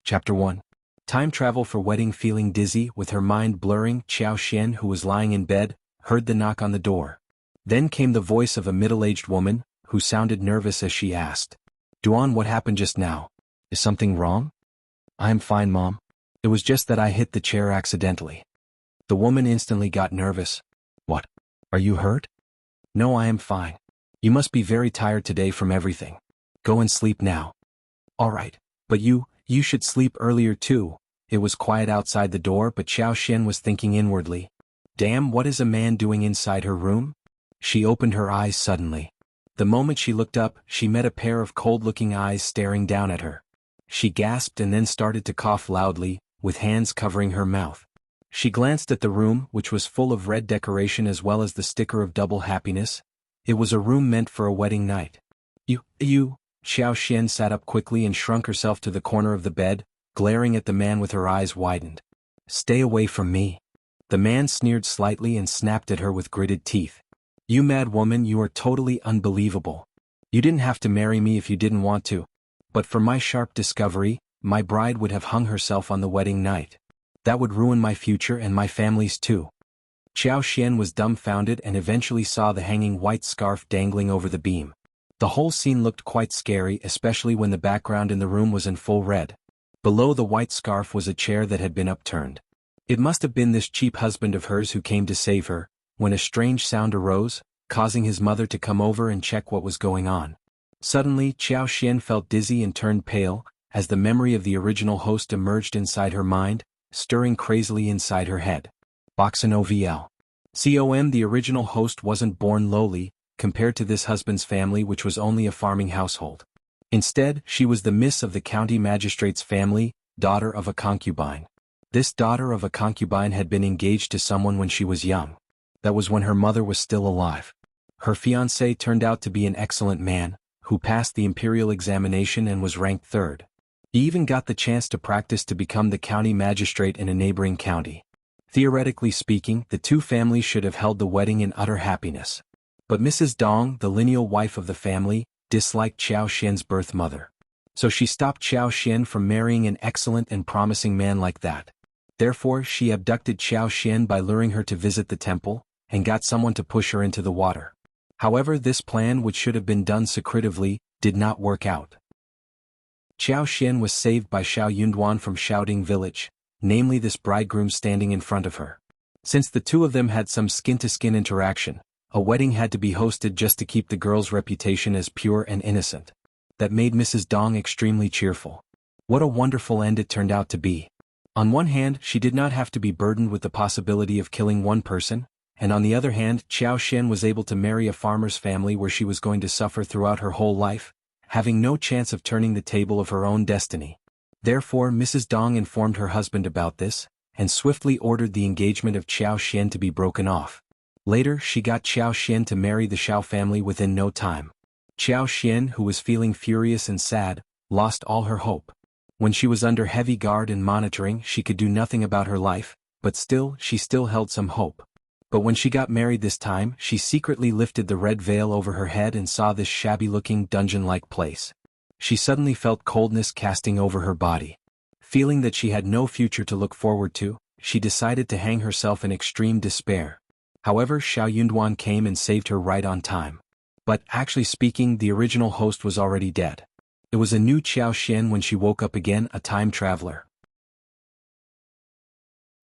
Chapter 1. Time travel for wedding. Feeling dizzy, with her mind blurring, Xiao Xian, who was lying in bed, heard the knock on the door. Then came the voice of a middle-aged woman, who sounded nervous as she asked, "Duan, what happened just now? Is something wrong?" "I'm fine, Mom. It was just that I hit the chair accidentally." The woman instantly got nervous. "What? Are you hurt?" "No, I am fine. You must be very tired today from everything. Go and sleep now." "All right, but you should sleep earlier too." It was quiet outside the door, but Xiao Xian was thinking inwardly, "Damn, what is a man doing inside her room?" She opened her eyes suddenly. The moment she looked up, she met a pair of cold-looking eyes staring down at her. She gasped and then started to cough loudly, with hands covering her mouth. She glanced at the room, which was full of red decoration as well as the sticker of double happiness. It was a room meant for a wedding night. You, Xiao Xian sat up quickly and shrunk herself to the corner of the bed, glaring at the man with her eyes widened. "Stay away from me." The man sneered slightly and snapped at her with gritted teeth. "You mad woman, you are totally unbelievable. You didn't have to marry me if you didn't want to. But for my sharp discovery, my bride would have hung herself on the wedding night. That would ruin my future and my family's too." Xiao Xian was dumbfounded and eventually saw the hanging white scarf dangling over the beam. The whole scene looked quite scary, especially when the background in the room was in full red. Below the white scarf was a chair that had been upturned. It must have been this cheap husband of hers who came to save her, when a strange sound arose, causing his mother to come over and check what was going on. Suddenly, Xiao Xian felt dizzy and turned pale, as the memory of the original host emerged inside her mind, stirring crazily inside her head. Boxin OVL. The original host wasn't born lowly, compared to this husband's family, which was only a farming household. Instead, she was the miss of the county magistrate's family, daughter of a concubine. This daughter of a concubine had been engaged to someone when she was young. That was when her mother was still alive. Her fiancé turned out to be an excellent man, who passed the imperial examination and was ranked third. He even got the chance to practice to become the county magistrate in a neighboring county. Theoretically speaking, the two families should have held the wedding in utter happiness. But Mrs. Dong, the lineal wife of the family, disliked Xiao Xian's birth mother. So she stopped Xiao Xian from marrying an excellent and promising man like that. Therefore, she abducted Xiao Xian by luring her to visit the temple, and got someone to push her into the water. However, this plan, which should have been done secretively, did not work out. Xiao Xian was saved by Shao Yunduan from Shaoding village, namely this bridegroom standing in front of her. Since the two of them had some skin-to-skin interaction, a wedding had to be hosted just to keep the girl's reputation as pure and innocent. That made Mrs. Dong extremely cheerful. What a wonderful end it turned out to be. On one hand, she did not have to be burdened with the possibility of killing one person, and on the other hand, Xiao Xian was able to marry a farmer's family where she was going to suffer throughout her whole life, having no chance of turning the table of her own destiny. Therefore, Mrs. Dong informed her husband about this, and swiftly ordered the engagement of Xiao Xian to be broken off. Later, she got Xiao Xian to marry the Shao family within no time. Xiao Xian, who was feeling furious and sad, lost all her hope. When she was under heavy guard and monitoring, she could do nothing about her life, but she still held some hope. But when she got married this time, she secretly lifted the red veil over her head and saw this shabby-looking dungeon-like place. She suddenly felt coldness casting over her body. Feeling that she had no future to look forward to, she decided to hang herself in extreme despair. However, Shao Yunduan came and saved her right on time. But, actually speaking, the original host was already dead. It was a new Xiao Xian when she woke up again, a time traveler.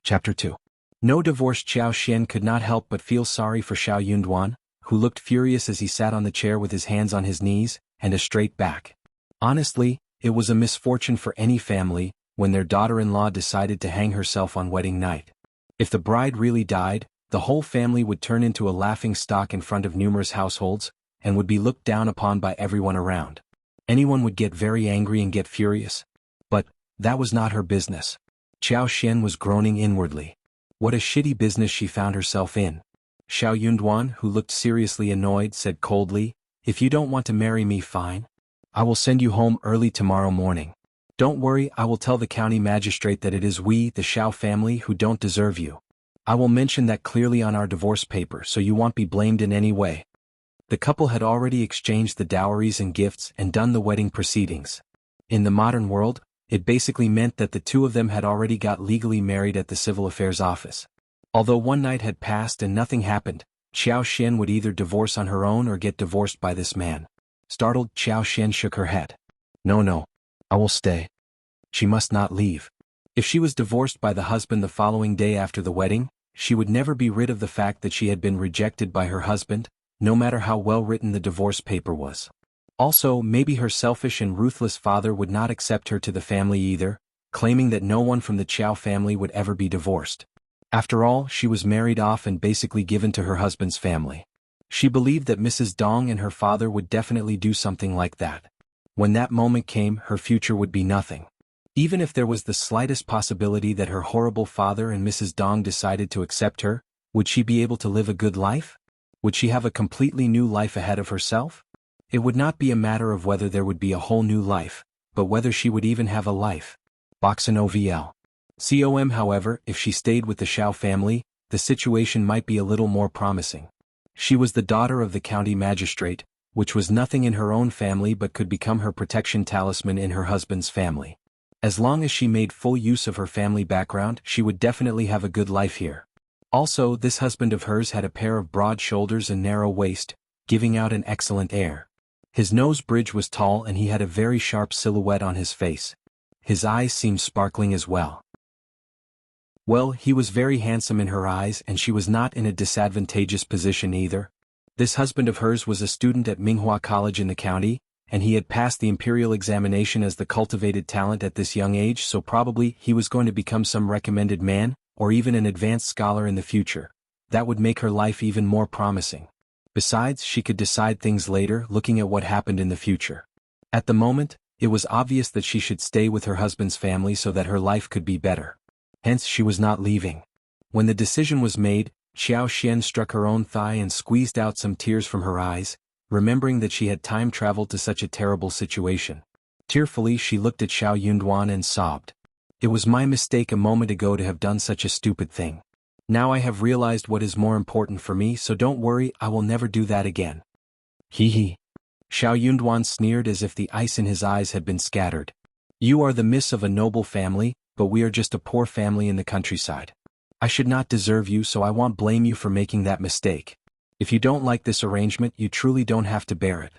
Chapter 2. No divorced Xiao Xian could not help but feel sorry for Shao Yunduan, who looked furious as he sat on the chair with his hands on his knees, and a straight back. Honestly, it was a misfortune for any family, when their daughter-in-law decided to hang herself on wedding night. If the bride really died, the whole family would turn into a laughing stock in front of numerous households, and would be looked down upon by everyone around. Anyone would get very angry and get furious. But that was not her business. Xiao Xian was groaning inwardly. What a shitty business she found herself in. Shao Yunduan, who looked seriously annoyed, said coldly, "If you don't want to marry me, fine. I will send you home early tomorrow morning. Don't worry, I will tell the county magistrate that it is we, the Shao family, who don't deserve you. I will mention that clearly on our divorce paper so you won't be blamed in any way." The couple had already exchanged the dowries and gifts and done the wedding proceedings. In the modern world, It basically meant that the two of them had already got legally married at the civil affairs office. Although one night had passed and nothing happened, Xiao Xian would either divorce on her own or get divorced by this man. Startled, Xiao Xian shook her head. No, I will stay. She must not leave. If she was divorced by the husband the following day after the wedding, she would never be rid of the fact that she had been rejected by her husband, no matter how well written the divorce paper was. Also, maybe her selfish and ruthless father would not accept her to the family either, claiming that no one from the Qiao family would ever be divorced. After all, she was married off and basically given to her husband's family. She believed that Mrs. Dong and her father would definitely do something like that. When that moment came, her future would be nothing. Even if there was the slightest possibility that her horrible father and Mrs. Dong decided to accept her, would she be able to live a good life? Would she have a completely new life ahead of herself? It would not be a matter of whether there would be a whole new life, but whether she would even have a life. Boxen OVL. However, if she stayed with the Shao family, the situation might be a little more promising. She was the daughter of the county magistrate, which was nothing in her own family but could become her protection talisman in her husband's family. As long as she made full use of her family background, she would definitely have a good life here. Also, this husband of hers had a pair of broad shoulders and narrow waist, giving out an excellent air. His nose bridge was tall and he had a very sharp silhouette on his face. His eyes seemed sparkling as well. Well, he was very handsome in her eyes and she was not in a disadvantageous position either. This husband of hers was a student at Minghua College in the county, and he had passed the imperial examination as the cultivated talent at this young age, so probably he was going to become some recommended man, or even an advanced scholar in the future. That would make her life even more promising. Besides, she could decide things later, looking at what happened in the future. At the moment, it was obvious that she should stay with her husband's family so that her life could be better. Hence she was not leaving. When the decision was made, Xiao Xian struck her own thigh and squeezed out some tears from her eyes, remembering that she had time traveled to such a terrible situation. Tearfully she looked at Xiao Yunduan and sobbed. It was my mistake a moment ago to have done such a stupid thing. Now I have realized what is more important for me, so don't worry, I will never do that again. Hee. Xiao Yunduan sneered as if the ice in his eyes had been scattered. You are the miss of a noble family, but we are just a poor family in the countryside. I should not deserve you, so I won't blame you for making that mistake. If you don't like this arrangement, you truly don't have to bear it.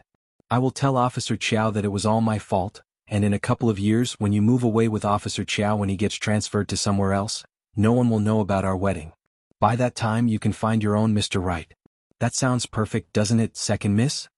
I will tell Officer Qiao that it was all my fault, and in a couple of years when you move away with Officer Qiao when he gets transferred to somewhere else, no one will know about our wedding. By that time you can find your own Mr. Right. That sounds perfect, doesn't it, second miss?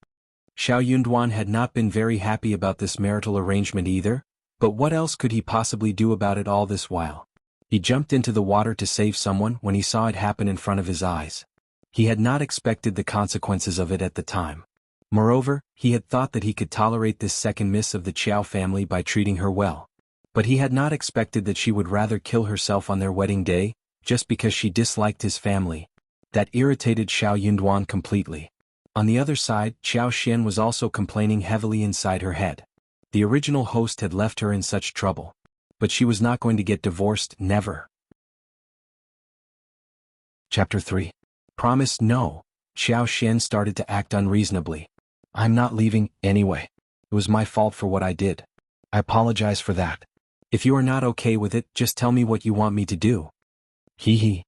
Xiao Yunduan had not been very happy about this marital arrangement either, but what else could he possibly do about it all this while? He jumped into the water to save someone when he saw it happen in front of his eyes. He had not expected the consequences of it at the time. Moreover, he had thought that he could tolerate this second miss of the Qiao family by treating her well. But he had not expected that she would rather kill herself on their wedding day, just because she disliked his family. That irritated Xiao Yunduan completely. On the other side, Xiao Xian was also complaining heavily inside her head. The original host had left her in such trouble. But she was not going to get divorced, never. Chapter 3. Promise no. Xiao Xian started to act unreasonably. I'm not leaving, anyway. It was my fault for what I did. I apologize for that. If you are not okay with it, just tell me what you want me to do. Hee.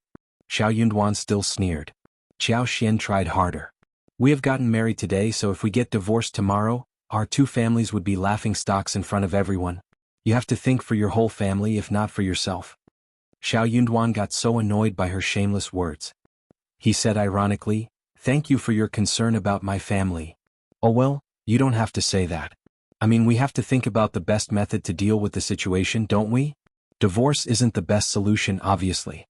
Xiao Yunduan still sneered. Xiao Xian tried harder. We have gotten married today, so if we get divorced tomorrow, our two families would be laughingstocks in front of everyone. You have to think for your whole family if not for yourself. Xiao Yunduan got so annoyed by her shameless words. He said ironically, thank you for your concern about my family. Oh well, you don't have to say that. I mean, we have to think about the best method to deal with the situation, don't we? Divorce isn't the best solution, obviously.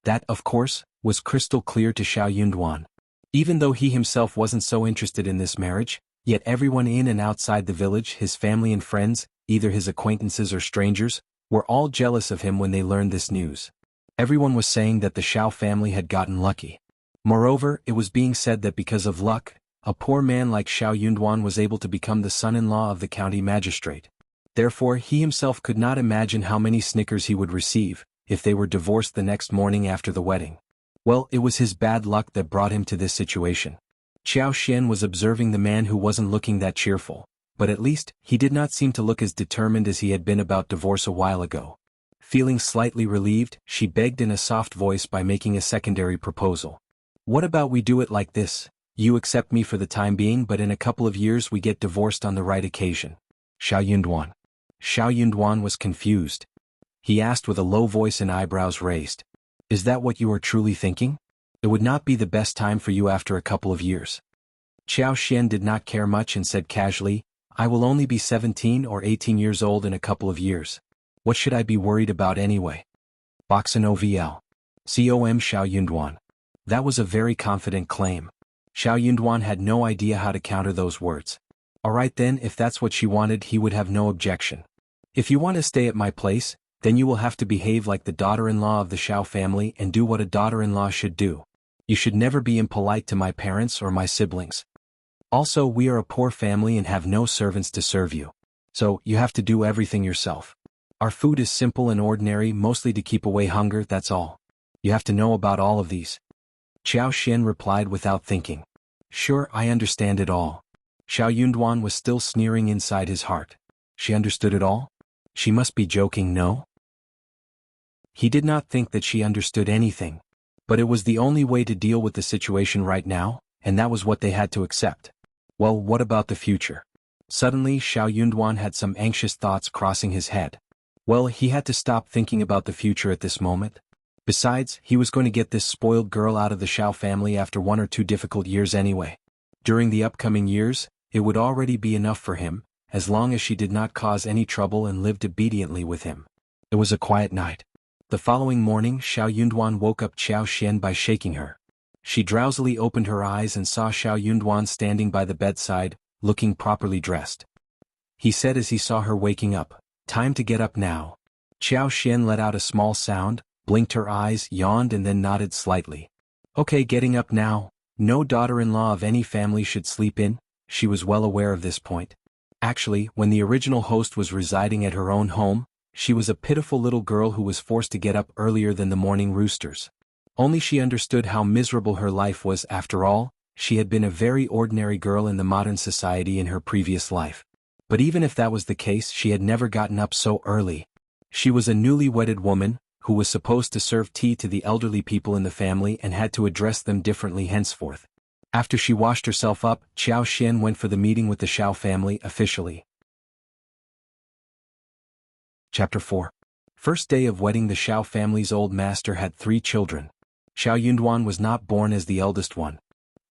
That, of course, was crystal clear to Xiao Yunduan. Even though he himself wasn't so interested in this marriage, yet everyone in and outside the village, his family and friends, either his acquaintances or strangers, were all jealous of him when they learned this news. Everyone was saying that the Shao family had gotten lucky. Moreover, it was being said that because of luck, a poor man like Xiao Yunduan was able to become the son-in-law of the county magistrate. Therefore, he himself could not imagine how many snickers he would receive if they were divorced the next morning after the wedding. Well, it was his bad luck that brought him to this situation. Xiao Xian was observing the man who wasn't looking that cheerful. but at least, he did not seem to look as determined as he had been about divorce a while ago. Feeling slightly relieved, she begged in a soft voice by making a secondary proposal. What about we do it like this? You accept me for the time being, but in a couple of years we get divorced on the right occasion. Shao Yunduan. Shao Yunduan was confused. He asked with a low voice and eyebrows raised. Is that what you are truly thinking? It would not be the best time for you after a couple of years. Xiao Xian did not care much and said casually, I will only be 17 or 18 years old in a couple of years. What should I be worried about anyway? Boxen OVL. COM Shao Yunduan. That was a very confident claim. Shao Yunduan had no idea how to counter those words. Alright then, if that's what she wanted, he would have no objection. If you want to stay at my place, then you will have to behave like the daughter-in-law of the Shao family and do what a daughter-in-law should do. You should never be impolite to my parents or my siblings. Also, we are a poor family and have no servants to serve you. So, you have to do everything yourself. Our food is simple and ordinary, mostly to keep away hunger, that's all. You have to know about all of these. Xiao Xian replied without thinking. Sure, I understand it all. Shao Yunduan was still sneering inside his heart. She understood it all? She must be joking, no? He did not think that she understood anything. But it was the only way to deal with the situation right now, and that was what they had to accept. Well, what about the future? Suddenly, Shao Yunduan had some anxious thoughts crossing his head. Well, he had to stop thinking about the future at this moment. Besides, he was going to get this spoiled girl out of the Shao family after 1 or 2 difficult years anyway. During the upcoming years, it would already be enough for him, as long as she did not cause any trouble and lived obediently with him. It was a quiet night. The following morning, Shao Yunduan woke up Xiao Xian by shaking her. She drowsily opened her eyes and saw Shao Yunduan standing by the bedside, looking properly dressed. He said as he saw her waking up, time to get up now. Xiao Xian let out a small sound, blinked her eyes, yawned and then nodded slightly. Okay, getting up now. No daughter-in-law of any family should sleep in. She was well aware of this point. Actually, when the original host was residing at her own home, she was a pitiful little girl who was forced to get up earlier than the morning roosters. Only she understood how miserable her life was. After all, she had been a very ordinary girl in the modern society in her previous life. But even if that was the case, she had never gotten up so early. She was a newly wedded woman, who was supposed to serve tea to the elderly people in the family and had to address them differently henceforth. After she washed herself up, Xiao Xian went for the meeting with the Shao family officially. Chapter 4. First day of wedding. The Shao family's old master had 3 children. Shao Yunduan was not born as the eldest one.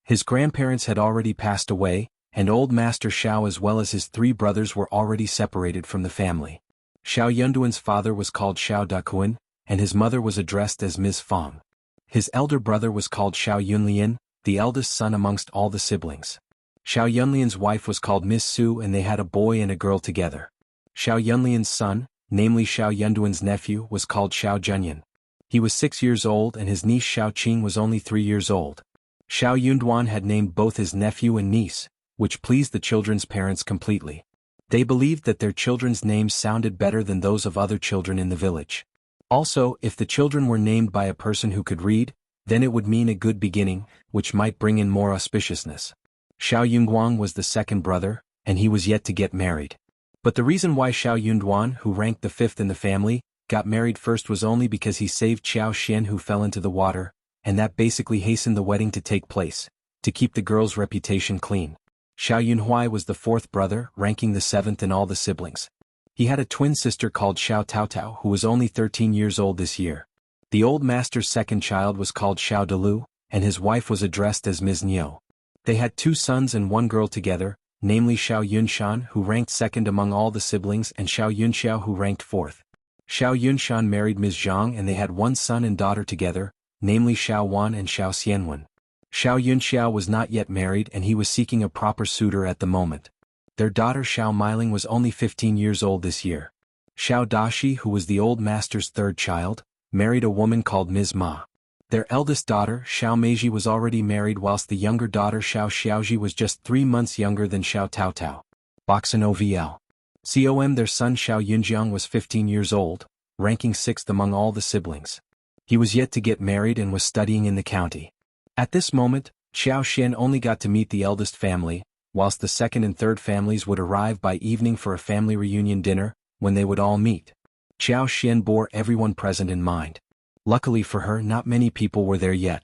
His grandparents had already passed away, and old master Shao as well as his 3 brothers were already separated from the family. Shao Yunduan's father was called Shao Dakuan, and his mother was addressed as Ms. Fang. His elder brother was called Shao Yunlian, the eldest son amongst all the siblings. Shao Yunlian's wife was called Miss Su and they had a boy and a girl together. Shao Yunlian's son, namely Shao Yunduan's nephew, was called Shao Junyan. He was 6 years old and his niece Shao Qing was only 3 years old. Shao Yunduan had named both his nephew and niece, which pleased the children's parents completely. They believed that their children's names sounded better than those of other children in the village. Also, if the children were named by a person who could read, then it would mean a good beginning, which might bring in more auspiciousness. Shao Yunguang was the second brother, and he was yet to get married. But the reason why Shao Yunduan, who ranked the 5th in the family, got married first was only because he saved Xiao Xian who fell into the water, and that basically hastened the wedding to take place, to keep the girl's reputation clean. Shao Yunhui was the 4th brother, ranking the 7th in all the siblings. He had a twin sister called Shao Taotao who was only 13 years old this year. The old master's second child was called Shao Delu, and his wife was addressed as Ms. Niu. They had 2 sons and 1 girl together, namely Shao Yunshan who ranked 2nd among all the siblings and Shao Yunxiao who ranked 4th. Shao Yunshan married Ms. Zhang and they had 1 son and daughter together, namely Shao Wan and Shao Xianwen. Shao Yunxiao was not yet married and he was seeking a proper suitor at the moment. Their daughter Shao Meiling was only 15 years old this year. Shao Dashi, who was the old master's 3rd child, married a woman called Ms. Ma. Their eldest daughter, Shao Meiji, was already married whilst the younger daughter Shao Xiaoji was just 3 months younger than Shao Taotao. Boxen OVL. COM their son Shao Yunjiang was 15 years old, ranking 6th among all the siblings. He was yet to get married and was studying in the county. At this moment, Xiao Xian only got to meet the eldest family, whilst the second and third families would arrive by evening for a family reunion dinner, when they would all meet. Chao Xian bore everyone present in mind. Luckily for her, not many people were there yet.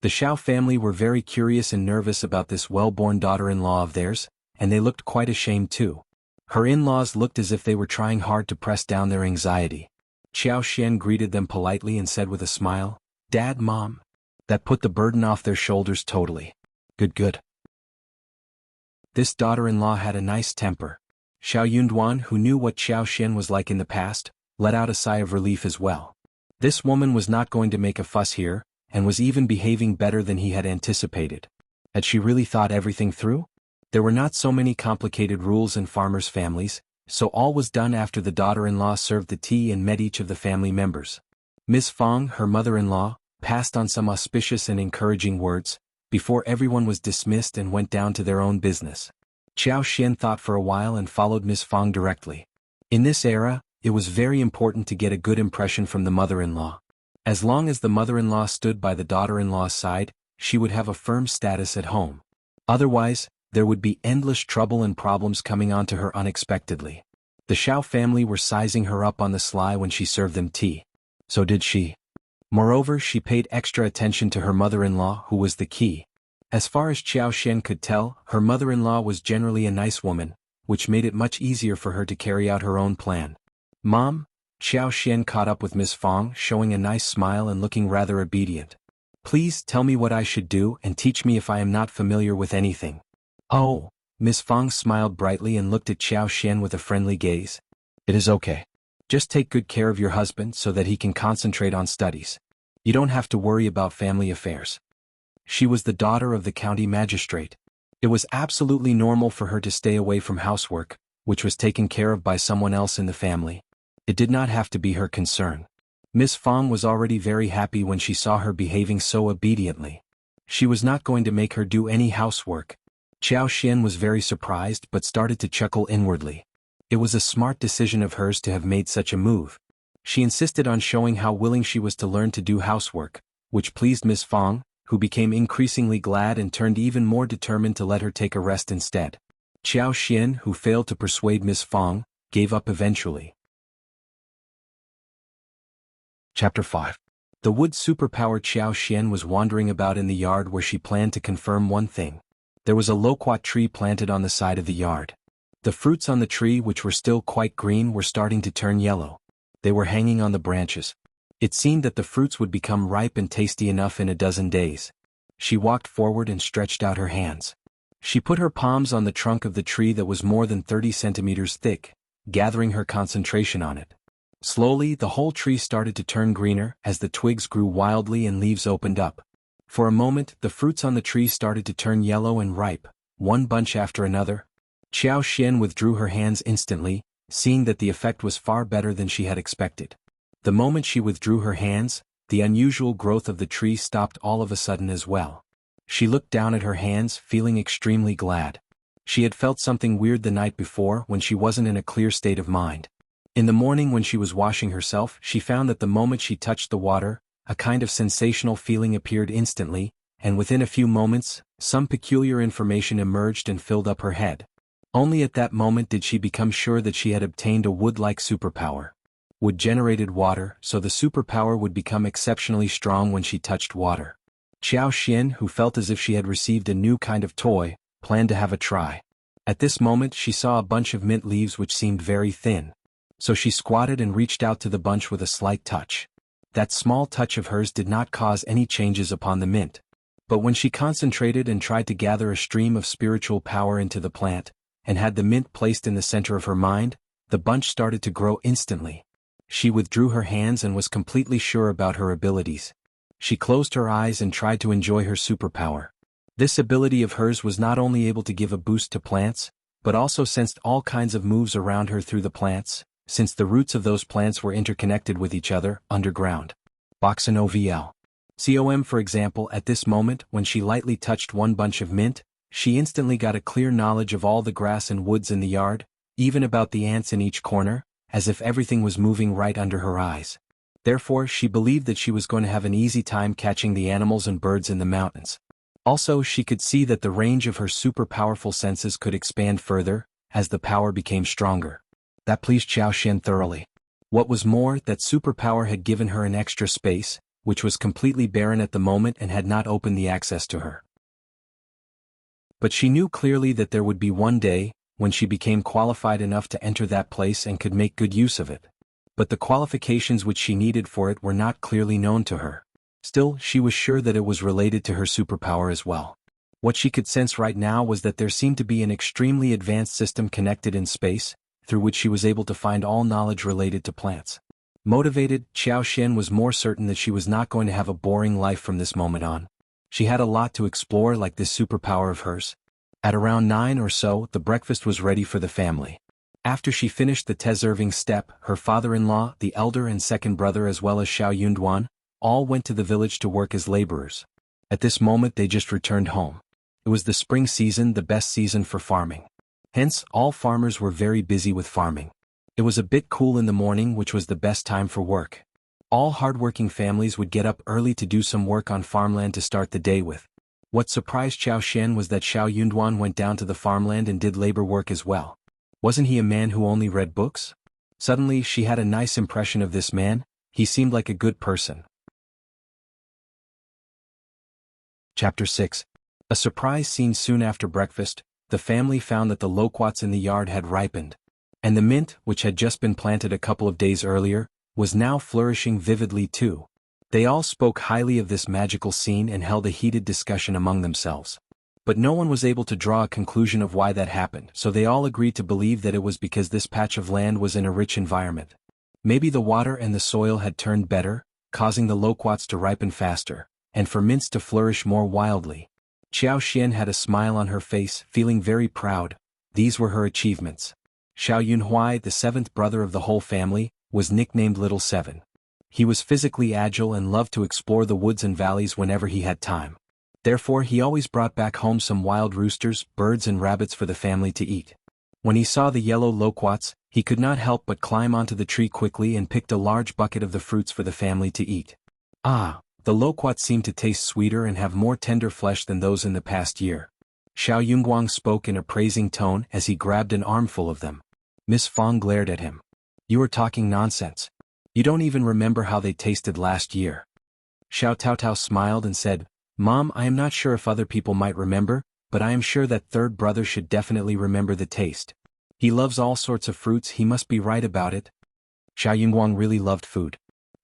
The Shao family were very curious and nervous about this well-born daughter-in-law of theirs, and they looked quite ashamed too. Her in-laws looked as if they were trying hard to press down their anxiety. Chao Xian greeted them politely and said with a smile, "Dad, Mom." That put the burden off their shoulders totally. Good. This daughter-in-law had a nice temper. Shao Yunduan, who knew what Chao Xian was like in the past, let out a sigh of relief as well. This woman was not going to make a fuss here, and was even behaving better than he had anticipated. Had she really thought everything through? There were not so many complicated rules in farmers' families, so all was done after the daughter-in-law served the tea and met each of the family members. Ms. Fong, her mother-in-law, passed on some auspicious and encouraging words, before everyone was dismissed and went down to their own business. Chao Xian thought for a while and followed Ms. Fong directly. In this era, it was very important to get a good impression from the mother-in-law. As long as the mother-in-law stood by the daughter-in-law's side, she would have a firm status at home. Otherwise, there would be endless trouble and problems coming onto her unexpectedly. The Shao family were sizing her up on the sly when she served them tea. So did she. Moreover, she paid extra attention to her mother-in-law, who was the key. As far as Chao Xian could tell, her mother-in-law was generally a nice woman, which made it much easier for her to carry out her own plan. "Mom?" Chao Xian caught up with Ms. Fong, showing a nice smile and looking rather obedient. "Please tell me what I should do and teach me if I am not familiar with anything." "Oh." Ms. Fong smiled brightly and looked at Chao Xian with a friendly gaze. "It is okay. Just take good care of your husband so that he can concentrate on studies. You don't have to worry about family affairs." She was the daughter of the county magistrate. It was absolutely normal for her to stay away from housework, which was taken care of by someone else in the family. It did not have to be her concern. Miss Fong was already very happy when she saw her behaving so obediently. She was not going to make her do any housework. Chao Xian was very surprised but started to chuckle inwardly. It was a smart decision of hers to have made such a move. She insisted on showing how willing she was to learn to do housework, which pleased Miss Fong, who became increasingly glad and turned even more determined to let her take a rest instead. Chao Xian, who failed to persuade Miss Fong, gave up eventually. Chapter 5. The wood superpower. Chao Xian was wandering about in the yard where she planned to confirm one thing. There was a loquat tree planted on the side of the yard. The fruits on the tree, which were still quite green, were starting to turn yellow. They were hanging on the branches. It seemed that the fruits would become ripe and tasty enough in a dozen days. She walked forward and stretched out her hands. She put her palms on the trunk of the tree that was more than 30 centimeters thick, gathering her concentration on it. Slowly, the whole tree started to turn greener as the twigs grew wildly and leaves opened up. For a moment, the fruits on the tree started to turn yellow and ripe, one bunch after another. Chao Xian withdrew her hands instantly, seeing that the effect was far better than she had expected. The moment she withdrew her hands, the unusual growth of the tree stopped all of a sudden as well. She looked down at her hands, feeling extremely glad. She had felt something weird the night before when she wasn't in a clear state of mind. In the morning when she was washing herself, she found that the moment she touched the water, a kind of sensational feeling appeared instantly, and within a few moments, some peculiar information emerged and filled up her head. Only at that moment did she become sure that she had obtained a wood-like superpower. Wood generated water, so the superpower would become exceptionally strong when she touched water. Chao Xian, who felt as if she had received a new kind of toy, planned to have a try. At this moment she saw a bunch of mint leaves which seemed very thin. So she squatted and reached out to the bunch with a slight touch. That small touch of hers did not cause any changes upon the mint. But when she concentrated and tried to gather a stream of spiritual power into the plant, and had the mint placed in the center of her mind, the bunch started to grow instantly. She withdrew her hands and was completely sure about her abilities. She closed her eyes and tried to enjoy her superpower. This ability of hers was not only able to give a boost to plants, but also sensed all kinds of moves around her through the plants, since the roots of those plants were interconnected with each other, underground. Boxin OVL. COM for example, at this moment, when she lightly touched one bunch of mint, she instantly got a clear knowledge of all the grass and woods in the yard, even about the ants in each corner, as if everything was moving right under her eyes. Therefore, she believed that she was going to have an easy time catching the animals and birds in the mountains. Also, she could see that the range of her super powerful senses could expand further, as the power became stronger. That pleased Xiao Xian thoroughly. What was more, that superpower had given her an extra space, which was completely barren at the moment and had not opened the access to her. But she knew clearly that there would be one day, when she became qualified enough to enter that place and could make good use of it. But the qualifications which she needed for it were not clearly known to her. Still, she was sure that it was related to her superpower as well. What she could sense right now was that there seemed to be an extremely advanced system connected in space, through which she was able to find all knowledge related to plants. Motivated, Xiao Xian was more certain that she was not going to have a boring life from this moment on. She had a lot to explore, like this superpower of hers. At around 9 or so, the breakfast was ready for the family. After she finished the deserving step, her father-in-law, the elder and second brother as well as Shao Yunduan, all went to the village to work as laborers. At this moment they just returned home. It was the spring season, the best season for farming. Hence, all farmers were very busy with farming. It was a bit cool in the morning, which was the best time for work. All hardworking families would get up early to do some work on farmland to start the day with. What surprised Xiao Xian was that Shao Yunduan went down to the farmland and did labor work as well. Wasn't he a man who only read books? Suddenly she had a nice impression of this man. He seemed like a good person. Chapter 6. A surprise scene. Soon after breakfast, the family found that the loquats in the yard had ripened. And the mint, which had just been planted a couple of days earlier, was now flourishing vividly too. They all spoke highly of this magical scene and held a heated discussion among themselves. But no one was able to draw a conclusion of why that happened, so they all agreed to believe that it was because this patch of land was in a rich environment. Maybe the water and the soil had turned better, causing the loquats to ripen faster, and for mints to flourish more wildly. Xiao Xian had a smile on her face, feeling very proud. These were her achievements. Shao Yunhuai, the seventh brother of the whole family, was nicknamed Little Seven. He was physically agile and loved to explore the woods and valleys whenever he had time. Therefore he always brought back home some wild roosters, birds and rabbits for the family to eat. When he saw the yellow loquats, he could not help but climb onto the tree quickly and picked a large bucket of the fruits for the family to eat. Ah, the loquats seemed to taste sweeter and have more tender flesh than those in the past year. Shao Yunguang spoke in a praising tone as he grabbed an armful of them. Miss Fong glared at him. You are talking nonsense. You don't even remember how they tasted last year. Xiao Taotao smiled and said, Mom, I am not sure if other people might remember, but I am sure that third brother should definitely remember the taste. He loves all sorts of fruits, he must be right about it. Shao Yunguang really loved food.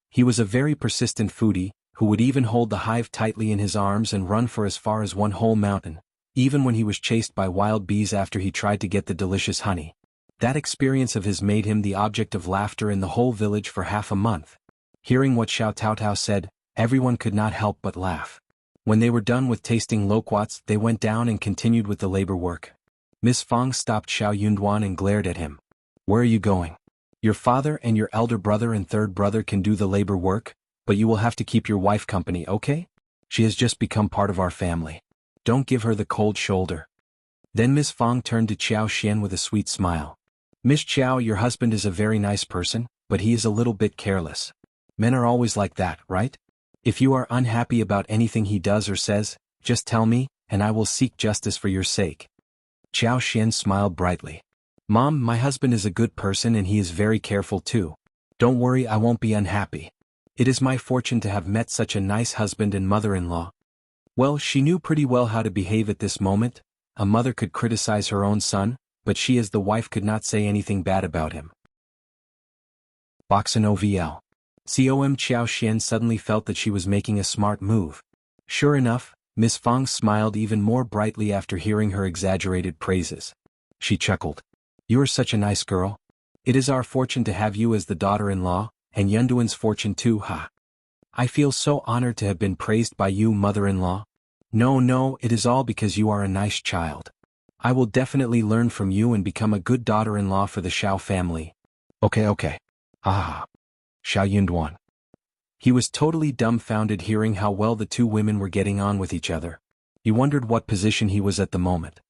He was a very persistent foodie, who would even hold the hive tightly in his arms and run for as far as one whole mountain, even when he was chased by wild bees after he tried to get the delicious honey. That experience of his made him the object of laughter in the whole village for half a month. Hearing what Xiao Taotao said, everyone could not help but laugh. When they were done with tasting loquats, they went down and continued with the labor work. Miss Fong stopped Shao Yunduan and glared at him. Where are you going? Your father and your elder brother and third brother can do the labor work, but you will have to keep your wife company, okay? She has just become part of our family. Don't give her the cold shoulder. Then Miss Fong turned to Xiao Xian with a sweet smile. Miss Xiao, your husband is a very nice person, but he is a little bit careless. Men are always like that, right? If you are unhappy about anything he does or says, just tell me, and I will seek justice for your sake. Xiao Xian smiled brightly. Mom, my husband is a good person and he is very careful too. Don't worry, I won't be unhappy. It is my fortune to have met such a nice husband and mother-in-law. Well, she knew pretty well how to behave at this moment. A mother could criticize her own son, but she as the wife could not say anything bad about him. Boxen OVL. COM Xiao Xian suddenly felt that she was making a smart move. Sure enough, Miss Fong smiled even more brightly after hearing her exaggerated praises. She chuckled. You are such a nice girl. It is our fortune to have you as the daughter-in-law, and Yunduan's fortune too, ha. I feel so honored to have been praised by you, mother-in-law. No, it is all because you are a nice child. I will definitely learn from you and become a good daughter-in-law for the Shao family. Okay. Ah. Shao Yunduan. He was totally dumbfounded hearing how well the two women were getting on with each other. He wondered what position he was at the moment.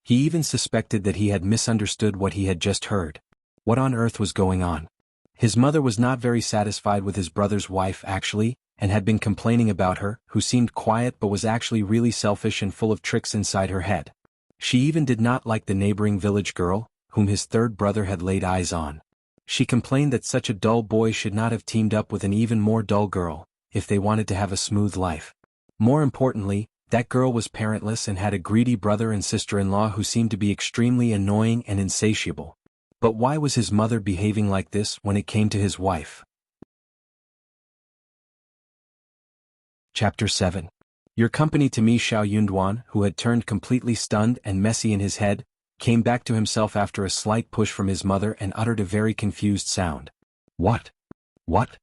He even suspected that he had misunderstood what he had just heard. What on earth was going on? His mother was not very satisfied with his brother's wife actually, and had been complaining about her, who seemed quiet but was actually really selfish and full of tricks inside her head. She even did not like the neighboring village girl, whom his third brother had laid eyes on. She complained that such a dull boy should not have teamed up with an even more dull girl, if they wanted to have a smooth life. More importantly, that girl was parentless and had a greedy brother and sister-in-law who seemed to be extremely annoying and insatiable. But why was his mother behaving like this when it came to his wife? Chapter 7. Your company to me. Shao Yunduan, who had turned completely stunned and messy in his head, came back to himself after a slight push from his mother and uttered a very confused sound. What? What?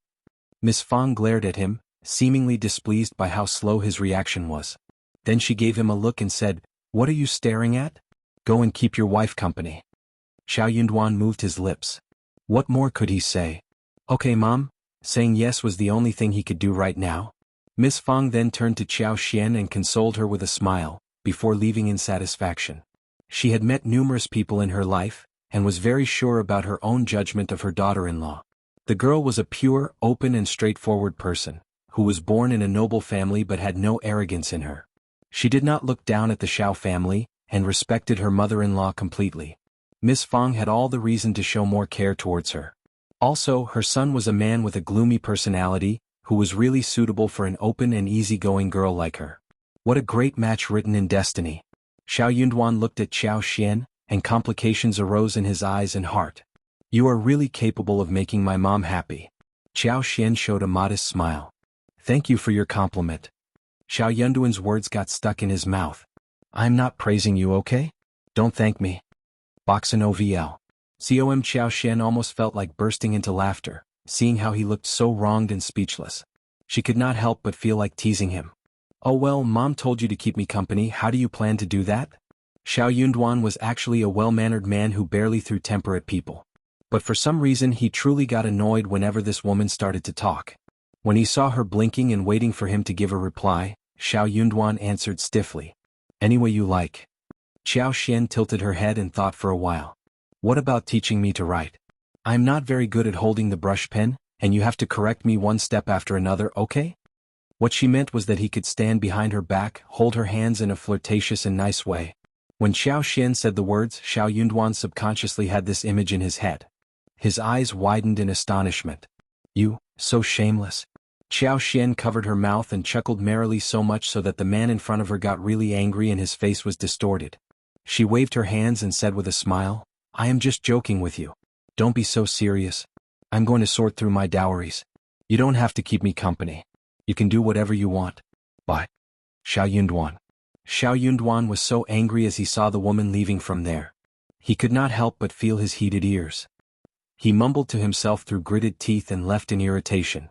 Miss Fang glared at him, seemingly displeased by how slow his reaction was. Then she gave him a look and said, "What are you staring at? Go and keep your wife company." Shao Yunduan moved his lips. What more could he say? Okay, Mom. Saying yes was the only thing he could do right now. Miss Fang then turned to Qiao Xian and consoled her with a smile, before leaving in satisfaction. She had met numerous people in her life, and was very sure about her own judgment of her daughter-in-law. The girl was a pure, open and straightforward person, who was born in a noble family but had no arrogance in her. She did not look down at the Shao family, and respected her mother-in-law completely. Miss Fang had all the reason to show more care towards her. Also, her son was a man with a gloomy personality, who was really suitable for an open and easygoing girl like her. What a great match written in destiny. Shao Yunduan looked at Qiao Xian, and complications arose in his eyes and heart. You are really capable of making my mom happy. Qiao Xian showed a modest smile. Thank you for your compliment. Shao Yunduan's words got stuck in his mouth. I'm not praising you, okay? Don't thank me. Boxin OVL. COM. Qiao Xian almost felt like bursting into laughter, seeing how he looked so wronged and speechless. She could not help but feel like teasing him. Oh well, Mom told you to keep me company, how do you plan to do that? Shao Yunduan was actually a well-mannered man who barely threw temper at people. But for some reason he truly got annoyed whenever this woman started to talk. When he saw her blinking and waiting for him to give a reply, Shao Yunduan answered stiffly. Any way you like. Qiao Xian tilted her head and thought for a while. What about teaching me to write? I'm not very good at holding the brush pen, and you have to correct me one step after another, okay? What she meant was that he could stand behind her back, hold her hands in a flirtatious and nice way. When Qiao Xian said the words, Shao Yunduan subconsciously had this image in his head. His eyes widened in astonishment. You, so shameless. Qiao Xian covered her mouth and chuckled merrily so much so that the man in front of her got really angry and his face was distorted. She waved her hands and said with a smile, I am just joking with you. Don't be so serious. I'm going to sort through my dowries. You don't have to keep me company. You can do whatever you want. Bye. Shao Yunduan. Shao Yunduan was so angry as he saw the woman leaving from there. He could not help but feel his heated ears. He mumbled to himself through gritted teeth and left in irritation.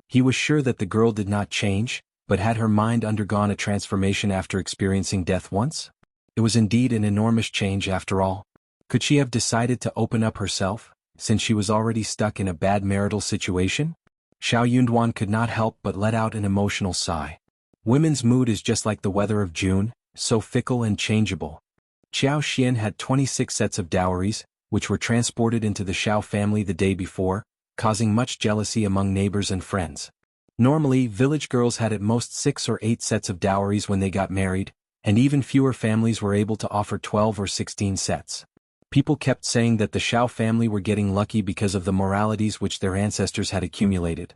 He was sure that the girl did not change, but had her mind undergone a transformation after experiencing death once? It was indeed an enormous change after all. Could she have decided to open up herself, since she was already stuck in a bad marital situation? Shao Yunduan could not help but let out an emotional sigh. Women's mood is just like the weather of June, so fickle and changeable. Qiao Xian had 26 sets of dowries, which were transported into the Shao family the day before, causing much jealousy among neighbors and friends. Normally, village girls had at most 6 or 8 sets of dowries when they got married, and even fewer families were able to offer 12 or 16 sets. People kept saying that the Shao family were getting lucky because of the moralities which their ancestors had accumulated.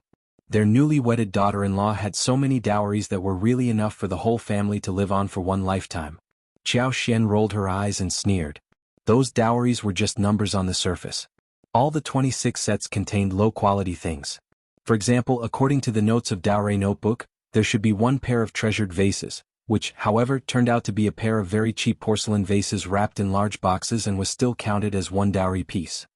Their newly wedded daughter-in-law had so many dowries that were really enough for the whole family to live on for one lifetime. Qiao Xian rolled her eyes and sneered. Those dowries were just numbers on the surface. All the 26 sets contained low-quality things. For example, according to the notes of Dowry notebook, there should be 1 pair of treasured vases, which, however, turned out to be a pair of very cheap porcelain vases wrapped in large boxes and was still counted as 1 dowry piece.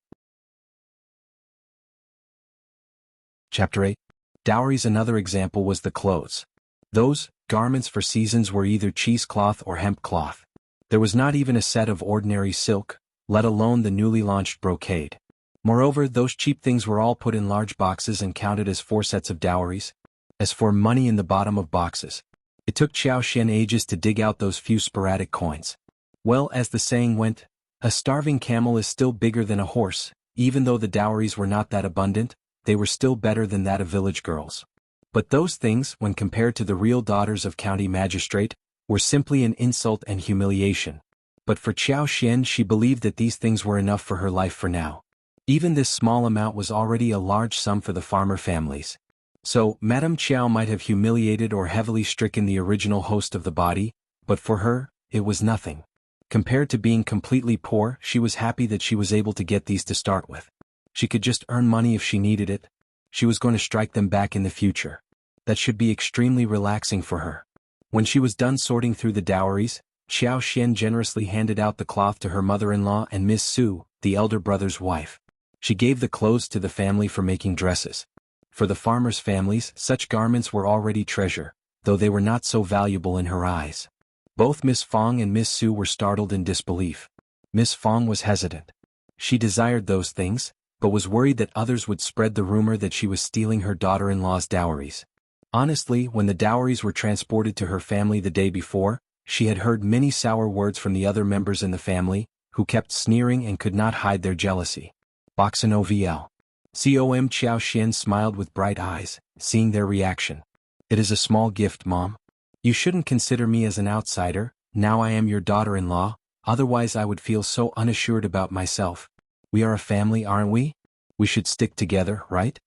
Chapter 8. Dowries. Another example was the clothes. Those garments for seasons were either cheesecloth or hemp cloth. There was not even a set of ordinary silk, let alone the newly launched brocade. Moreover, those cheap things were all put in large boxes and counted as 4 sets of dowries. As for money in the bottom of boxes, it took Qiao Xian ages to dig out those few sporadic coins. Well, as the saying went, a starving camel is still bigger than a horse, even though the dowries were not that abundant, they were still better than that of village girls. But those things, when compared to the real daughters of county magistrate, were simply an insult and humiliation. But for Chao Xian, she believed that these things were enough for her life for now. Even this small amount was already a large sum for the farmer families. So, Madame Chiao might have humiliated or heavily stricken the original host of the body, but for her, it was nothing. Compared to being completely poor, she was happy that she was able to get these to start with. She could just earn money if she needed it. She was going to strike them back in the future. That should be extremely relaxing for her. When she was done sorting through the dowries, Xiao Xian generously handed out the cloth to her mother-in-law and Miss Su, the elder brother's wife. She gave the clothes to the family for making dresses. For the farmers' families, such garments were already treasure, though they were not so valuable in her eyes. Both Miss Fong and Miss Su were startled in disbelief. Miss Fong was hesitant. She desired those things, but was worried that others would spread the rumor that she was stealing her daughter-in-law's dowries. Honestly, when the dowries were transported to her family the day before, she had heard many sour words from the other members in the family, who kept sneering and could not hide their jealousy. Boxin OVL. Com Chao Xian smiled with bright eyes, seeing their reaction. It is a small gift, Mom. You shouldn't consider me as an outsider, now I am your daughter-in-law, otherwise I would feel so unassured about myself. We are a family, aren't we? We should stick together, right?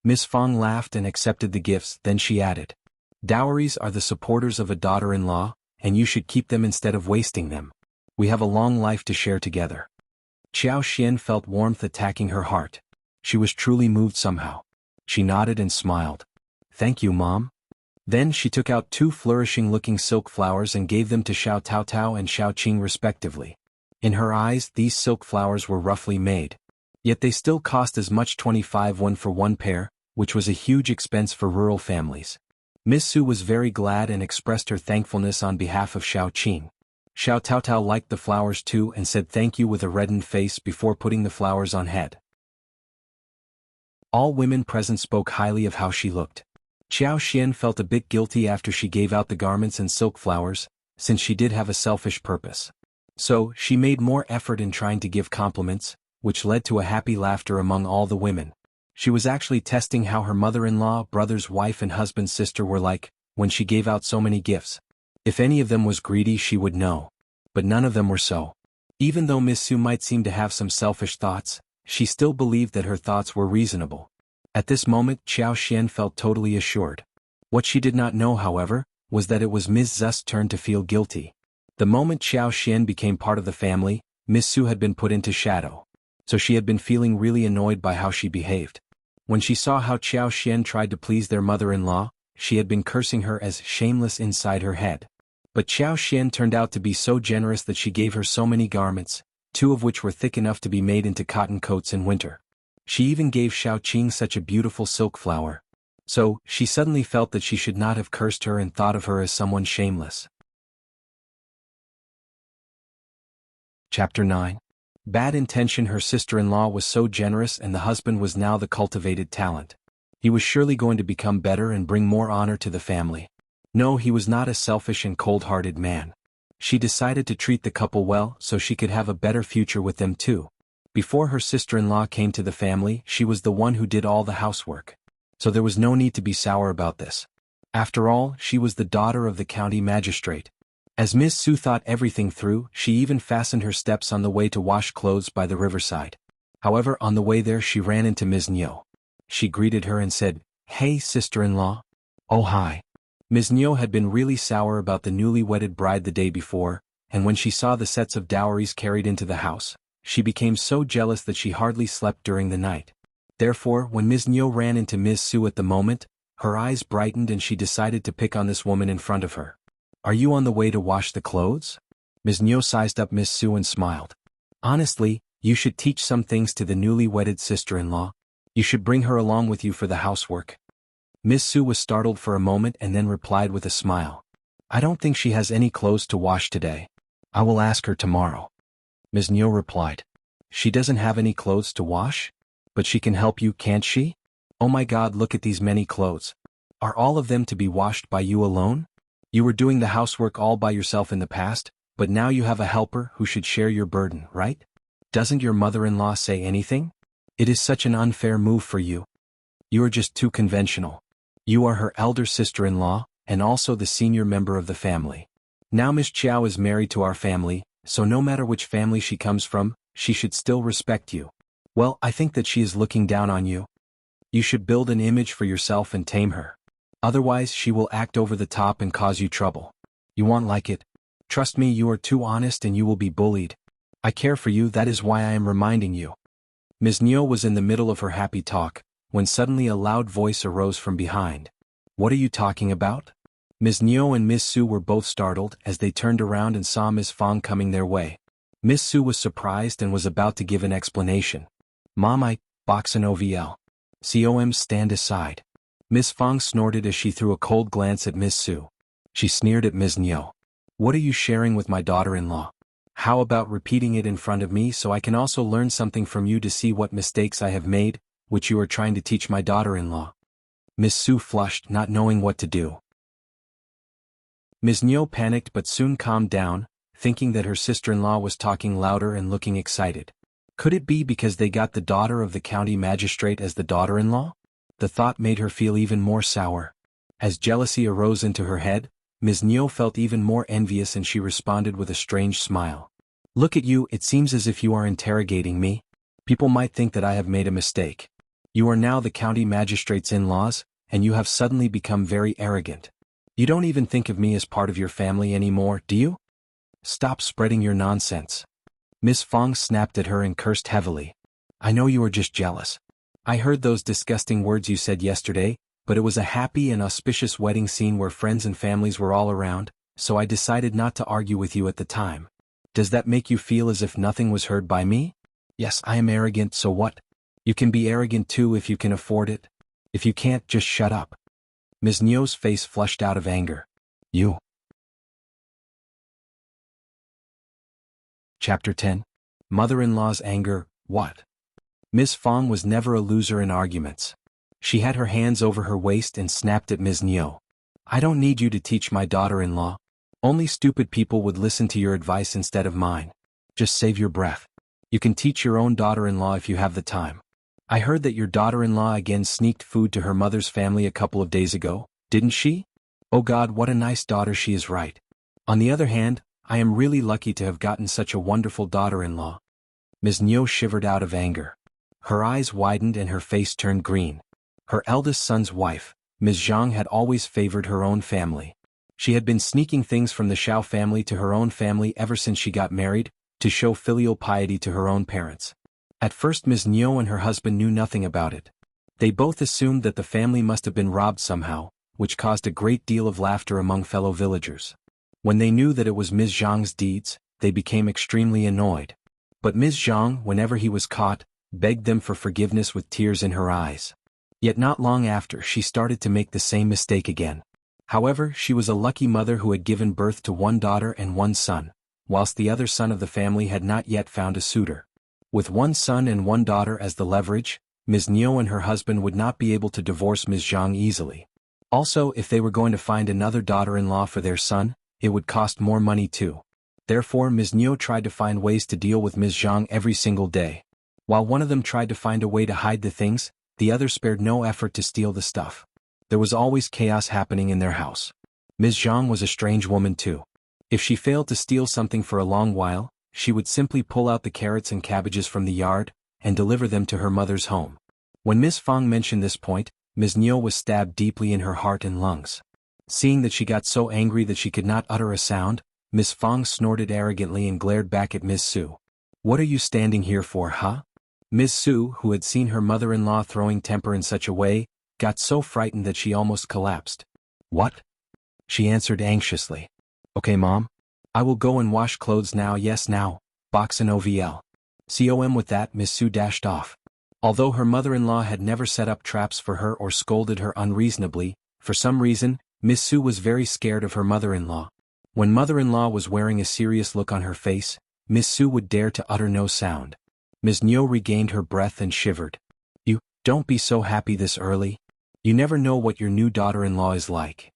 Miss Fong laughed and accepted the gifts, then she added. Dowries are the supporters of a daughter-in-law, and you should keep them instead of wasting them. We have a long life to share together. Chao Xian felt warmth attacking her heart. She was truly moved somehow. She nodded and smiled. Thank you, Mom. Then she took out 2 flourishing-looking silk flowers and gave them to Xiao Taotao and Xiao Qing respectively. In her eyes, these silk flowers were roughly made. Yet they still cost as much 25 won for one pair, which was a huge expense for rural families. Miss Su was very glad and expressed her thankfulness on behalf of Xiao Qing. Xiao Taotao liked the flowers too and said thank you with a reddened face before putting the flowers on head. All women present spoke highly of how she looked. Chao Xian felt a bit guilty after she gave out the garments and silk flowers, since she did have a selfish purpose. So, she made more effort in trying to give compliments, which led to a happy laughter among all the women. She was actually testing how her mother-in-law, brother's wife and husband's sister were like, when she gave out so many gifts. If any of them was greedy she would know. But none of them were so. Even though Miss Su might seem to have some selfish thoughts, she still believed that her thoughts were reasonable. At this moment Chao Xian felt totally assured. What she did not know, however, was that it was Ms. Zu's turn to feel guilty. The moment Chao Xian became part of the family, Miss Su had been put into shadow. So she had been feeling really annoyed by how she behaved. When she saw how Chao Xian tried to please their mother-in-law, she had been cursing her as shameless inside her head. But Chao Xian turned out to be so generous that she gave her so many garments, 2 of which were thick enough to be made into cotton coats in winter. She even gave Xiao Qing such a beautiful silk flower. So, she suddenly felt that she should not have cursed her and thought of her as someone shameless. Chapter 9. Bad intention. Her sister-in-law was so generous and the husband was now the cultivated talent. He was surely going to become better and bring more honor to the family. No, he was not a selfish and cold-hearted man. She decided to treat the couple well so she could have a better future with them too. Before her sister-in-law came to the family, she was the one who did all the housework. So there was no need to be sour about this. After all, she was the daughter of the county magistrate. As Miss Su thought everything through, she even fastened her steps on the way to wash clothes by the riverside. However, on the way there she ran into Ms. Nyo. She greeted her and said, "Hey, sister-in-law." "Oh, hi." Ms. Nyo had been really sour about the newly wedded bride the day before, and when she saw the sets of dowries carried into the house, she became so jealous that she hardly slept during the night. Therefore, when Ms. Nyo ran into Ms. Su at the moment, her eyes brightened and she decided to pick on this woman in front of her. "Are you on the way to wash the clothes?" Ms. Nyo sized up Miss Su and smiled. "Honestly, you should teach some things to the newly wedded sister-in-law. You should bring her along with you for the housework." Miss Su was startled for a moment and then replied with a smile. "I don't think she has any clothes to wash today. I will ask her tomorrow." Ms. Nyo replied. "She doesn't have any clothes to wash? But she can help you, can't she? Oh my God, look at these many clothes. Are all of them to be washed by you alone? You were doing the housework all by yourself in the past, but now you have a helper who should share your burden, right? Doesn't your mother-in-law say anything? It is such an unfair move for you." You are just too conventional. You are her elder sister-in-law, and also the senior member of the family. Now Miss Chao is married to our family, so no matter which family she comes from, she should still respect you. Well, I think that she is looking down on you. You should build an image for yourself and tame her. Otherwise she will act over the top and cause you trouble. You won't like it. Trust me, you are too honest and you will be bullied. I care for you, that is why I am reminding you. Ms. Neo was in the middle of her happy talk, when suddenly a loud voice arose from behind. What are you talking about? Ms. Neo and Miss Su were both startled as they turned around and saw Ms. Fong coming their way. Miss Su was surprised and was about to give an explanation. Mom, I, box an OVL. COM, stand aside. Miss Fong snorted as she threw a cold glance at Miss Su. She sneered at Ms. Neo. What are you sharing with my daughter-in-law? How about repeating it in front of me so I can also learn something from you to see what mistakes I have made, which you are trying to teach my daughter-in-law? Miss Su flushed, not knowing what to do. Ms. Neo panicked but soon calmed down, thinking that her sister-in-law was talking louder and looking excited. Could it be because they got the daughter of the county magistrate as the daughter-in-law? The thought made her feel even more sour. As jealousy arose into her head, Ms. Neo felt even more envious and she responded with a strange smile. Look at you, it seems as if you are interrogating me. People might think that I have made a mistake. You are now the county magistrate's in-laws, and you have suddenly become very arrogant. You don't even think of me as part of your family anymore, do you? Stop spreading your nonsense. Miss Fong snapped at her and cursed heavily. I know you are just jealous. I heard those disgusting words you said yesterday, but it was a happy and auspicious wedding scene where friends and families were all around, so I decided not to argue with you at the time. Does that make you feel as if nothing was heard by me? Yes, I am arrogant, so what? You can be arrogant too if you can afford it. If you can't, just shut up. Ms. Neo's face flushed out of anger. You. Chapter 10. Mother-in-law's anger, what? Ms. Fong was never a loser in arguments. She had her hands over her waist and snapped at Ms. Neo. I don't need you to teach my daughter-in-law. Only stupid people would listen to your advice instead of mine. Just save your breath. You can teach your own daughter-in-law if you have the time. I heard that your daughter-in-law again sneaked food to her mother's family a couple of days ago, didn't she? Oh God, what a nice daughter she is, right? On the other hand, I am really lucky to have gotten such a wonderful daughter-in-law. Ms. Neo shivered out of anger. Her eyes widened and her face turned green. Her eldest son's wife, Ms. Zhang, had always favored her own family. She had been sneaking things from the Shao family to her own family ever since she got married, to show filial piety to her own parents. At first Ms. Neo and her husband knew nothing about it. They both assumed that the family must have been robbed somehow, which caused a great deal of laughter among fellow villagers. When they knew that it was Ms. Zhang's deeds, they became extremely annoyed. But Ms. Zhang, whenever he was caught, begged them for forgiveness with tears in her eyes. Yet not long after she started to make the same mistake again. However, she was a lucky mother who had given birth to one daughter and one son, whilst the other son of the family had not yet found a suitor. With one son and one daughter as the leverage, Ms. Neo and her husband would not be able to divorce Ms. Zhang easily. Also, if they were going to find another daughter-in-law for their son, it would cost more money too. Therefore Ms. Neo tried to find ways to deal with Ms. Zhang every single day. While one of them tried to find a way to hide the things, the other spared no effort to steal the stuff. There was always chaos happening in their house. Ms. Zhang was a strange woman too. If she failed to steal something for a long while, she would simply pull out the carrots and cabbages from the yard, and deliver them to her mother's home. When Ms. Fong mentioned this point, Ms. Neo was stabbed deeply in her heart and lungs. Seeing that she got so angry that she could not utter a sound, Ms. Fong snorted arrogantly and glared back at Ms. Su. What are you standing here for, huh? Ms. Su, who had seen her mother-in-law throwing temper in such a way, got so frightened that she almost collapsed. What? She answered anxiously. Okay, Mom. I will go and wash clothes now, yes now, box an OVL. Com. With that, Ms. Su dashed off. Although her mother-in-law had never set up traps for her or scolded her unreasonably, for some reason, Ms. Su was very scared of her mother-in-law. When mother-in-law was wearing a serious look on her face, Ms. Su would dare to utter no sound. Ms. Neo regained her breath and shivered. You, don't be so happy this early. You never know what your new daughter-in-law is like.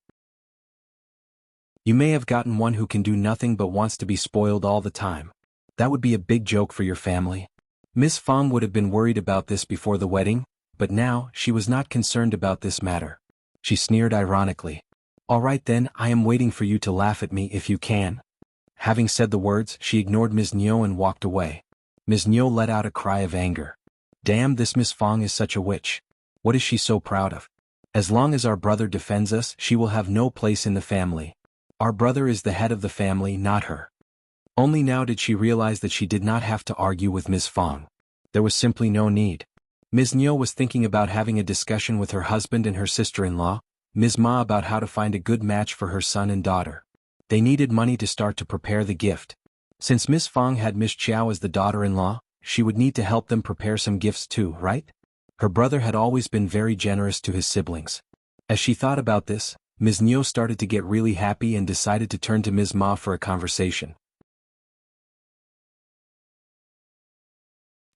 You may have gotten one who can do nothing but wants to be spoiled all the time. That would be a big joke for your family. Miss Fong would have been worried about this before the wedding, but now she was not concerned about this matter. She sneered ironically. "All right then, I am waiting for you to laugh at me if you can." Having said the words, she ignored Ms. Niu and walked away. Ms. Niu let out a cry of anger. Damn, this Miss Fong is such a witch. What is she so proud of? As long as our brother defends us, she will have no place in the family. Our brother is the head of the family, not her. Only now did she realize that she did not have to argue with Ms. Fong. There was simply no need. Ms. Niu was thinking about having a discussion with her husband and her sister-in-law, Ms. Ma, about how to find a good match for her son and daughter. They needed money to start to prepare the gift. Since Miss Fong had Miss Chao as the daughter-in-law, she would need to help them prepare some gifts too, right? Her brother had always been very generous to his siblings. As she thought about this, Ms. Niu started to get really happy and decided to turn to Ms. Ma for a conversation.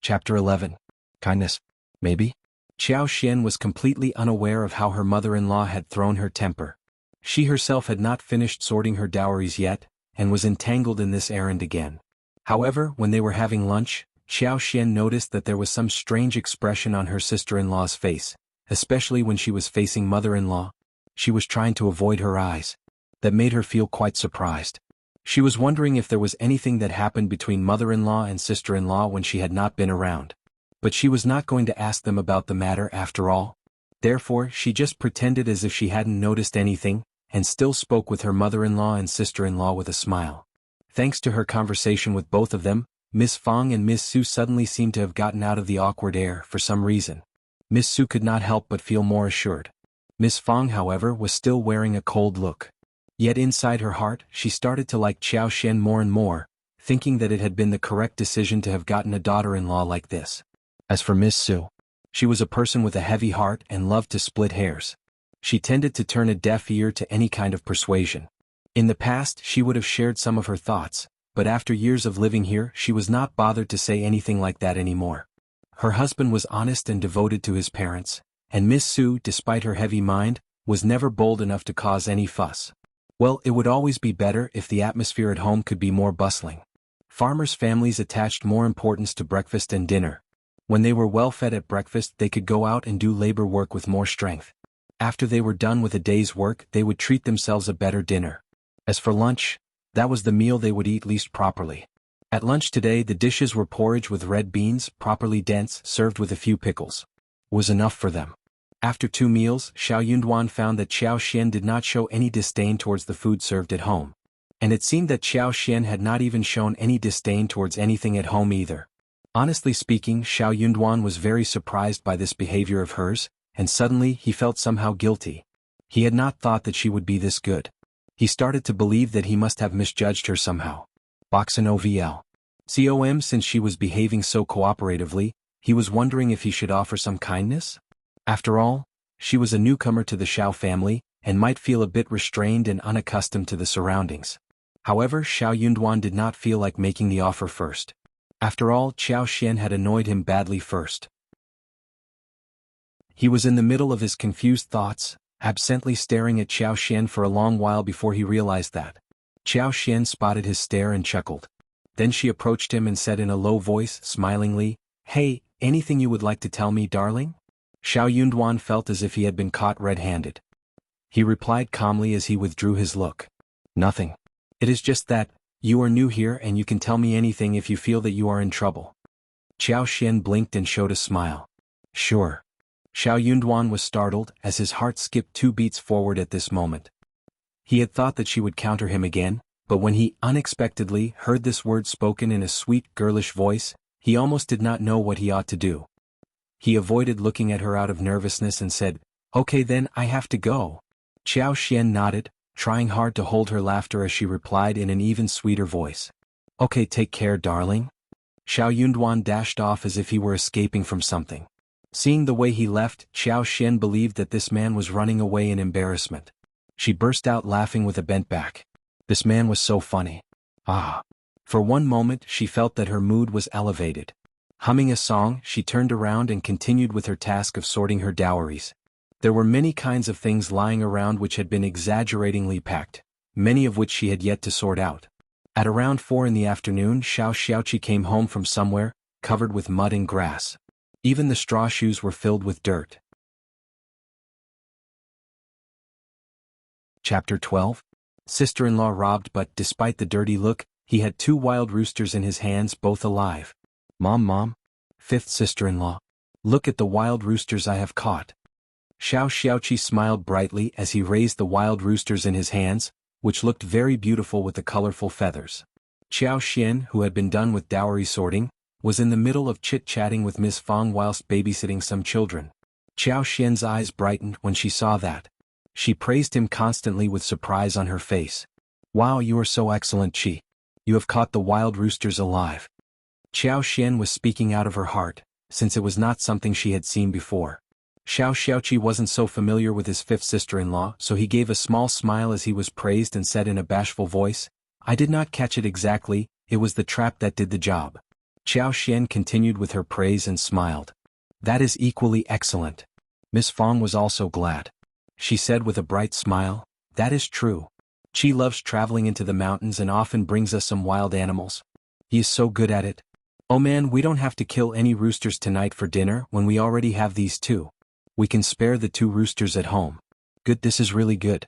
Chapter 11. Kindness. Maybe? Xiao Xian was completely unaware of how her mother-in-law had thrown her temper. She herself had not finished sorting her dowries yet, and was entangled in this errand again. However, when they were having lunch, Xiao Xian noticed that there was some strange expression on her sister-in-law's face, especially when she was facing mother-in-law. She was trying to avoid her eyes. That made her feel quite surprised. She was wondering if there was anything that happened between mother-in-law and sister-in-law when she had not been around. But she was not going to ask them about the matter after all. Therefore, she just pretended as if she hadn't noticed anything, and still spoke with her mother-in-law and sister-in-law with a smile. Thanks to her conversation with both of them, Miss Fong and Miss Su suddenly seemed to have gotten out of the awkward air for some reason. Miss Su could not help but feel more assured. Miss Fong, however, was still wearing a cold look. Yet inside her heart, she started to like Xiao Xian more and more, thinking that it had been the correct decision to have gotten a daughter-in-law like this. As for Miss Su, she was a person with a heavy heart and loved to split hairs. She tended to turn a deaf ear to any kind of persuasion. In the past, she would have shared some of her thoughts, but after years of living here, she was not bothered to say anything like that anymore. Her husband was honest and devoted to his parents, and Miss Su, despite her heavy mind, was never bold enough to cause any fuss. Well, it would always be better if the atmosphere at home could be more bustling. Farmers' families attached more importance to breakfast and dinner. When they were well fed at breakfast, they could go out and do labor work with more strength. After they were done with a day's work, they would treat themselves a better dinner. As for lunch, that was the meal they would eat least properly. At lunch today, the dishes were porridge with red beans, properly dense, served with a few pickles. It was enough for them. After 2 meals, Yunduan found that Xiao Xian did not show any disdain towards the food served at home. And it seemed that Xiao Xian had not even shown any disdain towards anything at home either. Honestly speaking, Yunduan was very surprised by this behavior of hers, and suddenly he felt somehow guilty. He had not thought that she would be this good. He started to believe that he must have misjudged her somehow. Boxin OVL. Since she was behaving so cooperatively, he was wondering if he should offer some kindness? After all, she was a newcomer to the Shao family, and might feel a bit restrained and unaccustomed to the surroundings. However, Yunduan did not feel like making the offer first. After all, Xiao Xian had annoyed him badly first. He was in the middle of his confused thoughts, absently staring at Xiao Xian for a long while before he realized that. Xiao Xian spotted his stare and chuckled. Then she approached him and said in a low voice, smilingly, "Hey, anything you would like to tell me, darling?" Yunduan felt as if he had been caught red-handed. He replied calmly as he withdrew his look. "Nothing. It is just that, you are new here and you can tell me anything if you feel that you are in trouble." Xiao Xian blinked and showed a smile. "Sure." Yunduan was startled as his heart skipped 2 beats forward at this moment. He had thought that she would counter him again, but when he unexpectedly heard this word spoken in a sweet girlish voice, he almost did not know what he ought to do. He avoided looking at her out of nervousness and said, "Okay then, I have to go." Xiao Xian nodded, trying hard to hold her laughter as she replied in an even sweeter voice. "Okay, take care, darling." Yunduan dashed off as if he were escaping from something. Seeing the way he left, Xiao Xian believed that this man was running away in embarrassment. She burst out laughing with a bent back. This man was so funny. Ah! For one moment she felt that her mood was elevated. Humming a song, she turned around and continued with her task of sorting her dowries. There were many kinds of things lying around which had been exaggeratingly packed, many of which she had yet to sort out. At around 4 in the afternoon, Xiao Xiaoqi came home from somewhere, covered with mud and grass. Even the straw shoes were filled with dirt. Chapter 12. Sister-in-law robbed, but despite the dirty look, he had 2 wild roosters in his hands, both alive. Mom. Fifth sister-in-law. Look at the wild roosters I have caught. Shao Xiaoqi smiled brightly as he raised the wild roosters in his hands, which looked very beautiful with the colorful feathers. Qiao Xian, who had been done with dowry sorting, was in the middle of chit-chatting with Miss Fang whilst babysitting some children. Qiao Xian's eyes brightened when she saw that. She praised him constantly with surprise on her face. Wow, you are so excellent, Qi. You have caught the wild roosters alive. Qiao Xian was speaking out of her heart, since it was not something she had seen before. Shao Xiaoqi wasn't so familiar with his 5th sister-in-law, so he gave a small smile as he was praised and said in a bashful voice, I did not catch it exactly, it was the trap that did the job. Qiao Xian continued with her praise and smiled. That is equally excellent. Miss Fang was also glad. She said with a bright smile, that is true. Qi loves traveling into the mountains and often brings us some wild animals. He is so good at it. Oh man, we don't have to kill any roosters tonight for dinner when we already have these 2. We can spare the 2 roosters at home. Good, this is really good.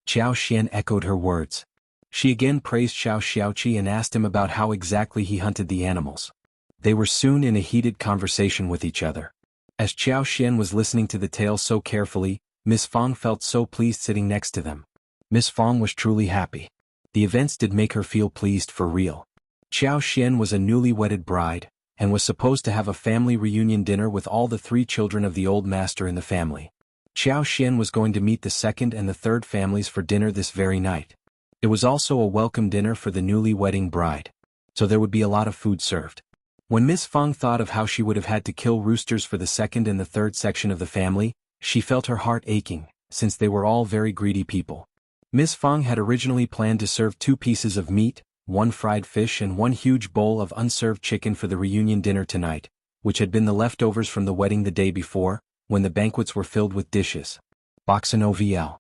Qiao Xian echoed her words. She again praised Shao Xiaoqi and asked him about how exactly he hunted the animals. They were soon in a heated conversation with each other. As Qiao Xian was listening to the tale so carefully, Miss Fang felt so pleased sitting next to them. Miss Fang was truly happy. The events did make her feel pleased for real. Qiao Xian was a newly wedded bride, and was supposed to have a family reunion dinner with all the 3 children of the old master in the family. Qiao Xian was going to meet the 2nd and the 3rd families for dinner this very night. It was also a welcome dinner for the newly wedding bride. So there would be a lot of food served. When Miss Fang thought of how she would have had to kill roosters for the 2nd and the 3rd section of the family, she felt her heart aching, since they were all very greedy people. Miss Fang had originally planned to serve 2 pieces of meat, 1 fried fish and 1 huge bowl of unserved chicken for the reunion dinner tonight, which had been the leftovers from the wedding the day before, when the banquets were filled with dishes. Boxen OVL.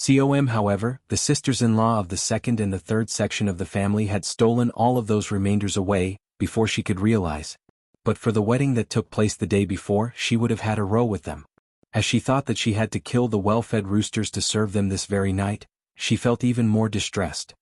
COM, however, the sisters-in-law of the 2nd and the 3rd section of the family had stolen all of those remainders away, before she could realize. But for the wedding that took place the day before, she would have had a row with them. As she thought that she had to kill the well-fed roosters to serve them this very night, she felt even more distressed.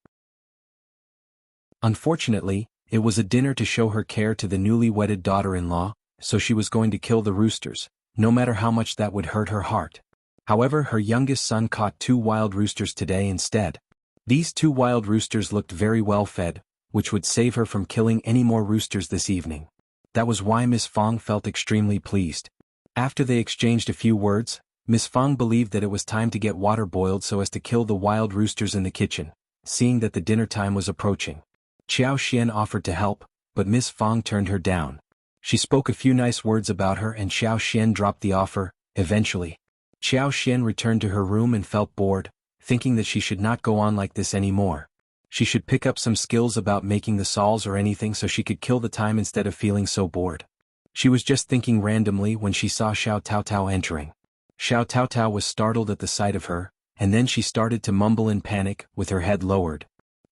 Unfortunately, it was a dinner to show her care to the newly wedded daughter-in-law, so she was going to kill the roosters, no matter how much that would hurt her heart. However, her youngest son caught 2 wild roosters today instead. These 2 wild roosters looked very well fed, which would save her from killing any more roosters this evening. That was why Miss Fang felt extremely pleased. After they exchanged a few words, Miss Fang believed that it was time to get water boiled so as to kill the wild roosters in the kitchen, seeing that the dinner time was approaching. Qiao Xian offered to help, but Miss Fang turned her down. She spoke a few nice words about her and Qiao Xian dropped the offer, eventually. Qiao Xian returned to her room and felt bored, thinking that she should not go on like this anymore. She should pick up some skills about making the sauls or anything so she could kill the time instead of feeling so bored. She was just thinking randomly when she saw Xiao Taotao entering. Xiao Taotao was startled at the sight of her, and then she started to mumble in panic, with her head lowered.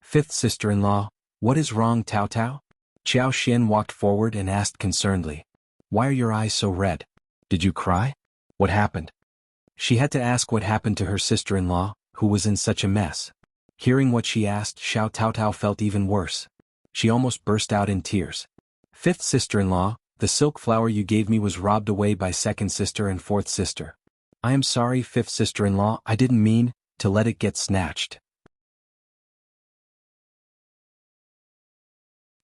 5th sister-in-law, what is wrong, Taotao? Qiao Xian walked forward and asked concernedly. Why are your eyes so red? Did you cry? What happened? She had to ask what happened to her sister-in-law, who was in such a mess. Hearing what she asked, Xiao Taotao felt even worse. She almost burst out in tears. 5th sister-in-law, the silk flower you gave me was robbed away by 2nd sister and 4th sister. I am sorry, 5th sister-in-law, I didn't mean to let it get snatched.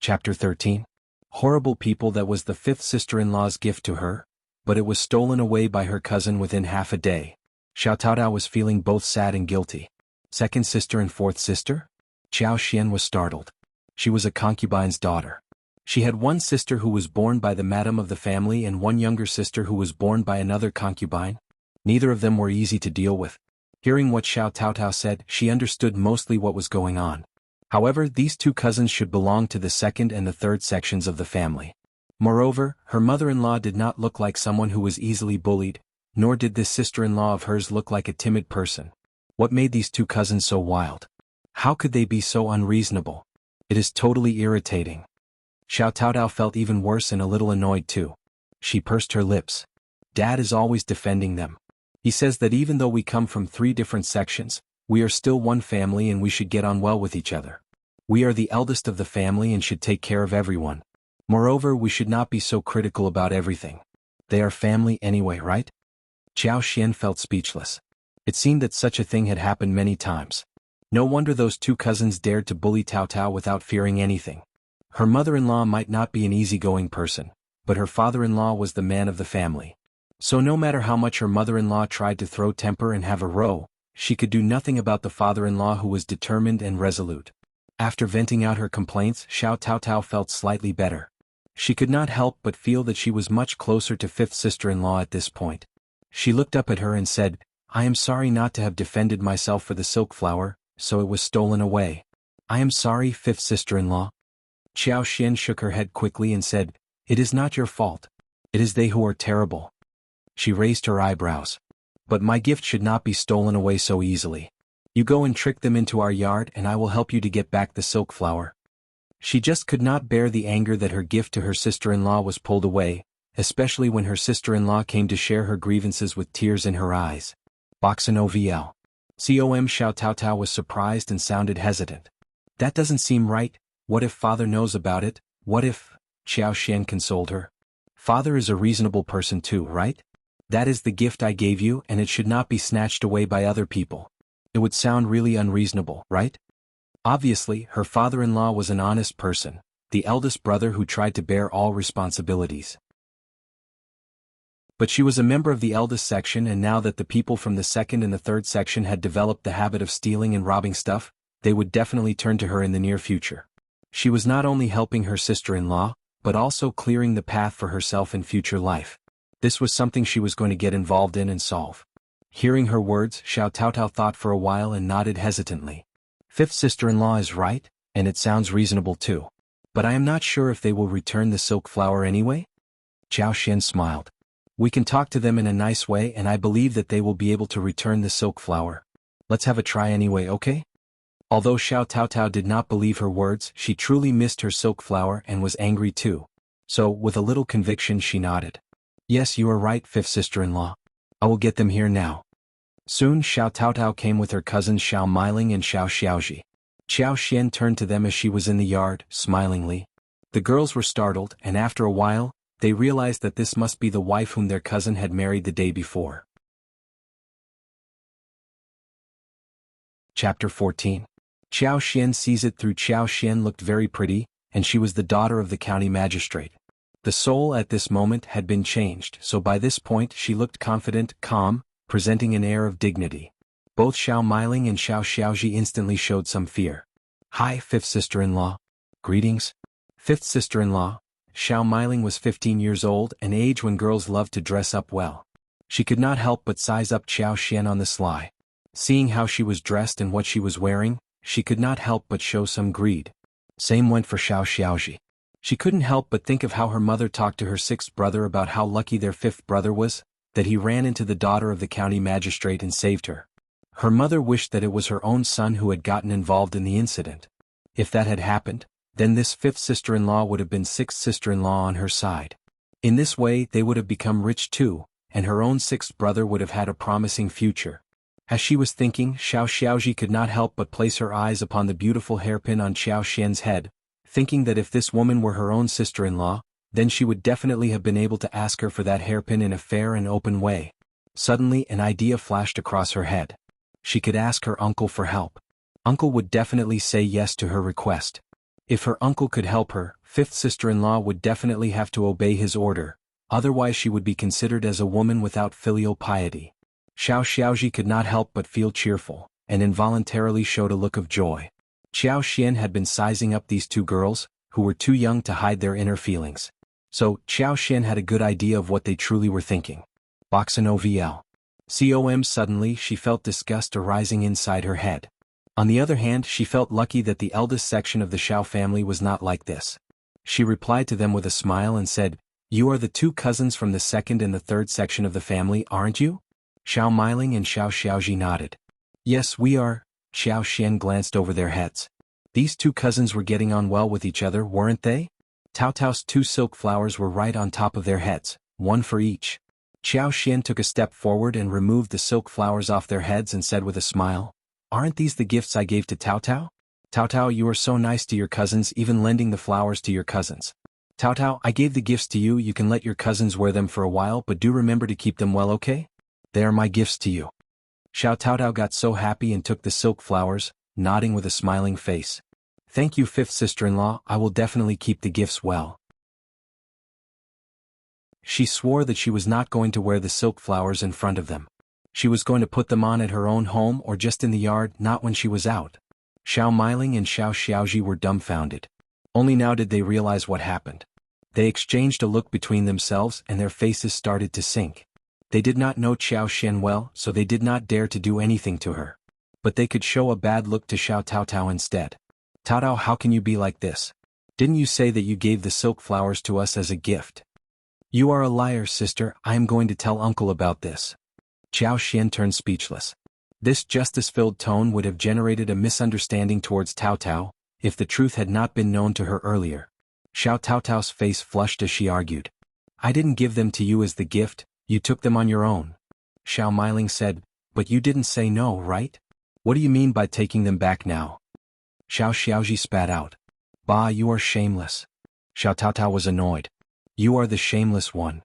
Chapter 13. Horrible people. That was the 5th sister-in-law's gift to her, but it was stolen away by her cousin within half a day. Xiao Taotao was feeling both sad and guilty. 2nd sister and 4th sister? Qiao Xian was startled. She was a concubine's daughter. She had 1 sister who was born by the madam of the family and 1 younger sister who was born by another concubine. Neither of them were easy to deal with. Hearing what Xiao Taotao said, she understood mostly what was going on. However, these 2 cousins should belong to the 2nd and the 3rd sections of the family. Moreover, her mother-in-law did not look like someone who was easily bullied, nor did this sister-in-law of hers look like a timid person. What made these 2 cousins so wild? How could they be so unreasonable? It is totally irritating. Xiao Taotao felt even worse and a little annoyed too. She pursed her lips. Dad is always defending them. He says that even though we come from 3 different sections, we are still one family and we should get on well with each other. We are the eldest of the family and should take care of everyone. Moreover, we should not be so critical about everything. They are family anyway, right? Xiao Xian felt speechless. It seemed that such a thing had happened many times. No wonder those 2 cousins dared to bully Tao Tao without fearing anything. Her mother-in-law might not be an easygoing person, but her father-in-law was the man of the family. So no matter how much her mother-in-law tried to throw temper and have a row, she could do nothing about the father-in-law who was determined and resolute. After venting out her complaints, Xiao Tao Tao felt slightly better. She could not help but feel that she was much closer to 5th sister-in-law at this point. She looked up at her and said, I am sorry not to have defended myself for the silk flower, so it was stolen away. I am sorry, 5th sister-in-law. Xiao Xian shook her head quickly and said, It is not your fault. It is they who are terrible. She raised her eyebrows. But my gift should not be stolen away so easily. You go and trick them into our yard and I will help you to get back the silk flower. She just could not bear the anger that her gift to her sister-in-law was pulled away, especially when her sister-in-law came to share her grievances with tears in her eyes. Boxin OVL. Com Xiao Tao Tao was surprised and sounded hesitant. That doesn't seem right. What if father knows about it? What if? Xiao Xian consoled her. Father is a reasonable person too, right? That is the gift I gave you and it should not be snatched away by other people. It would sound really unreasonable, right? Obviously, her father-in-law was an honest person, the eldest brother who tried to bear all responsibilities. But she was a member of the eldest section and now that the people from the 2nd and the 3rd section had developed the habit of stealing and robbing stuff, they would definitely turn to her in the near future. She was not only helping her sister-in-law, but also clearing the path for herself in future life. This was something she was going to get involved in and solve. Hearing her words, Xiao Tao Tao thought for a while and nodded hesitantly. 5th sister-in-law is right, and it sounds reasonable too. But I am not sure if they will return the silk flower anyway? Xiao Xian smiled. We can talk to them in a nice way and I believe that they will be able to return the silk flower. Let's have a try anyway, okay? Although Xiao Tao Tao did not believe her words, she truly missed her silk flower and was angry too. So, with a little conviction she nodded. Yes, you are right, 5th sister-in-law. I will get them here now. Soon Xiao Tao Tao came with her cousins Shao Miling and Shao Xiaoji. Xiao Xian turned to them as she was in the yard, smilingly. The girls were startled and after a while, they realized that this must be the wife whom their cousin had married the day before. Chapter 14. Xiao Xian sees it through. Xiao Xian looked very pretty, and she was the daughter of the county magistrate. The soul at this moment had been changed, so by this point she looked confident, calm, presenting an air of dignity. Both Shao Miling and Shao Xiaoji instantly showed some fear. Hi, 5th sister-in-law. Greetings. 5th sister-in-law. Shao Miling was 15 years old, an age when girls love to dress up well. She could not help but size up Xiao Xian on the sly. Seeing how she was dressed and what she was wearing, she could not help but show some greed. Same went for Shao Xiaoji. She couldn't help but think of how her mother talked to her 6th brother about how lucky their 5th brother was, that he ran into the daughter of the county magistrate and saved her. Her mother wished that it was her own son who had gotten involved in the incident. If that had happened, then this 5th sister-in-law would have been 6th sister-in-law on her side. In this way they would have become rich too, and her own 6th brother would have had a promising future. As she was thinking, Shao Xiaoji could not help but place her eyes upon the beautiful hairpin on Xiao Xian's head, thinking that if this woman were her own sister-in-law, then she would definitely have been able to ask her for that hairpin in a fair and open way. Suddenly an idea flashed across her head. She could ask her uncle for help. Uncle would definitely say yes to her request. If her uncle could help her, 5th sister-in-law would definitely have to obey his order, otherwise she would be considered as a woman without filial piety. Shao Xiaoji could not help but feel cheerful, and involuntarily showed a look of joy. Xiao Xian had been sizing up these 2 girls, who were too young to hide their inner feelings. So, Xiao Xian had a good idea of what they truly were thinking. Boxin OVL. Suddenly she felt disgust arising inside her head. On the other hand, she felt lucky that the eldest section of the Shao family was not like this. She replied to them with a smile and said, You are the 2 cousins from the 2nd and the 3rd section of the family, aren't you? Shao Miling and Shao Xiaoji nodded. Yes, we are. Xiao Xian glanced over their heads. These 2 cousins were getting on well with each other, weren't they? Tao Tao's 2 silk flowers were right on top of their heads. one for each. Xiao Xian took a step forward and removed the silk flowers off their heads and said with a smile, "Aren't these the gifts I gave to Tao Tao? Tao Tao, you are so nice to your cousins, even lending the flowers to your cousins. Tao Tao, I gave the gifts to you, you can let your cousins wear them for a while, but do remember to keep them well, okay? They are my gifts to you." Xiao Tao Tao got so happy and took the silk flowers, nodding with a smiling face. "Thank you, fifth sister-in-law, I will definitely keep the gifts well." She swore that she was not going to wear the silk flowers in front of them. She was going to put them on at her own home or just in the yard, not when she was out. Shao Meiling and Shao Xiaoji were dumbfounded. Only now did they realize what happened. They exchanged a look between themselves and their faces started to sink. They did not know Xiao Xian well, so they did not dare to do anything to her. But they could show a bad look to Xiao Tao Tao instead. "Tao Tao, how can you be like this? Didn't you say that you gave the silk flowers to us as a gift?" "You are a liar, sister, I am going to tell uncle about this." Xiao Xian turned speechless. This justice-filled tone would have generated a misunderstanding towards Tao Tao, if the truth had not been known to her earlier. Xiao Tao Tao's face flushed as she argued. "I didn't give them to you as the gift, you took them on your own." Shao Meiling said, "But you didn't say no, right? What do you mean by taking them back now?" Xiao Xiaoji spat out. "Bah, you are shameless." Xiao Tao Tao was annoyed. "You are the shameless one."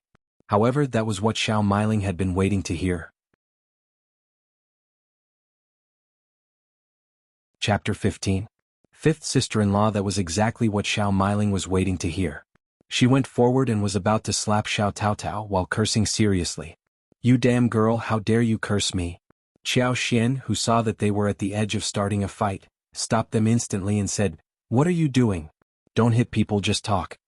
However, that was what Shao Meiling had been waiting to hear. Chapter 15. Fifth sister-in-law. That was exactly what Shao Meiling was waiting to hear. She went forward and was about to slap Xiao Tao Tao while cursing seriously. "You damn girl, how dare you curse me?" Xiao Xian, who saw that they were at the edge of starting a fight, stopped them instantly and said, "What are you doing? Don't hit people, just talk."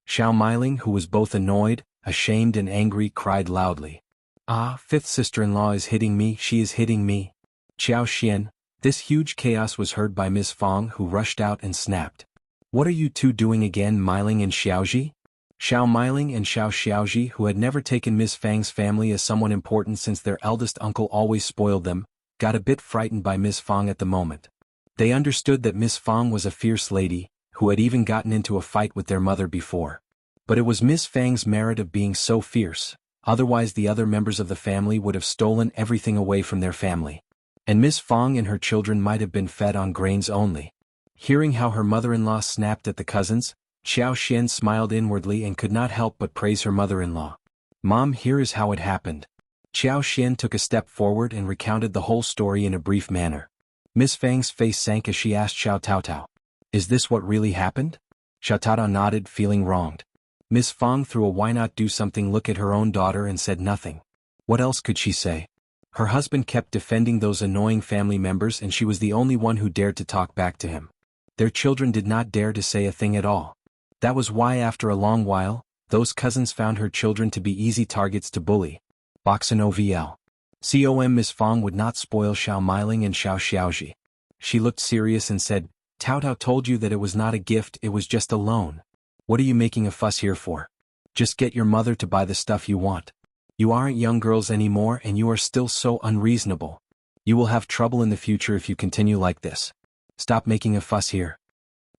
Shao Meiling, who was both annoyed, ashamed and angry, cried loudly, "Ah, fifth sister-in-law is hitting me, she is hitting me." Xiao Xian. This huge chaos was heard by Ms. Fong, who rushed out and snapped, "What are you two doing again, Meiling and Xiaoji?" Shao Meiling and Shao Xiaoji, who had never taken Ms. Fang's family as someone important since their eldest uncle always spoiled them, got a bit frightened by Ms. Fong at the moment. They understood that Ms. Fong was a fierce lady, who had even gotten into a fight with their mother before. But it was Ms. Fang's merit of being so fierce, otherwise the other members of the family would have stolen everything away from their family. And Ms. Fong and her children might have been fed on grains only. Hearing how her mother-in-law snapped at the cousins, Xiao Xian smiled inwardly and could not help but praise her mother-in-law. "Mom, here is how it happened." Xiao Xian took a step forward and recounted the whole story in a brief manner. Ms. Fang's face sank as she asked Xiao Tao Tao, "Is this what really happened?" Xiao Tao Tao nodded, feeling wronged. Ms. Fong threw a why not do something look at her own daughter and said nothing. What else could she say? Her husband kept defending those annoying family members and she was the only one who dared to talk back to him. Their children did not dare to say a thing at all. That was why after a long while, those cousins found her children to be easy targets to bully. Boxen OVL. Ms. Fong would not spoil Shao Meiling and Shao Xiaoji. She looked serious and said, "Tao Tao told you that it was not a gift, it was just a loan. What are you making a fuss here for? Just get your mother to buy the stuff you want. You aren't young girls anymore and you are still so unreasonable. You will have trouble in the future if you continue like this. Stop making a fuss here."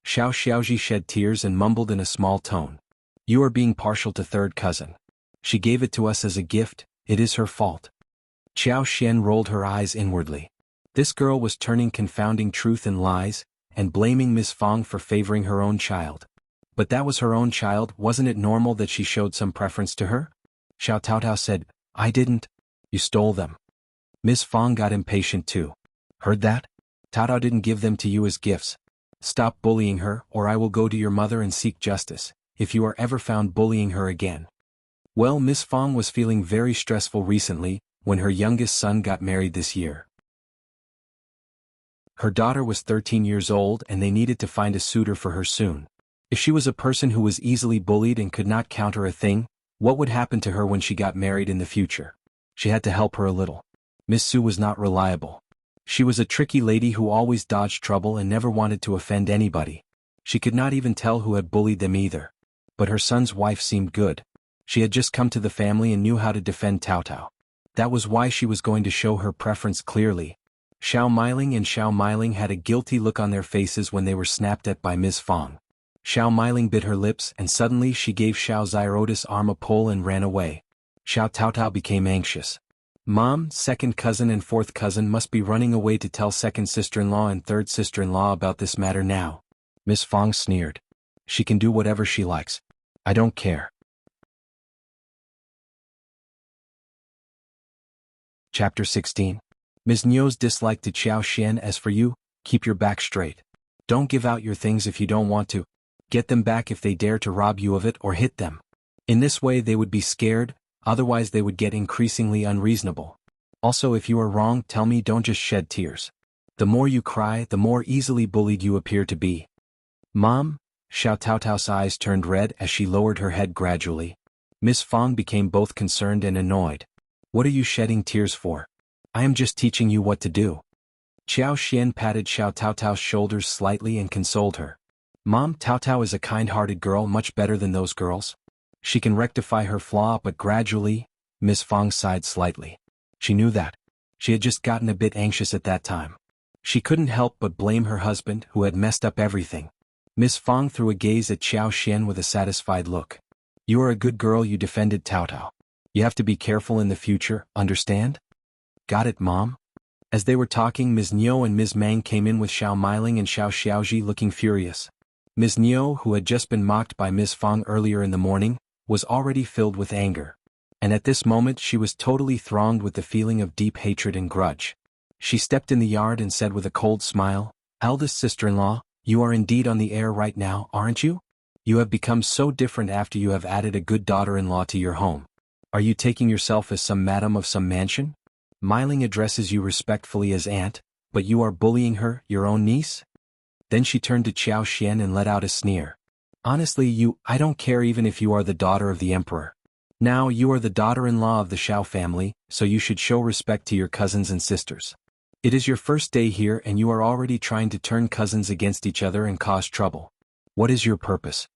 Shao Xiaoji shed tears and mumbled in a small tone. "You are being partial to third cousin. She gave it to us as a gift, it is her fault." Xiao Xian rolled her eyes inwardly. This girl was turning confounding truth and lies, and blaming Ms. Fong for favoring her own child. But that was her own child, wasn't it normal that she showed some preference to her? Xiao Tao Tao said, "I didn't. You stole them." Ms. Fong got impatient too. "Heard that? Tao Tao didn't give them to you as gifts. Stop bullying her, or I will go to your mother and seek justice, if you are ever found bullying her again." Well, Ms. Fong was feeling very stressful recently, when her youngest son got married this year. Her daughter was 13 years old and they needed to find a suitor for her soon. If she was a person who was easily bullied and could not counter a thing, what would happen to her when she got married in the future? She had to help her a little. Miss Su was not reliable. She was a tricky lady who always dodged trouble and never wanted to offend anybody. She could not even tell who had bullied them either. But her son's wife seemed good. She had just come to the family and knew how to defend Tao Tao. That was why she was going to show her preference clearly. Shao Meiling and Shao Meiling had a guilty look on their faces when they were snapped at by Ms. Fong. Shao Miling bit her lips and suddenly she gave Shao Xirotis' arm a pull and ran away. Shao Taotao became anxious. Mom, second cousin and fourth cousin must be running away to tell second sister-in-law and third sister-in-law about this matter now. Miss Fong sneered. She can do whatever she likes. I don't care. Chapter 16. Ms. Niu's dislike to Qiao Xian. As for you, keep your back straight. Don't give out your things if you don't want to. Get them back if they dare to rob you of it or hit them. In this way they would be scared, otherwise they would get increasingly unreasonable. Also, if you are wrong, tell me, don't just shed tears. The more you cry, the more easily bullied you appear to be. Mom? Xiao Taotao's eyes turned red as she lowered her head gradually. Miss Fong became both concerned and annoyed. What are you shedding tears for? I am just teaching you what to do. Qiao Xian patted Xiao Taotao's shoulders slightly and consoled her. Mom, Taotao is a kind-hearted girl, much better than those girls. She can rectify her flaw, but gradually. Miss Fong sighed slightly. She knew that. She had just gotten a bit anxious at that time. She couldn't help but blame her husband, who had messed up everything. Miss Fong threw a gaze at Qiao Xian with a satisfied look. You are a good girl, you defended Taotao. You have to be careful in the future, understand? Got it, Mom? As they were talking, Ms. Niu and Ms. Mang came in with Shao Miling and Shao Xiaoji looking furious. Ms. Niu, who had just been mocked by Ms. Fong earlier in the morning, was already filled with anger. And at this moment she was totally thronged with the feeling of deep hatred and grudge. She stepped in the yard and said with a cold smile, Eldest sister-in-law, you are indeed on the air right now, aren't you? You have become so different after you have added a good daughter-in-law to your home. Are you taking yourself as some madam of some mansion? Miling addresses you respectfully as aunt, but you are bullying her, your own niece? Then she turned to Qiao Xian and let out a sneer. Honestly, I don't care even if you are the daughter of the emperor. Now you are the daughter-in-law of the Shao family, so you should show respect to your cousins and sisters. It is your first day here and you are already trying to turn cousins against each other and cause trouble. What is your purpose?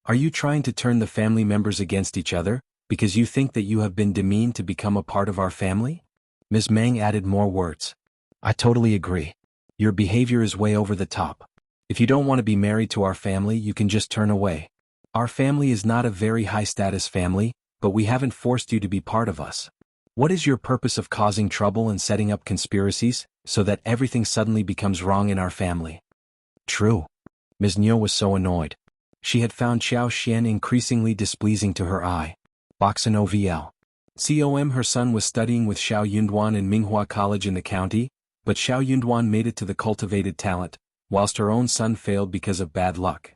Are you trying to turn the family members against each other, because you think that you have been demeaned to become a part of our family? Ms. Mang added more words. I totally agree. Your behavior is way over the top. If you don't want to be married to our family, you can just turn away. Our family is not a very high-status family, but we haven't forced you to be part of us. What is your purpose of causing trouble and setting up conspiracies, so that everything suddenly becomes wrong in our family? True. Ms. Niu was so annoyed. She had found Qiao Xian increasingly displeasing to her eye. Boxen OVL. COM Her son was studying with Shao Yunduan in Minghua College in the county, but Shao Yunduan made it to the cultivated talent, whilst her own son failed because of bad luck.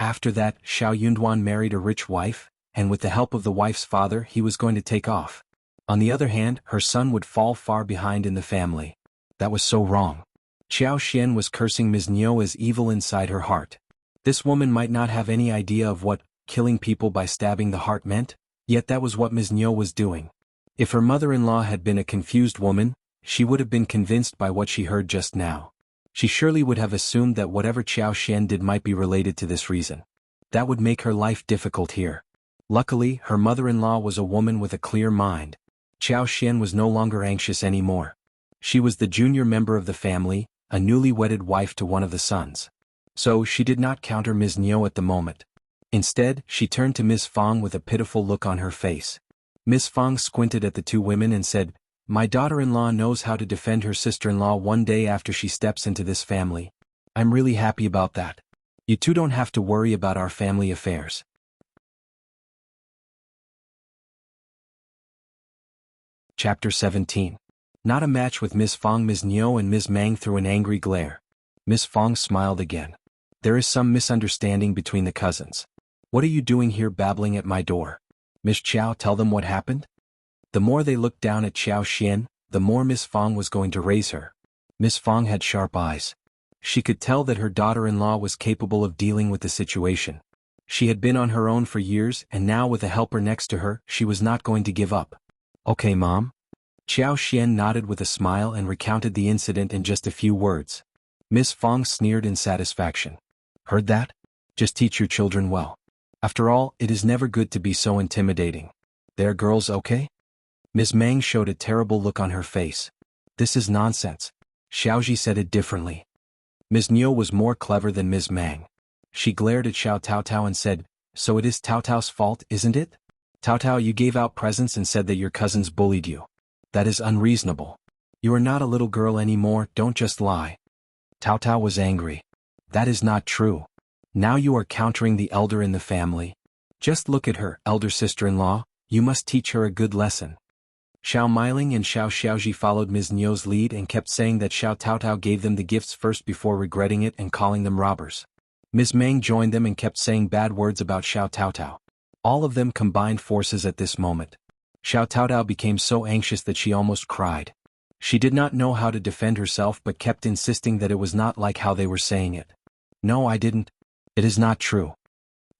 After that, Shao Yunduan married a rich wife, and with the help of the wife's father he was going to take off. On the other hand, her son would fall far behind in the family. That was so wrong. Qiao Xian was cursing Ms. Niu as evil inside her heart. This woman might not have any idea of what killing people by stabbing the heart meant, yet that was what Ms. Niu was doing. If her mother-in-law had been a confused woman, she would have been convinced by what she heard just now. She surely would have assumed that whatever Qiao Xian did might be related to this reason. That would make her life difficult here. Luckily, her mother-in-law was a woman with a clear mind. Qiao Xian was no longer anxious anymore. She was the junior member of the family, a newly wedded wife to one of the sons. So she did not counter Ms. Niu at the moment. Instead, she turned to Ms. Fong with a pitiful look on her face. Ms. Fong squinted at the two women and said, My daughter-in-law knows how to defend her sister-in-law one day after she steps into this family. I'm really happy about that. You two don't have to worry about our family affairs. Chapter 17. Not a match with Ms. Fong. Ms. Niu and Ms. Mang threw an angry glare. Ms. Fong smiled again. There is some misunderstanding between the cousins. What are you doing here babbling at my door? Miss Qiao, tell them what happened? The more they looked down at Qiao Xian, the more Miss Fong was going to raise her. Miss Fong had sharp eyes. She could tell that her daughter-in-law was capable of dealing with the situation. She had been on her own for years and now with a helper next to her, she was not going to give up. Okay, Mom. Qiao Xian nodded with a smile and recounted the incident in just a few words. Miss Fong sneered in satisfaction. Heard that? Just teach your children well. After all, it is never good to be so intimidating. There, girls, okay? Ms. Mang showed a terrible look on her face. This is nonsense. Xiaoji said it differently. Ms. Niu was more clever than Ms. Mang. She glared at Xiao Taotao and said, "So it is Taotao's fault, isn't it? Taotao, you gave out presents and said that your cousins bullied you. That is unreasonable. You are not a little girl anymore, don't just lie." Taotao was angry. "That is not true. Now you are countering the elder in the family. Just look at her, elder sister-in-law, you must teach her a good lesson." Xiao Meiling and Xiao Xiaoji followed Ms. Niu's lead and kept saying that Xiao Taotao gave them the gifts first before regretting it and calling them robbers. Ms. Meng joined them and kept saying bad words about Xiao Taotao. All of them combined forces at this moment. Xiao Taotao became so anxious that she almost cried. She did not know how to defend herself but kept insisting that it was not like how they were saying it. "No, I didn't. It is not true."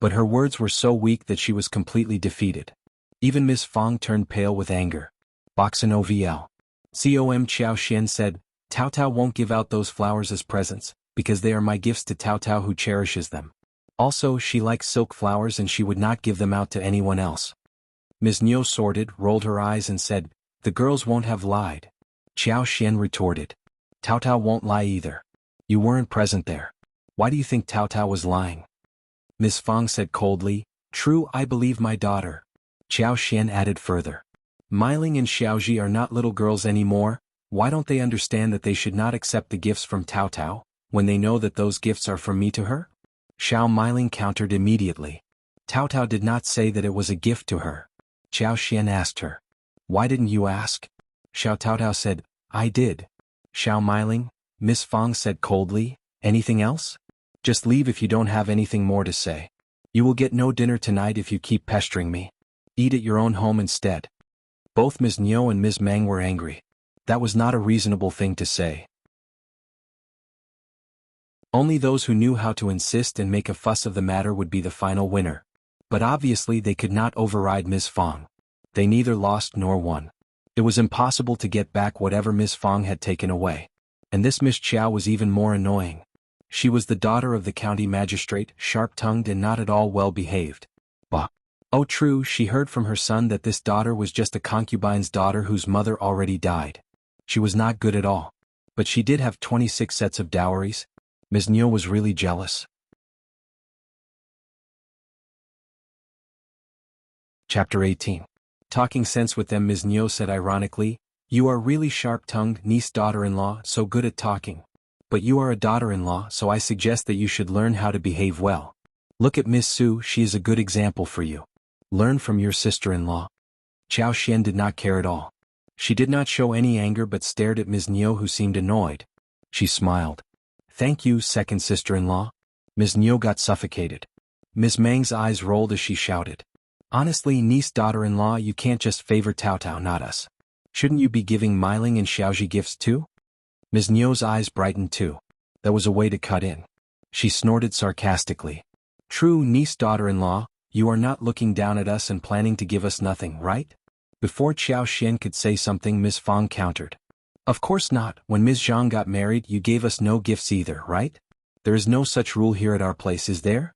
But her words were so weak that she was completely defeated. Even Ms. Fong turned pale with anger. Boxin OVL. COM Qiao Xian said, "Taotao won't give out those flowers as presents, because they are my gifts to Taotao who cherishes them. Also, she likes silk flowers and she would not give them out to anyone else." Ms. Niu sorted, rolled her eyes and said, "The girls won't have lied." Qiao Xian retorted, "Taotao won't lie either. You weren't present there. Why do you think Taotao was lying?" Ms. Fong said coldly, "True, I believe my daughter." Qiao Xian added further, "Meiling and Xiaoji are not little girls anymore. Why don't they understand that they should not accept the gifts from Taotao, when they know that those gifts are from me to her?" Xiao Meiling countered immediately. "Taotao did not say that it was a gift to her." Qiao Xian asked her, "Why didn't you ask?" Xiao Taotao said, "I did." Xiao Meiling, Miss Fong said coldly, "Anything else? Just leave if you don't have anything more to say. You will get no dinner tonight if you keep pestering me. Eat at your own home instead." Both Ms. Niu and Ms. Meng were angry. That was not a reasonable thing to say. Only those who knew how to insist and make a fuss of the matter would be the final winner. But obviously they could not override Ms. Fong. They neither lost nor won. It was impossible to get back whatever Ms. Fong had taken away. And this Miss Chiao was even more annoying. She was the daughter of the county magistrate, sharp-tongued and not at all well-behaved. Bah! Oh true, she heard from her son that this daughter was just a concubine's daughter whose mother already died. She was not good at all. But she did have 26 sets of dowries. Ms. Niu was really jealous. Chapter 18. Talking sense with them. Ms. Niu said ironically, "You are really sharp-tongued, niece daughter-in-law, so good at talking. But you are a daughter-in-law, so I suggest that you should learn how to behave well. Look at Miss Su, she is a good example for you. Learn from your sister-in-law." Qiao Xian did not care at all. She did not show any anger but stared at Ms. Niu, who seemed annoyed. She smiled. "Thank you, second sister-in-law." Ms. Niu got suffocated. Ms. Meng's eyes rolled as she shouted, "Honestly, niece daughter-in-law, you can't just favor Taotao, not us. Shouldn't you be giving Meiling and Xiaoji gifts too?" Ms. Niu's eyes brightened too. That was a way to cut in. She snorted sarcastically. "True, niece daughter-in-law, you are not looking down at us and planning to give us nothing, right?" Before Qiao Xian could say something, Ms. Fong countered. "Of course not. When Ms. Zhang got married, you gave us no gifts either, right? There is no such rule here at our place, is there?"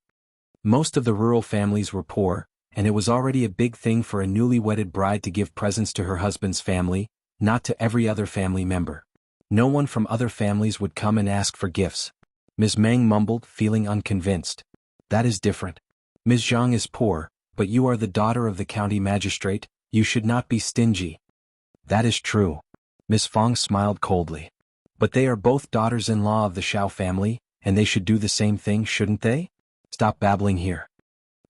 Most of the rural families were poor, and it was already a big thing for a newly wedded bride to give presents to her husband's family, not to every other family member. No one from other families would come and ask for gifts. Ms. Meng mumbled, feeling unconvinced. "That is different. Ms. Zhang is poor, but you are the daughter of the county magistrate, you should not be stingy." "That is true." Ms. Fong smiled coldly. "But they are both daughters-in-law of the Shao family, and they should do the same thing, shouldn't they? Stop babbling here."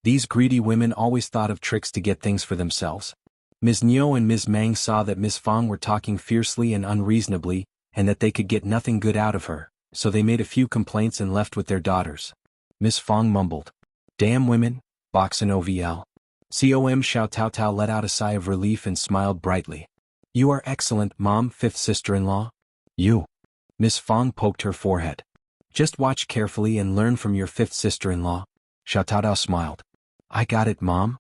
These greedy women always thought of tricks to get things for themselves. Ms. Niu and Ms. Meng saw that Ms. Fong were talking fiercely and unreasonably, and that they could get nothing good out of her, so they made a few complaints and left with their daughters. Ms. Fong mumbled, "Damn women, Boxin OVL." COM Xiao Taotao let out a sigh of relief and smiled brightly. "You are excellent, Mom, fifth sister-in-law." "You." Ms. Fong poked her forehead. "Just watch carefully and learn from your fifth sister-in-law." Xiao Taotao smiled. "I got it, Mom."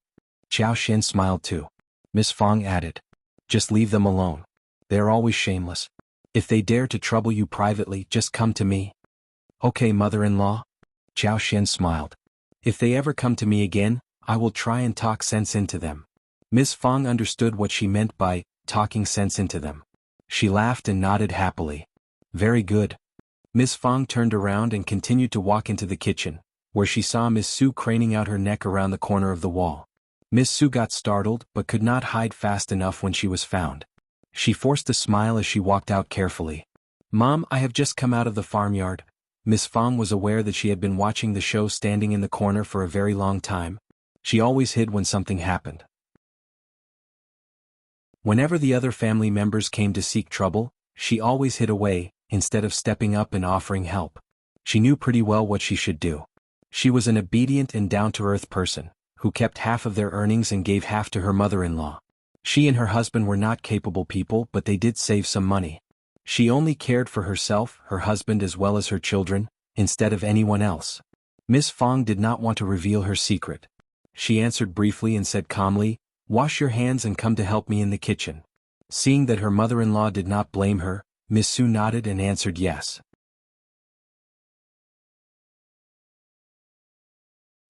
Qiao Xian smiled too. Ms. Fong added, "Just leave them alone. They are always shameless. If they dare to trouble you privately, just come to me." "Okay, mother-in-law." Qiao Xian smiled. "If they ever come to me again, I will try and talk sense into them." Ms. Fong understood what she meant by talking sense into them. She laughed and nodded happily. "Very good." Miss Fang turned around and continued to walk into the kitchen, where she saw Miss Su craning out her neck around the corner of the wall. Miss Su got startled but could not hide fast enough when she was found. She forced a smile as she walked out carefully. "Mom, I have just come out of the farmyard." Miss Fang was aware that she had been watching the show standing in the corner for a very long time. She always hid when something happened. Whenever the other family members came to seek trouble, she always hid away, instead of stepping up and offering help. She knew pretty well what she should do. She was an obedient and down-to-earth person, who kept half of their earnings and gave half to her mother-in-law. She and her husband were not capable people, but they did save some money. She only cared for herself, her husband as well as her children, instead of anyone else. Miss Fang did not want to reveal her secret. She answered briefly and said calmly, "Wash your hands and come to help me in the kitchen." Seeing that her mother-in-law did not blame her, Miss Su nodded and answered yes.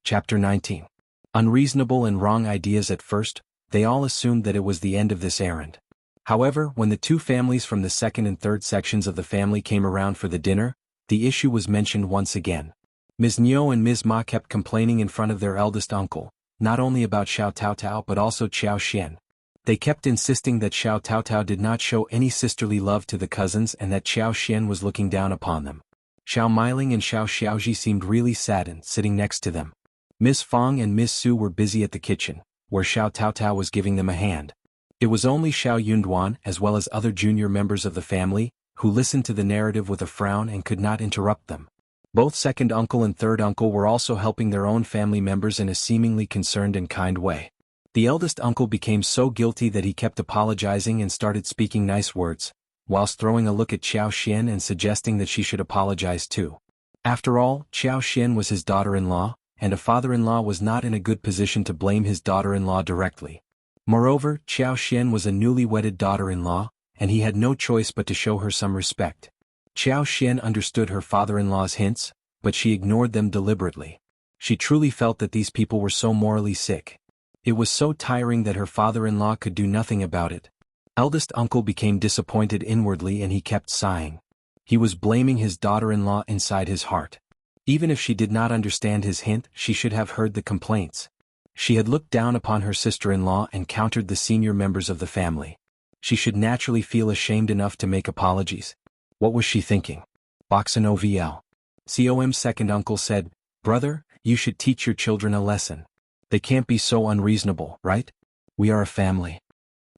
Chapter 19. Unreasonable and wrong ideas. At first, they all assumed that it was the end of this errand. However, when the two families from the second and third sections of the family came around for the dinner, the issue was mentioned once again. Ms. Niu and Ms. Ma kept complaining in front of their eldest uncle, not only about Xiao Taotao but also Xiao Xian. They kept insisting that Xiao Taotao did not show any sisterly love to the cousins and that Xiao Xian was looking down upon them. Xiao Meiling and Xiao Xiaoji seemed really saddened sitting next to them. Miss Fang and Miss Su were busy at the kitchen, where Xiao Taotao was giving them a hand. It was only Shao Yunduan as well as other junior members of the family, who listened to the narrative with a frown and could not interrupt them. Both second uncle and third uncle were also helping their own family members in a seemingly concerned and kind way. The eldest uncle became so guilty that he kept apologizing and started speaking nice words, whilst throwing a look at Xiao Xian and suggesting that she should apologize too. After all, Xiao Xian was his daughter-in-law, and a father-in-law was not in a good position to blame his daughter-in-law directly. Moreover, Xiao Xian was a newly wedded daughter-in-law, and he had no choice but to show her some respect. Xiao Xian understood her father-in-law's hints, but she ignored them deliberately. She truly felt that these people were so morally sick. It was so tiring that her father-in-law could do nothing about it. Eldest uncle became disappointed inwardly and he kept sighing. He was blaming his daughter-in-law inside his heart. Even if she did not understand his hint, she should have heard the complaints. She had looked down upon her sister-in-law and countered the senior members of the family. She should naturally feel ashamed enough to make apologies. What was she thinking? Boxen OVL. COM's second uncle said, "Brother, you should teach your children a lesson. They can't be so unreasonable, right? We are a family."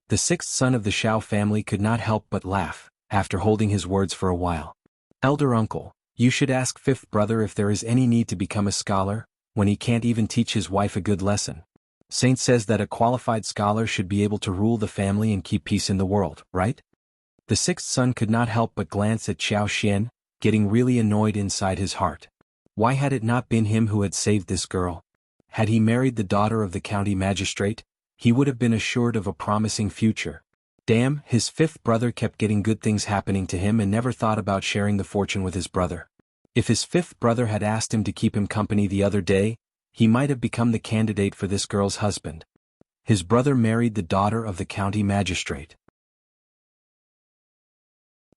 The sixth son of the Shao family could not help but laugh, after holding his words for a while. "Elder uncle, you should ask fifth brother if there is any need to become a scholar, when he can't even teach his wife a good lesson. Saint says that a qualified scholar should be able to rule the family and keep peace in the world, right?" The sixth son could not help but glance at Xiao Xian, getting really annoyed inside his heart. Why had it not been him who had saved this girl? Had he married the daughter of the county magistrate, he would have been assured of a promising future. Damn, his fifth brother kept getting good things happening to him and never thought about sharing the fortune with his brother. If his fifth brother had asked him to keep him company the other day, he might have become the candidate for this girl's husband. His brother married the daughter of the county magistrate.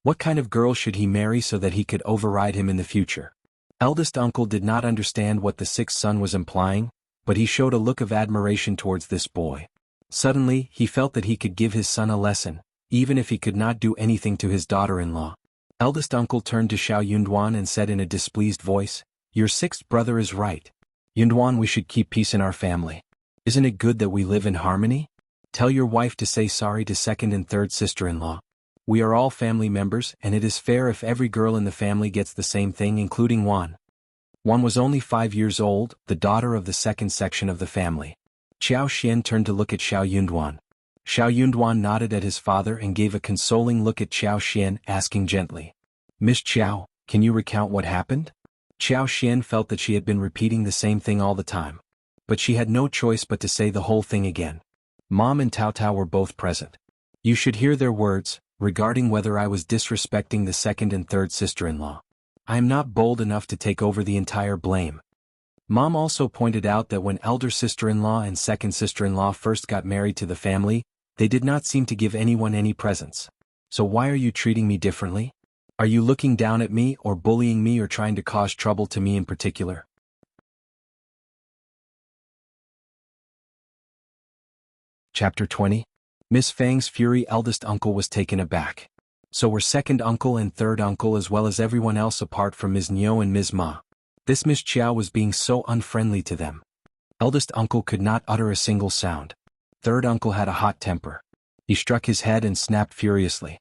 What kind of girl should he marry so that he could override him in the future? Eldest uncle did not understand what the sixth son was implying, but he showed a look of admiration towards this boy. Suddenly, he felt that he could give his son a lesson, even if he could not do anything to his daughter-in-law. Eldest uncle turned to Shao Yunduan and said in a displeased voice, "Your sixth brother is right. Yunduan, we should keep peace in our family. Isn't it good that we live in harmony? Tell your wife to say sorry to second and third sister-in-law. We are all family members and it is fair if every girl in the family gets the same thing, including Wan." Wan was only 5 years old, the daughter of the second section of the family. Xiao Xian turned to look at Shao Yunduan. Shao Yunduan nodded at his father and gave a consoling look at Xiao Xian, asking gently, "Miss Xiao, can you recount what happened?" Xiao Xian felt that she had been repeating the same thing all the time. But she had no choice but to say the whole thing again. Mom and Tao Tao were both present. You should hear their words, regarding whether I was disrespecting the second and third sister-in-law. I am not bold enough to take over the entire blame. Mom also pointed out that when elder sister-in-law and second sister-in-law first got married to the family, they did not seem to give anyone any presents. So why are you treating me differently? Are you looking down at me or bullying me or trying to cause trouble to me in particular? Chapter 20. Miss Fang's fury eldest uncle was taken aback. So were second uncle and third uncle as well as everyone else apart from Ms. Niu and Ms. Ma. This Miss Qiao was being so unfriendly to them. Eldest uncle could not utter a single sound. Third uncle had a hot temper. He struck his head and snapped furiously.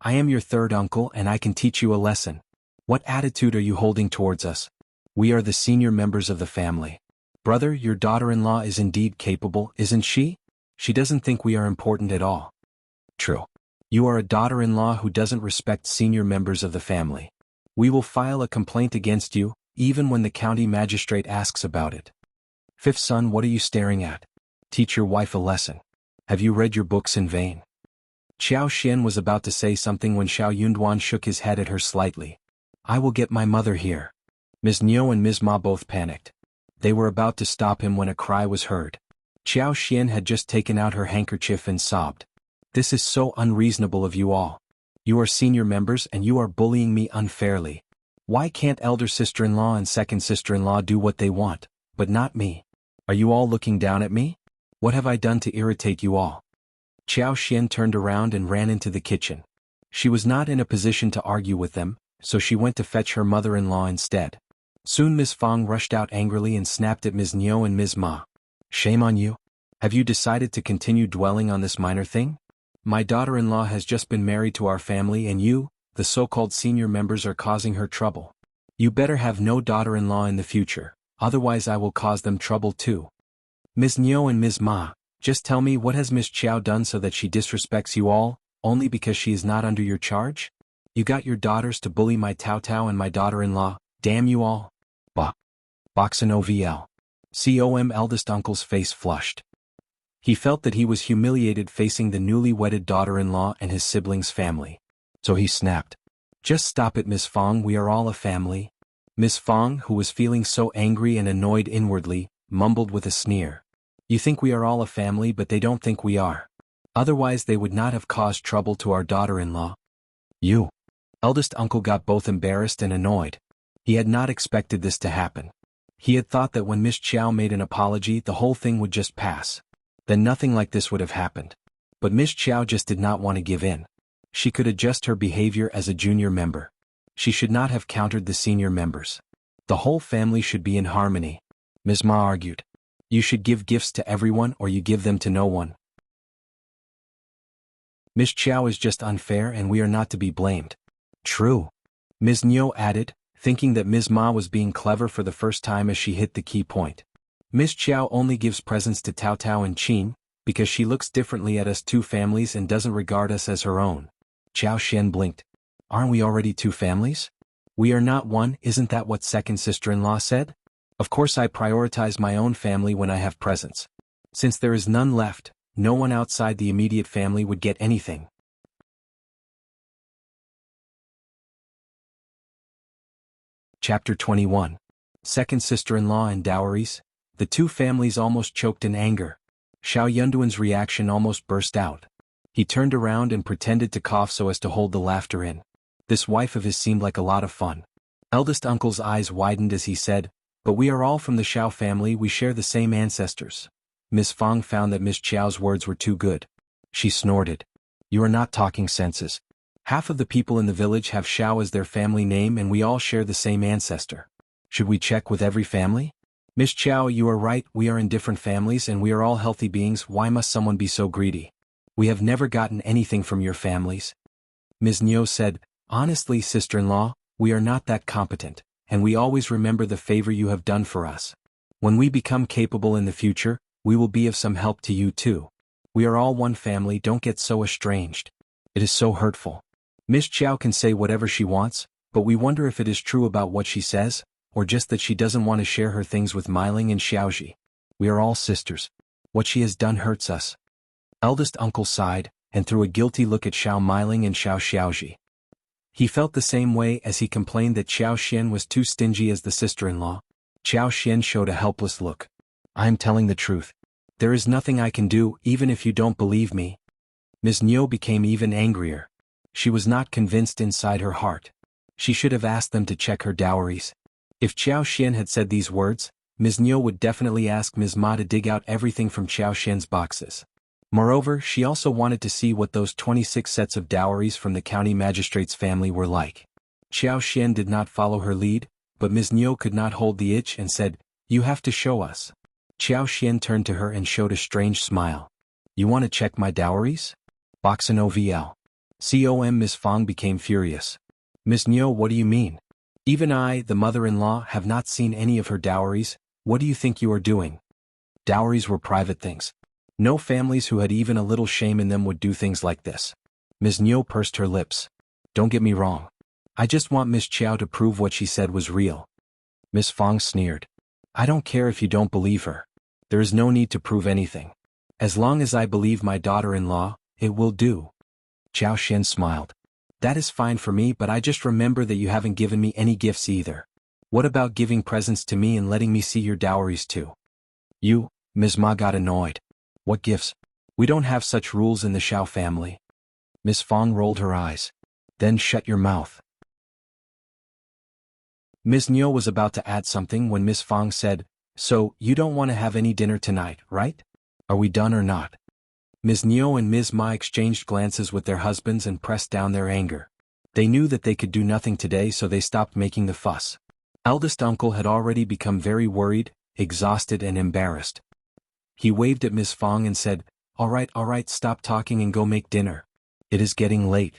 I am your third uncle and I can teach you a lesson. What attitude are you holding towards us? We are the senior members of the family. Brother, your daughter-in-law is indeed capable, isn't she? She doesn't think we are important at all. True. You are a daughter-in-law who doesn't respect senior members of the family. We will file a complaint against you, even when the county magistrate asks about it. Fifth son, what are you staring at? Teach your wife a lesson. Have you read your books in vain? Xiao Xian was about to say something when Shao Yunduan shook his head at her slightly. I will get my mother here. Ms. Niu and Ms. Ma both panicked. They were about to stop him when a cry was heard. Xiao Xian had just taken out her handkerchief and sobbed. This is so unreasonable of you all. You are senior members and you are bullying me unfairly. Why can't elder sister-in-law and second sister-in-law do what they want, but not me? Are you all looking down at me? What have I done to irritate you all? Xiao Xian turned around and ran into the kitchen. She was not in a position to argue with them, so she went to fetch her mother-in-law instead. Soon Miss Fang rushed out angrily and snapped at Ms. Niu and Ms. Ma. Shame on you. Have you decided to continue dwelling on this minor thing? My daughter-in-law has just been married to our family and you, the so-called senior members, are causing her trouble. You better have no daughter-in-law in the future, otherwise I will cause them trouble too. Ms. Niu and Ms. Ma, just tell me, what has Miss Qiao done so that she disrespects you all, only because she is not under your charge? You got your daughters to bully my Tao Tao and my daughter-in-law, damn you all. Bah. Boxin OVL. COM eldest uncle's face flushed. He felt that he was humiliated facing the newly wedded daughter-in-law and his siblings' family. So he snapped. Just stop it, Miss Fang, we are all a family. Miss Fang, who was feeling so angry and annoyed inwardly, mumbled with a sneer. You think we are all a family, but they don't think we are. Otherwise they would not have caused trouble to our daughter-in-law. You. Eldest uncle got both embarrassed and annoyed. He had not expected this to happen. He had thought that when Miss Qiao made an apology the whole thing would just pass. Then nothing like this would have happened. But Miss Qiao just did not want to give in. She could adjust her behavior as a junior member. She should not have countered the senior members. The whole family should be in harmony. Ms. Ma argued. You should give gifts to everyone or you give them to no one. Miss Qiao is just unfair and we are not to be blamed. True. Ms. Niu added, thinking that Ms. Ma was being clever for the first time as she hit the key point. Miss Qiao only gives presents to Tao Tao and Qin, because she looks differently at us two families and doesn't regard us as her own. Xiao Xian blinked. Aren't we already two families? We are not one, isn't that what second sister-in-law said? Of course I prioritize my own family when I have presents. Since there is none left, no one outside the immediate family would get anything. Chapter 21. Second sister-in-law and dowries. The two families almost choked in anger. Shao Yunduan's reaction almost burst out. He turned around and pretended to cough so as to hold the laughter in. This wife of his seemed like a lot of fun. Eldest uncle's eyes widened as he said, but we are all from the Shao family, we share the same ancestors. Miss Fang found that Miss Qiao's words were too good. She snorted. You are not talking senses. Half of the people in the village have Shao as their family name and we all share the same ancestor. Should we check with every family? Miss Qiao, you are right, we are in different families and we are all healthy beings, why must someone be so greedy? We have never gotten anything from your families. Ms. Niu said, honestly, sister-in-law, we are not that competent, and we always remember the favor you have done for us. When we become capable in the future, we will be of some help to you too. We are all one family, don't get so estranged. It is so hurtful. Miss Qiao can say whatever she wants, but we wonder if it is true about what she says, or just that she doesn't want to share her things with Meiling and Xiaoji. We are all sisters. What she has done hurts us. Eldest uncle sighed, and threw a guilty look at Xiao Meiling and Xiao Xiaoji. He felt the same way as he complained that Xiao Xian was too stingy as the sister-in-law. Xiao Xian showed a helpless look. I am telling the truth. There is nothing I can do, even if you don't believe me. Ms. Niu became even angrier. She was not convinced inside her heart. She should have asked them to check her dowries. If Chao Xian had said these words, Ms. Niu would definitely ask Ms. Ma to dig out everything from Chao Xian's boxes. Moreover, she also wanted to see what those 26 sets of dowries from the county magistrate's family were like. Chao Xian did not follow her lead, but Ms. Niu could not hold the itch and said, "You have to show us." Chao Xian turned to her and showed a strange smile. "You want to check my dowries?" Boxin OVL. COM. Ms. Fang became furious. "Ms. Niu, what do you mean? Even I, the mother-in-law, have not seen any of her dowries. What do you think you are doing?" Dowries were private things. No families who had even a little shame in them would do things like this. Ms. Niu pursed her lips. "Don't get me wrong. I just want Miss Chao to prove what she said was real." Ms. Fang sneered. "I don't care if you don't believe her. There is no need to prove anything. As long as I believe my daughter-in-law, it will do." Chao Xian smiled. "That is fine for me, but I just remember that you haven't given me any gifts either. What about giving presents to me and letting me see your dowries too?" "You," Ms. Ma got annoyed. "What gifts? We don't have such rules in the Shao family." Ms. Fang rolled her eyes. "Then shut your mouth." Ms. Niu was about to add something when Ms. Fang said, "So, you don't want to have any dinner tonight, right? Are we done or not?" Ms. Niu and Ms. Ma exchanged glances with their husbands and pressed down their anger. They knew that they could do nothing today, so they stopped making the fuss. Eldest uncle had already become very worried, exhausted and embarrassed. He waved at Ms. Fang and said, all right, stop talking and go make dinner. It is getting late."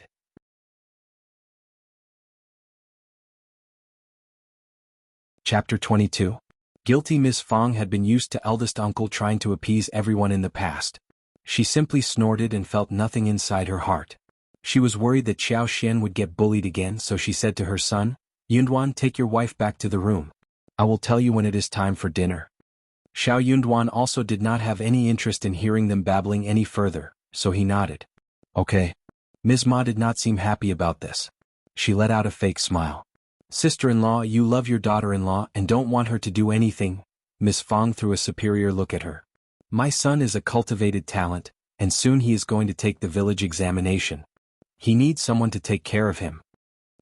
Chapter 22. Guilty. Ms. Fang had been used to eldest uncle trying to appease everyone in the past. She simply snorted and felt nothing inside her heart. She was worried that Chao Xian would get bullied again, so she said to her son, "Yunduan, take your wife back to the room. I will tell you when it is time for dinner." Shao Yunduan also did not have any interest in hearing them babbling any further, so he nodded. "Okay." Ms. Ma did not seem happy about this. She let out a fake smile. "Sister-in-law, you love your daughter-in-law and don't want her to do anything." Ms. Fang threw a superior look at her. "My son is a cultivated talent, and soon he is going to take the village examination. He needs someone to take care of him."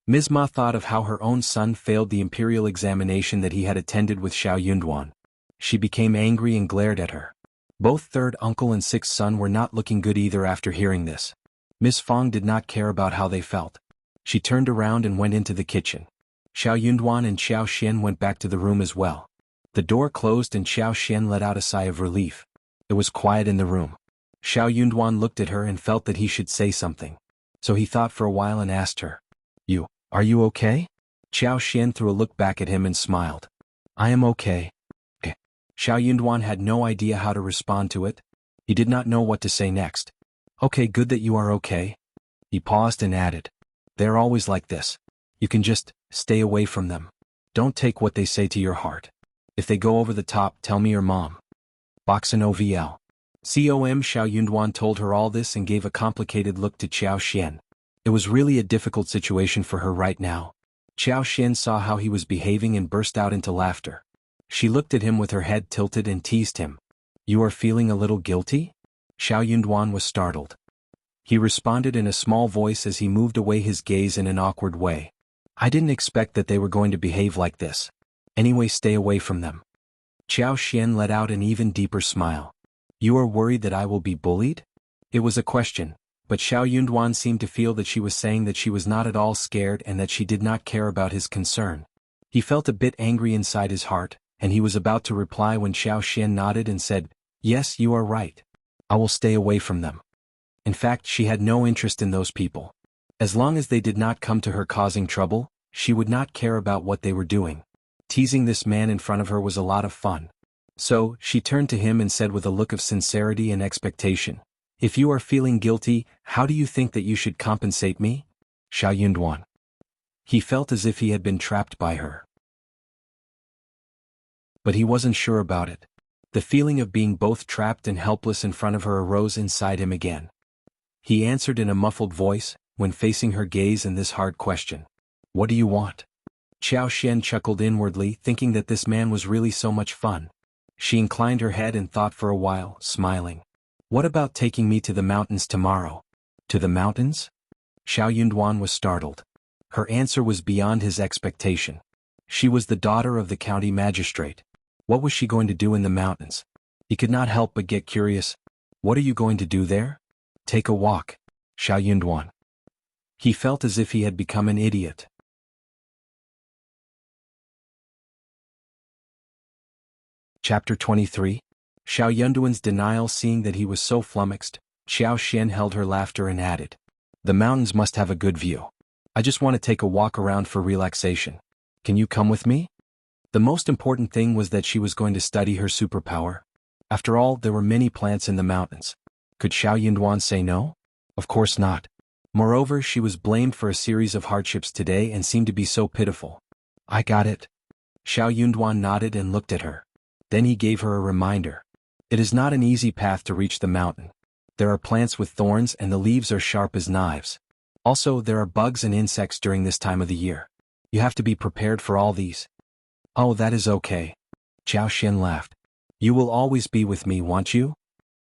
Ms. Ma thought of how her own son failed the imperial examination that he had attended with Shao Yunduan. She became angry and glared at her. Both third uncle and sixth son were not looking good either after hearing this. Ms. Fang did not care about how they felt. She turned around and went into the kitchen. Shao Yunduan and Chao Xian went back to the room as well. The door closed and Chao Xian let out a sigh of relief. It was quiet in the room. Shao Yunduan looked at her and felt that he should say something. So he thought for a while and asked her, Are you okay?" Chao Xian threw a look back at him and smiled. "I am okay." Shao Yunduan had no idea how to respond to it. He did not know what to say next. "Okay, good that you are okay." He paused and added, "They're always like this. You can just stay away from them. Don't take what they say to your heart. If they go over the top, tell me or mom." Boxin OVL. COM. Shao Yunduan told her all this and gave a complicated look to Chao Xian. It was really a difficult situation for her right now. Chao Xian saw how he was behaving and burst out into laughter. She looked at him with her head tilted and teased him. "You are feeling a little guilty?" Shao Yunduan was startled. He responded in a small voice as he moved away his gaze in an awkward way. "I didn't expect that they were going to behave like this. Anyway, stay away from them." Chao Xian let out an even deeper smile. "You are worried that I will be bullied?" It was a question, but Shao Yunduan seemed to feel that she was saying that she was not at all scared and that she did not care about his concern. He felt a bit angry inside his heart, and he was about to reply when Shao Xian nodded and said, "Yes, you are right. I will stay away from them." In fact, she had no interest in those people. As long as they did not come to her causing trouble, she would not care about what they were doing. Teasing this man in front of her was a lot of fun. So, she turned to him and said with a look of sincerity and expectation, "If you are feeling guilty, how do you think that you should compensate me?" Shao Yunduan. He felt as if he had been trapped by her. But he wasn't sure about it. The feeling of being both trapped and helpless in front of her arose inside him again. He answered in a muffled voice, when facing her gaze in this hard question. "What do you want?" Chao Xian chuckled inwardly, thinking that this man was really so much fun. She inclined her head and thought for a while, smiling. "What about taking me to the mountains tomorrow?" "To the mountains?" Shao Yunduan was startled. Her answer was beyond his expectation. She was the daughter of the county magistrate. What was she going to do in the mountains? He could not help but get curious. What are you going to do there? Take a walk. Shao Yunduan. He felt as if he had become an idiot. Chapter 23. Shao Yunduan's denial. Seeing that he was so flummoxed, Xiao Xian held her laughter and added, "The mountains must have a good view. I just want to take a walk around for relaxation. Can you come with me?" The most important thing was that she was going to study her superpower. After all, there were many plants in the mountains. Could Shao Yunduan say no? Of course not. Moreover, she was blamed for a series of hardships today and seemed to be so pitiful. "I got it." Shao Yunduan nodded and looked at her. Then he gave her a reminder. It is not an easy path to reach the mountain. There are plants with thorns and the leaves are sharp as knives. Also, there are bugs and insects during this time of the year. You have to be prepared for all these. "Oh, that is okay." Xiao Xian laughed. "You will always be with me, won't you?"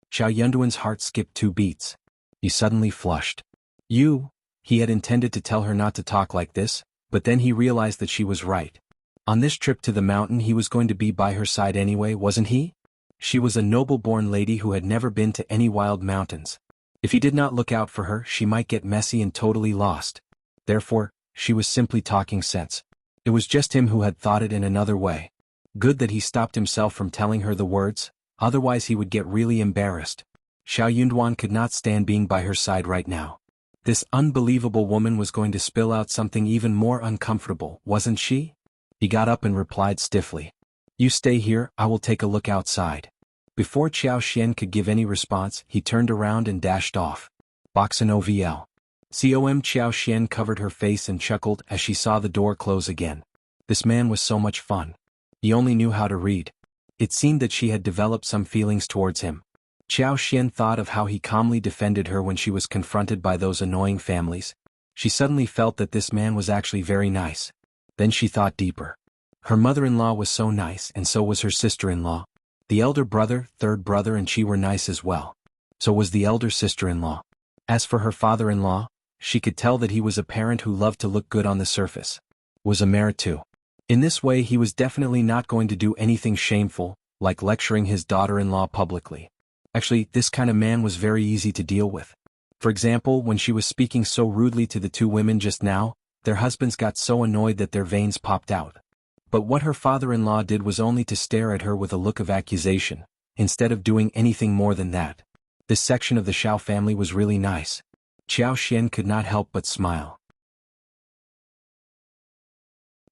Shao Yunduan's heart skipped 2 beats. He suddenly flushed. He had intended to tell her not to talk like this, but then he realized that she was right. On this trip to the mountain he was going to be by her side anyway, wasn't he? She was a noble-born lady who had never been to any wild mountains. If he did not look out for her, she might get messy and totally lost. Therefore, she was simply talking sense. It was just him who had thought it in another way. Good that he stopped himself from telling her the words, otherwise he would get really embarrassed. Shao Yunduan could not stand being by her side right now. This unbelievable woman was going to spill out something even more uncomfortable, wasn't she? He got up and replied stiffly. "You stay here, I will take a look outside." Before Xiao Xian could give any response, he turned around and dashed off. Boxin OVL. Xiao Xian covered her face and chuckled as she saw the door close again. This man was so much fun. He only knew how to read. It seemed that she had developed some feelings towards him. Xiao Xian thought of how he calmly defended her when she was confronted by those annoying families. She suddenly felt that this man was actually very nice. Then she thought deeper. Her mother-in-law was so nice and so was her sister-in-law. The elder brother, third brother and she were nice as well. So was the elder sister-in-law. As for her father-in-law, she could tell that he was a parent who loved to look good on the surface. Was a merit too. In this way he was definitely not going to do anything shameful, like lecturing his daughter-in-law publicly. Actually, this kind of man was very easy to deal with. For example, when she was speaking so rudely to the 2 women just now, their husbands got so annoyed that their veins popped out. But what her father-in-law did was only to stare at her with a look of accusation, instead of doing anything more than that. This section of the Shao family was really nice. Xiao Xian could not help but smile.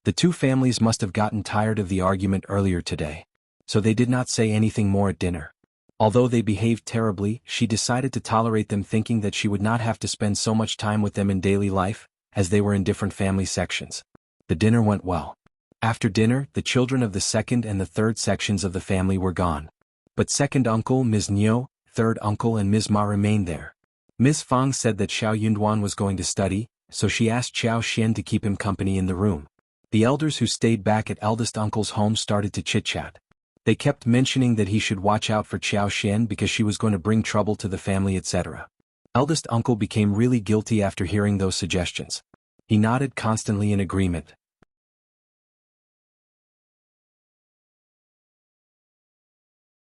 The 2 families must have gotten tired of the argument earlier today, so they did not say anything more at dinner. Although they behaved terribly, she decided to tolerate them, thinking that she would not have to spend so much time with them in daily life, as they were in different family sections. The dinner went well. After dinner, the children of the 2nd and the 3rd sections of the family were gone. But 2nd uncle Ms. Niu, 3rd uncle and Ms. Ma remained there. Ms. Fang said that Shao Yunduan was going to study, so she asked Xiao Xian to keep him company in the room. The elders who stayed back at eldest uncle's home started to chit-chat. They kept mentioning that he should watch out for Xiao Xian because she was going to bring trouble to the family, etc. Eldest uncle became really guilty after hearing those suggestions. He nodded constantly in agreement.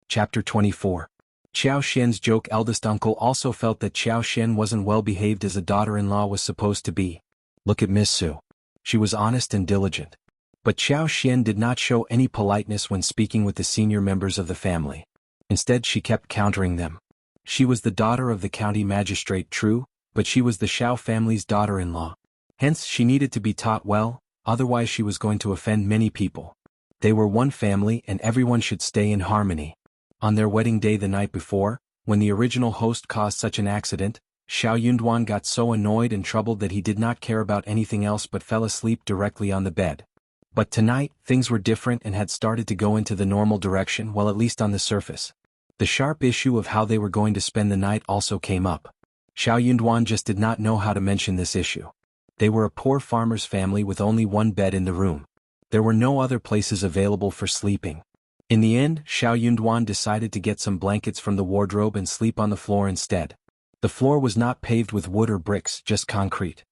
Chapter 24. Xiao Xian's joke. Eldest uncle also felt that Xiao Xian wasn't well behaved as a daughter-in-law was supposed to be. Look at Miss Su. She was honest and diligent. But Xiao Xian did not show any politeness when speaking with the senior members of the family. Instead, she kept countering them. She was the daughter of the county magistrate, true, but she was the Shao family's daughter-in-law. Hence, she needed to be taught well, otherwise she was going to offend many people. They were one family and everyone should stay in harmony. On their wedding day the night before, when the original host caused such an accident, Shao Yunduan got so annoyed and troubled that he did not care about anything else but fell asleep directly on the bed. But tonight, things were different and had started to go into the normal direction, well, at least on the surface. The sharp issue of how they were going to spend the night also came up. Shao Yunduan just did not know how to mention this issue. They were a poor farmer's family with only 1 bed in the room. There were no other places available for sleeping. In the end, Shao Yunduan decided to get some blankets from the wardrobe and sleep on the floor instead. The floor was not paved with wood or bricks, just concrete.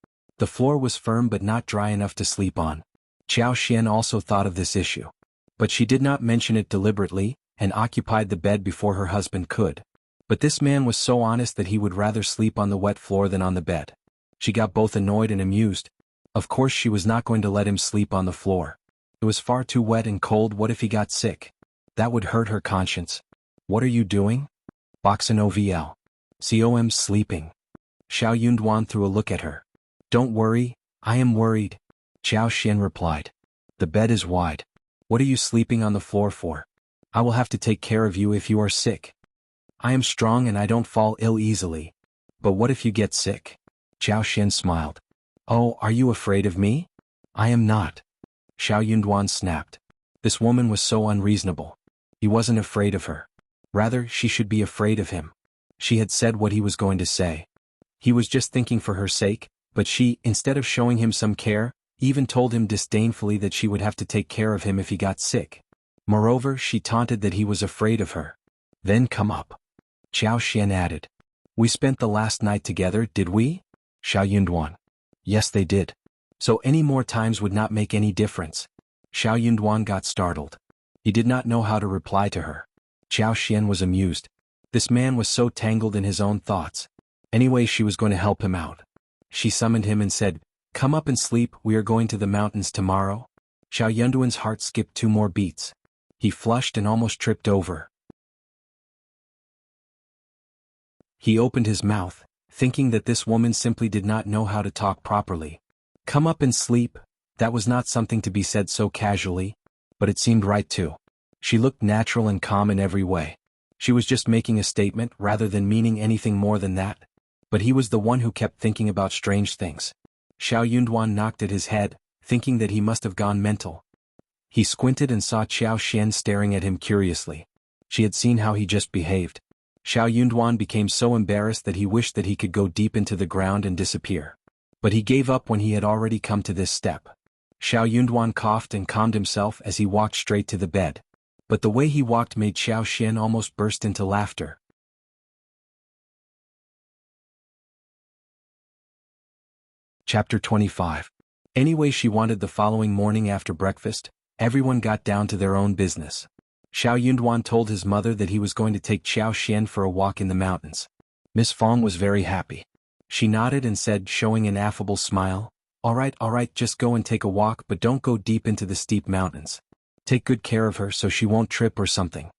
The floor was firm but not dry enough to sleep on. Xiao Xian also thought of this issue. But she did not mention it deliberately, and occupied the bed before her husband could. But this man was so honest that he would rather sleep on the wet floor than on the bed. She got both annoyed and amused. Of course she was not going to let him sleep on the floor. It was far too wet and cold. What if he got sick? That would hurt her conscience. What are you doing? Boxing COM's sleeping. Shao Yunduan threw a look at her. Don't worry, I am worried. Xiao Xian replied. The bed is wide. What are you sleeping on the floor for? I will have to take care of you if you are sick. I am strong and I don't fall ill easily. But what if you get sick? Xiao Xian smiled. Oh, are you afraid of me? I am not. Shao Yunduan snapped. This woman was so unreasonable. He wasn't afraid of her. Rather, she should be afraid of him. She had said what he was going to say. He was just thinking for her sake, but she, instead of showing him some care, even told him disdainfully that she would have to take care of him if he got sick. Moreover, she taunted that he was afraid of her. Then come up. Xiao Xian added. We spent the last night together, did we? Shao Yunduan. Yes, they did. So any more times would not make any difference. Shao Yunduan got startled. He did not know how to reply to her. Xiao Xian was amused. This man was so tangled in his own thoughts. Anyway, she was going to help him out. She summoned him and said, Come up and sleep, we are going to the mountains tomorrow. Shao Yunduan's heart skipped 2 more beats. He flushed and almost tripped over. He opened his mouth, thinking that this woman simply did not know how to talk properly. Come up and sleep, that was not something to be said so casually, but it seemed right too. She looked natural and calm in every way. She was just making a statement rather than meaning anything more than that. But he was the one who kept thinking about strange things. Shao Yunduan knocked at his head, thinking that he must have gone mental. He squinted and saw Xiao Xian staring at him curiously. She had seen how he just behaved. Shao Yunduan became so embarrassed that he wished that he could go deep into the ground and disappear. But he gave up when he had already come to this step. Shao Yunduan coughed and calmed himself as he walked straight to the bed. But the way he walked made Xiao Xian almost burst into laughter. Chapter 25. Anyway, she wanted the following morning after breakfast, everyone got down to their own business. Shao Yunduan told his mother that he was going to take Xiao Xian for a walk in the mountains. Miss Fong was very happy. She nodded and said, showing an affable smile, all right, just go and take a walk, but don't go deep into the steep mountains. Take good care of her so she won't trip or something.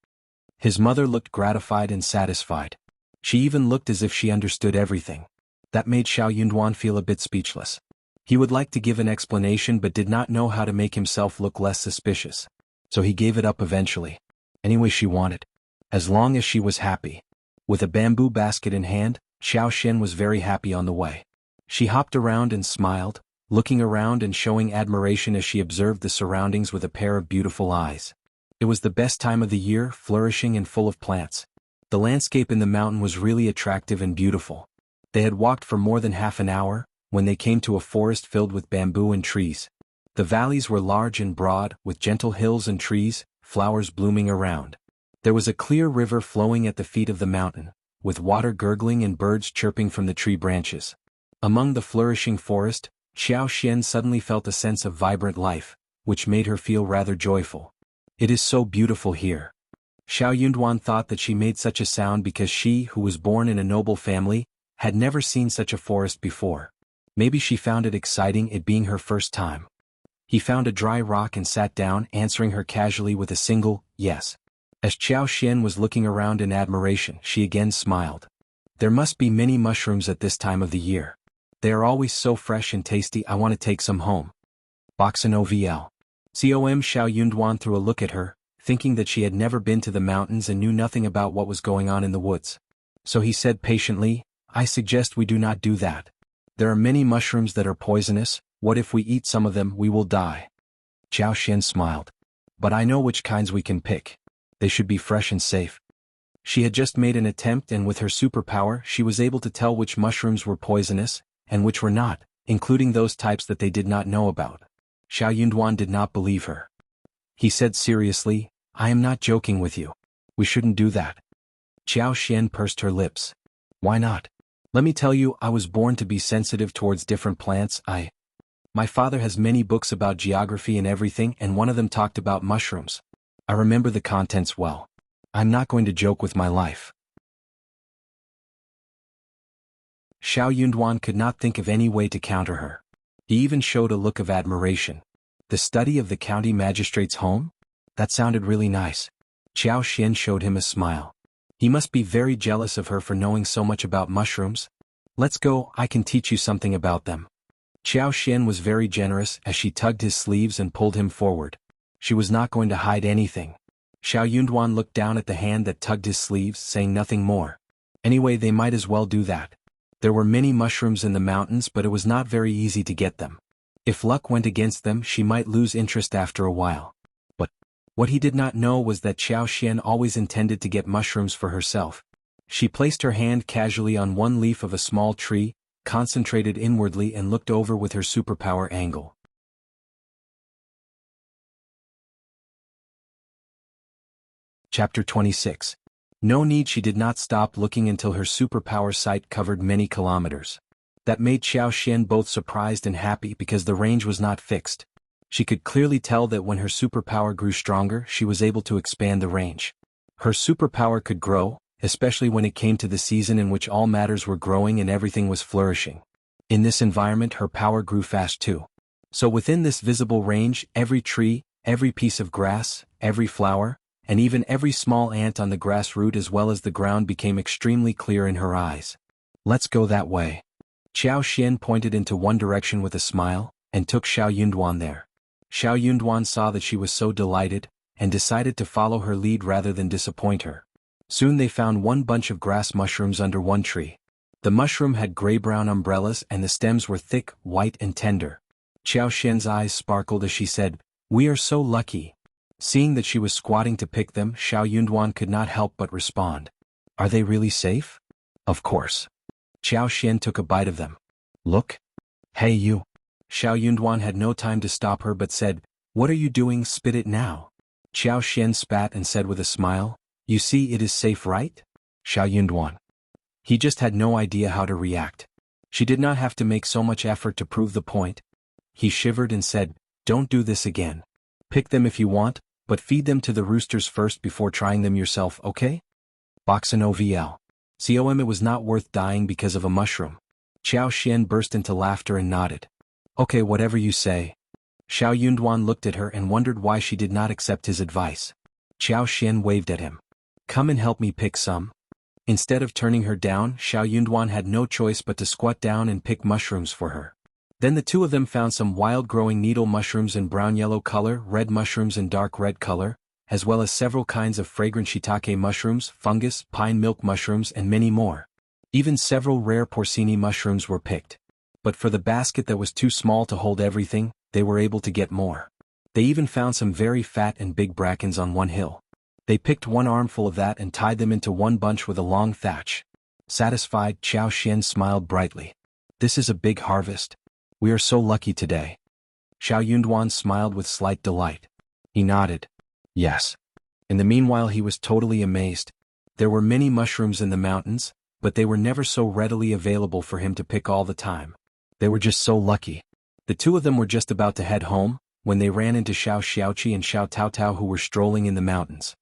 His mother looked gratified and satisfied. She even looked as if she understood everything. That made Shao Yunduan feel a bit speechless. He would like to give an explanation but did not know how to make himself look less suspicious. So he gave it up eventually. Anyway, she wanted. As long as she was happy. With a bamboo basket in hand, Xiao Xian was very happy on the way. She hopped around and smiled, looking around and showing admiration as she observed the surroundings with a pair of beautiful eyes. It was the best time of the year, flourishing and full of plants. The landscape in the mountain was really attractive and beautiful. They had walked for more than half an hour, when they came to a forest filled with bamboo and trees. The valleys were large and broad, with gentle hills and trees, flowers blooming around. There was a clear river flowing at the feet of the mountain, with water gurgling and birds chirping from the tree branches. Among the flourishing forest, Xiao Xian suddenly felt a sense of vibrant life, which made her feel rather joyful. It is so beautiful here. Shao Yunduan thought that she made such a sound because she, who was born in a noble family, had never seen such a forest before. Maybe she found it exciting, it being her first time. He found a dry rock and sat down, answering her casually with a single, yes. As Xiao Xian was looking around in admiration, she again smiled. There must be many mushrooms at this time of the year. They are always so fresh and tasty, I want to take some home. Boxing OVL. Shao Yunduan threw a look at her, thinking that she had never been to the mountains and knew nothing about what was going on in the woods. So he said patiently, I suggest we do not do that. There are many mushrooms that are poisonous, what if we eat some of them, we will die. Xiao Xian smiled. But I know which kinds we can pick. They should be fresh and safe. She had just made an attempt and with her superpower she was able to tell which mushrooms were poisonous, and which were not, including those types that they did not know about. Shao Yunduan did not believe her. He said seriously, I am not joking with you. We shouldn't do that. Xiao Xian pursed her lips. Why not? Let me tell you, I was born to be sensitive towards different plants. My father has many books about geography and everything, and one of them talked about mushrooms. I remember the contents well. I'm not going to joke with my life. Shao Yunduan could not think of any way to counter her. He even showed a look of admiration. The study of the county magistrate's home? That sounded really nice. Qiao Xian showed him a smile. He must be very jealous of her for knowing so much about mushrooms. Let's go, I can teach you something about them. Qiao Xian was very generous as she tugged his sleeves and pulled him forward. She was not going to hide anything. Shao Yunduan looked down at the hand that tugged his sleeves, saying nothing more. Anyway, they might as well do that. There were many mushrooms in the mountains, but it was not very easy to get them. If luck went against them, she might lose interest after a while. But what he did not know was that Qiao Xian always intended to get mushrooms for herself. She placed her hand casually on one leaf of a small tree, concentrated inwardly and looked over with her superpower angle. Chapter 26. No need. She did not stop looking until her superpower sight covered many kilometers. That made Qiao Xian both surprised and happy because the range was not fixed. She could clearly tell that when her superpower grew stronger, she was able to expand the range. Her superpower could grow, especially when it came to the season in which all matters were growing and everything was flourishing. In this environment, her power grew fast too. So within this visible range, every tree, every piece of grass, every flower, and even every small ant on the grass root as well as the ground became extremely clear in her eyes. Let's go that way. Qiao Xian pointed into one direction with a smile, and took Shao Yunduan there. Shao Yunduan saw that she was so delighted, and decided to follow her lead rather than disappoint her. Soon they found one bunch of grass mushrooms under one tree. The mushroom had gray-brown umbrellas and the stems were thick, white and tender. Qiao Xian's eyes sparkled as she said, "We are so lucky." Seeing that she was squatting to pick them, Shao Yunduan could not help but respond. "Are they really safe?" "Of course." Qiao Xian took a bite of them. "Look. Hey you." Shao Yunduan had no time to stop her but said, "What are you doing? Spit it now." Qiao Xian spat and said with a smile, "You see, it is safe, right?" Shao Yunduan. He just had no idea how to react. She did not have to make so much effort to prove the point. He shivered and said, "Don't do this again. Pick them if you want, but feed them to the roosters first before trying them yourself, okay?" Boxen OVL. COM. It was not worth dying because of a mushroom. Qiao Xian burst into laughter and nodded. "Okay, whatever you say." Shao Yunduan looked at her and wondered why she did not accept his advice. Qiao Xian waved at him. "Come and help me pick some." Instead of turning her down, Shao Yunduan had no choice but to squat down and pick mushrooms for her. Then the two of them found some wild-growing needle mushrooms in brown-yellow color, red mushrooms in dark red color, as well as several kinds of fragrant shiitake mushrooms, fungus, pine milk mushrooms and many more. Even several rare porcini mushrooms were picked. But for the basket that was too small to hold everything, they were able to get more. They even found some very fat and big brackens on one hill. They picked one armful of that and tied them into one bunch with a long thatch. Satisfied, Qiao Xian smiled brightly. "This is a big harvest. We are so lucky today." Shao Yunduan smiled with slight delight. He nodded. Yes. In the meanwhile he was totally amazed. There were many mushrooms in the mountains, but they were never so readily available for him to pick all the time. They were just so lucky. The two of them were just about to head home, when they ran into Shao Xiaoqi and Shao Taotao who were strolling in the mountains.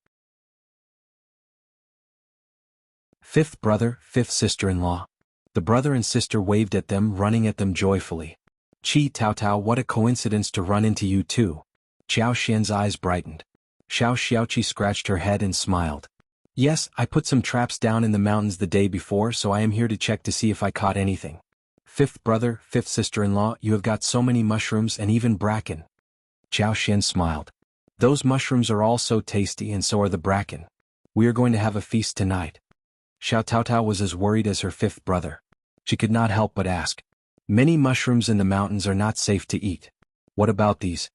Fifth brother, fifth sister-in-law. The brother and sister waved at them, running at them joyfully. "Qi Taotao, what a coincidence to run into you too." Qiao Xian's eyes brightened. Shao Xiaoqi scratched her head and smiled. "Yes, I put some traps down in the mountains the day before, so I am here to check to see if I caught anything." "Fifth brother, fifth sister-in-law, you have got so many mushrooms and even bracken." Qiao Xian smiled. "Those mushrooms are all so tasty and so are the bracken. We are going to have a feast tonight." Shao Taotao was as worried as her fifth brother. She could not help but ask. "Many mushrooms in the mountains are not safe to eat. What about these?"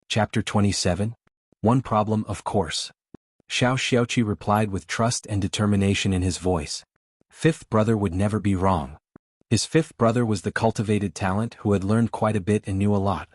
Chapter 27. One problem, of course. Shao Xiaoqi replied with trust and determination in his voice. Fifth brother would never be wrong. His fifth brother was the cultivated talent who had learned quite a bit and knew a lot.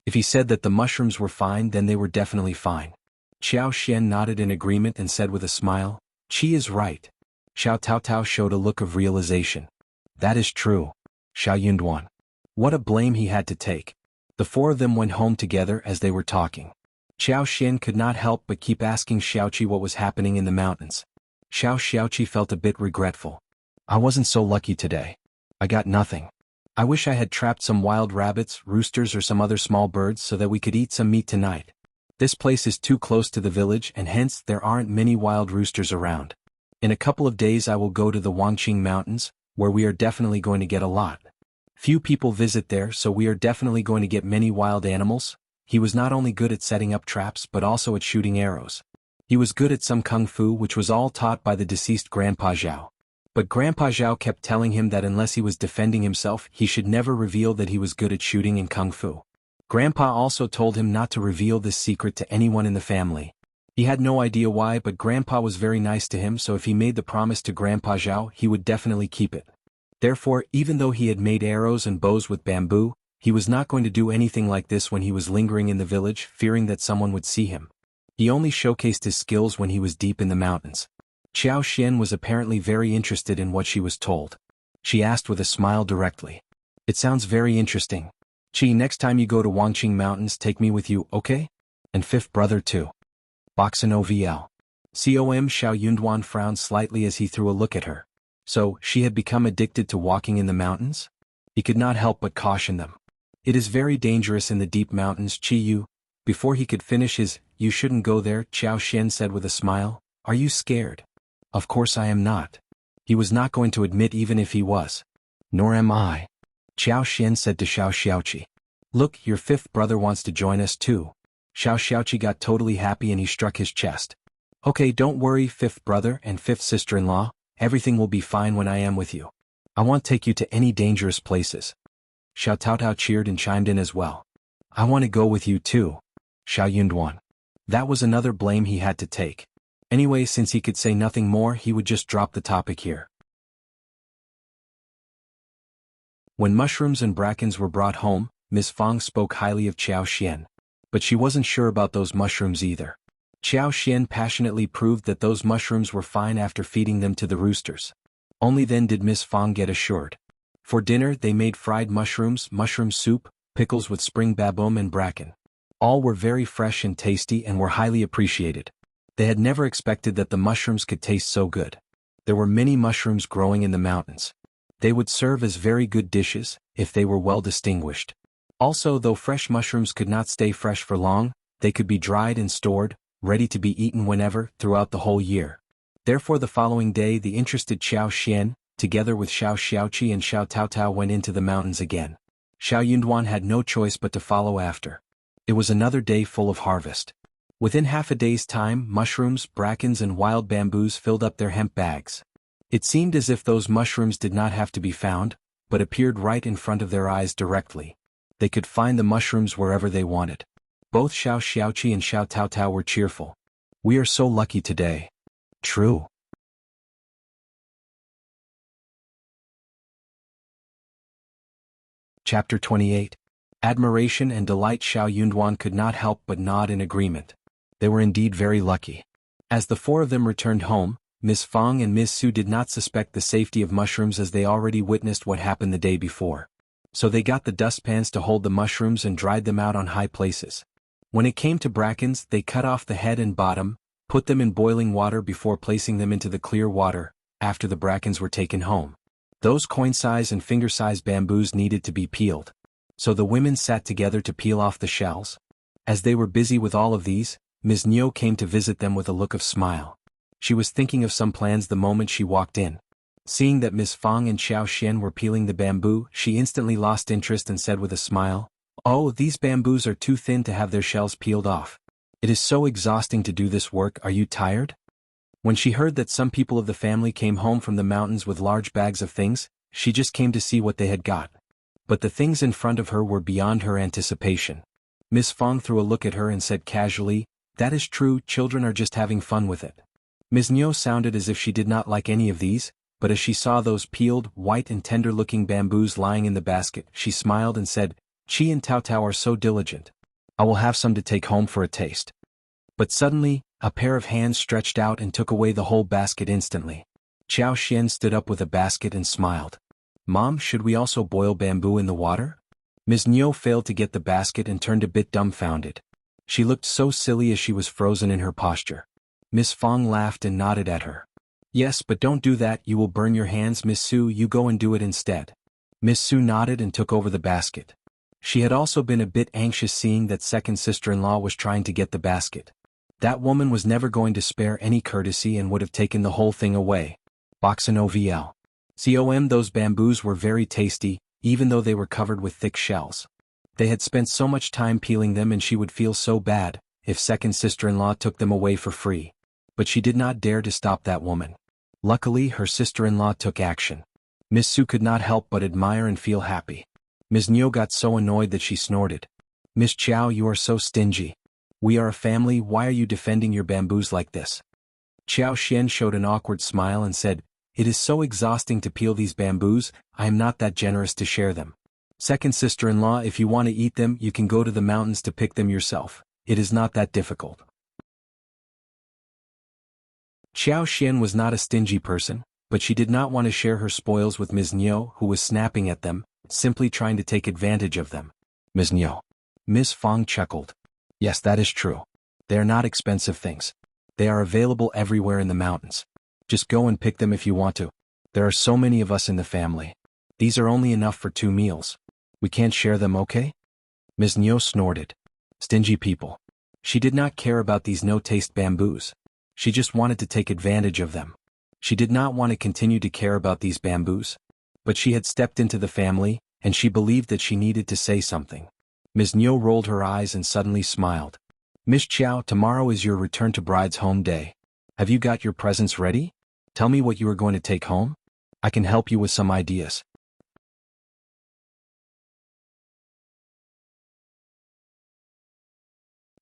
If he said that the mushrooms were fine, then they were definitely fine. Xiao Xian nodded in agreement and said with a smile, "Qi is right." Xiao Taotao showed a look of realization. "That is true. Xiao Yunduan. What a blame he had to take." The four of them went home together as they were talking. Xiao Xian could not help but keep asking Xiaoqi what was happening in the mountains. Xiaoqi felt a bit regretful. "I wasn't so lucky today. I got nothing. I wish I had trapped some wild rabbits, roosters or some other small birds so that we could eat some meat tonight. This place is too close to the village and hence there aren't many wild roosters around. In a couple of days I will go to the Wangqing Mountains, where we are definitely going to get a lot. Few people visit there, so we are definitely going to get many wild animals." He was not only good at setting up traps but also at shooting arrows. He was good at some kung fu, which was all taught by the deceased Grandpa Zhao. But Grandpa Zhao kept telling him that unless he was defending himself he should never reveal that he was good at shooting and kung fu. Grandpa also told him not to reveal this secret to anyone in the family. He had no idea why, but Grandpa was very nice to him, so if he made the promise to Grandpa Zhao he would definitely keep it. Therefore, even though he had made arrows and bows with bamboo, he was not going to do anything like this when he was lingering in the village, fearing that someone would see him. He only showcased his skills when he was deep in the mountains. Xiao Xian was apparently very interested in what she was told. She asked with a smile directly. "It sounds very interesting. Qi, next time you go to Wangqing Mountains take me with you, okay? And fifth brother too." Boxin OVL. Com Xiao Yunduan frowned slightly as he threw a look at her. So, she had become addicted to walking in the mountains? He could not help but caution them. "It is very dangerous in the deep mountains, Qi Yu." Before he could finish his, "You shouldn't go there," Xiao Xian said with a smile, "Are you scared?" "Of course I am not." He was not going to admit even if he was. "Nor am I." Xiao Xian said to Xiaoqi. "Look, your fifth brother wants to join us too." Xiaoqi got totally happy and he struck his chest. "Okay, don't worry, fifth brother and fifth sister-in-law, everything will be fine when I am with you. I won't take you to any dangerous places." Xiao Taotao cheered and chimed in as well. "I want to go with you too." Xiao Yunduan. That was another blame he had to take. Anyway, since he could say nothing more, he would just drop the topic here. When mushrooms and brackens were brought home, Miss Fang spoke highly of Xiao Xian. But she wasn't sure about those mushrooms either. Xiao Xian passionately proved that those mushrooms were fine after feeding them to the roosters. Only then did Miss Fang get assured. For dinner they made fried mushrooms, mushroom soup, pickles with spring baboon and bracken. All were very fresh and tasty and were highly appreciated. They had never expected that the mushrooms could taste so good. There were many mushrooms growing in the mountains. They would serve as very good dishes, if they were well distinguished. Also, though fresh mushrooms could not stay fresh for long, they could be dried and stored, ready to be eaten whenever, throughout the whole year. Therefore the following day the interested Xiao Xian, together with Xiaoqi and Xiao Taotao went into the mountains again. Xiao Yunduan had no choice but to follow after. It was another day full of harvest. Within half a day's time, mushrooms, brackens and wild bamboos filled up their hemp bags. It seemed as if those mushrooms did not have to be found, but appeared right in front of their eyes directly. They could find the mushrooms wherever they wanted. Both Xiaoqi and Xiao Taotao were cheerful. "We are so lucky today." True. Chapter 28. Admiration and delight. Xiao Yunduan could not help but nod in agreement. They were indeed very lucky. As the four of them returned home, Miss Fang and Miss Su did not suspect the safety of mushrooms as they already witnessed what happened the day before. So they got the dustpans to hold the mushrooms and dried them out on high places. When it came to brackens, they cut off the head and bottom, put them in boiling water before placing them into the clear water, after the brackens were taken home. Those coin-size and finger-size bamboos needed to be peeled. So the women sat together to peel off the shells. As they were busy with all of these, Ms. Niu came to visit them with a look of smile. She was thinking of some plans the moment she walked in. Seeing that Miss Fang and Xiao Xian were peeling the bamboo, she instantly lost interest and said with a smile, "Oh, these bamboos are too thin to have their shells peeled off. It is so exhausting to do this work. Are you tired?" When she heard that some people of the family came home from the mountains with large bags of things, she just came to see what they had got. But the things in front of her were beyond her anticipation. Miss Fang threw a look at her and said casually, "That is true, children are just having fun with it." Ms. Niu sounded as if she did not like any of these, but as she saw those peeled, white and tender-looking bamboos lying in the basket, she smiled and said, "Qi and Taotao are so diligent. I will have some to take home for a taste." But suddenly, a pair of hands stretched out and took away the whole basket instantly. Chao Xian stood up with a basket and smiled. Mom, should we also boil bamboo in the water? Ms. Niu failed to get the basket and turned a bit dumbfounded. She looked so silly as she was frozen in her posture. Miss Fong laughed and nodded at her. Yes, but don't do that, you will burn your hands. Miss Su, you go and do it instead. Miss Su nodded and took over the basket. She had also been a bit anxious seeing that second sister-in-law was trying to get the basket. That woman was never going to spare any courtesy and would have taken the whole thing away. Boxin OVL. Those bamboos were very tasty, even though they were covered with thick shells. They had spent so much time peeling them and she would feel so bad if second sister-in-law took them away for free. But she did not dare to stop that woman. Luckily, her sister-in-law took action. Miss Su could not help but admire and feel happy. Ms. Niu got so annoyed that she snorted. Miss Chow, you are so stingy. We are a family, why are you defending your bamboos like this? Chao Xian showed an awkward smile and said, it is so exhausting to peel these bamboos, I am not that generous to share them. Second sister-in-law, if you want to eat them, you can go to the mountains to pick them yourself. It is not that difficult. Chao Xian was not a stingy person, but she did not want to share her spoils with Ms. Niu, who was snapping at them, simply trying to take advantage of them. Ms. Niu. Ms. Fong chuckled. Yes, that is true. They are not expensive things. They are available everywhere in the mountains. Just go and pick them if you want to. There are so many of us in the family. These are only enough for 2 meals. We can't share them, okay? Ms. Niu snorted. Stingy people. She did not care about these no-taste bamboos. She just wanted to take advantage of them. She did not want to continue to care about these bamboos. But she had stepped into the family, and she believed that she needed to say something. Ms. Niu rolled her eyes and suddenly smiled. Miss Chow, tomorrow is your return to bride's home day. Have you got your presents ready? Tell me what you are going to take home. I can help you with some ideas.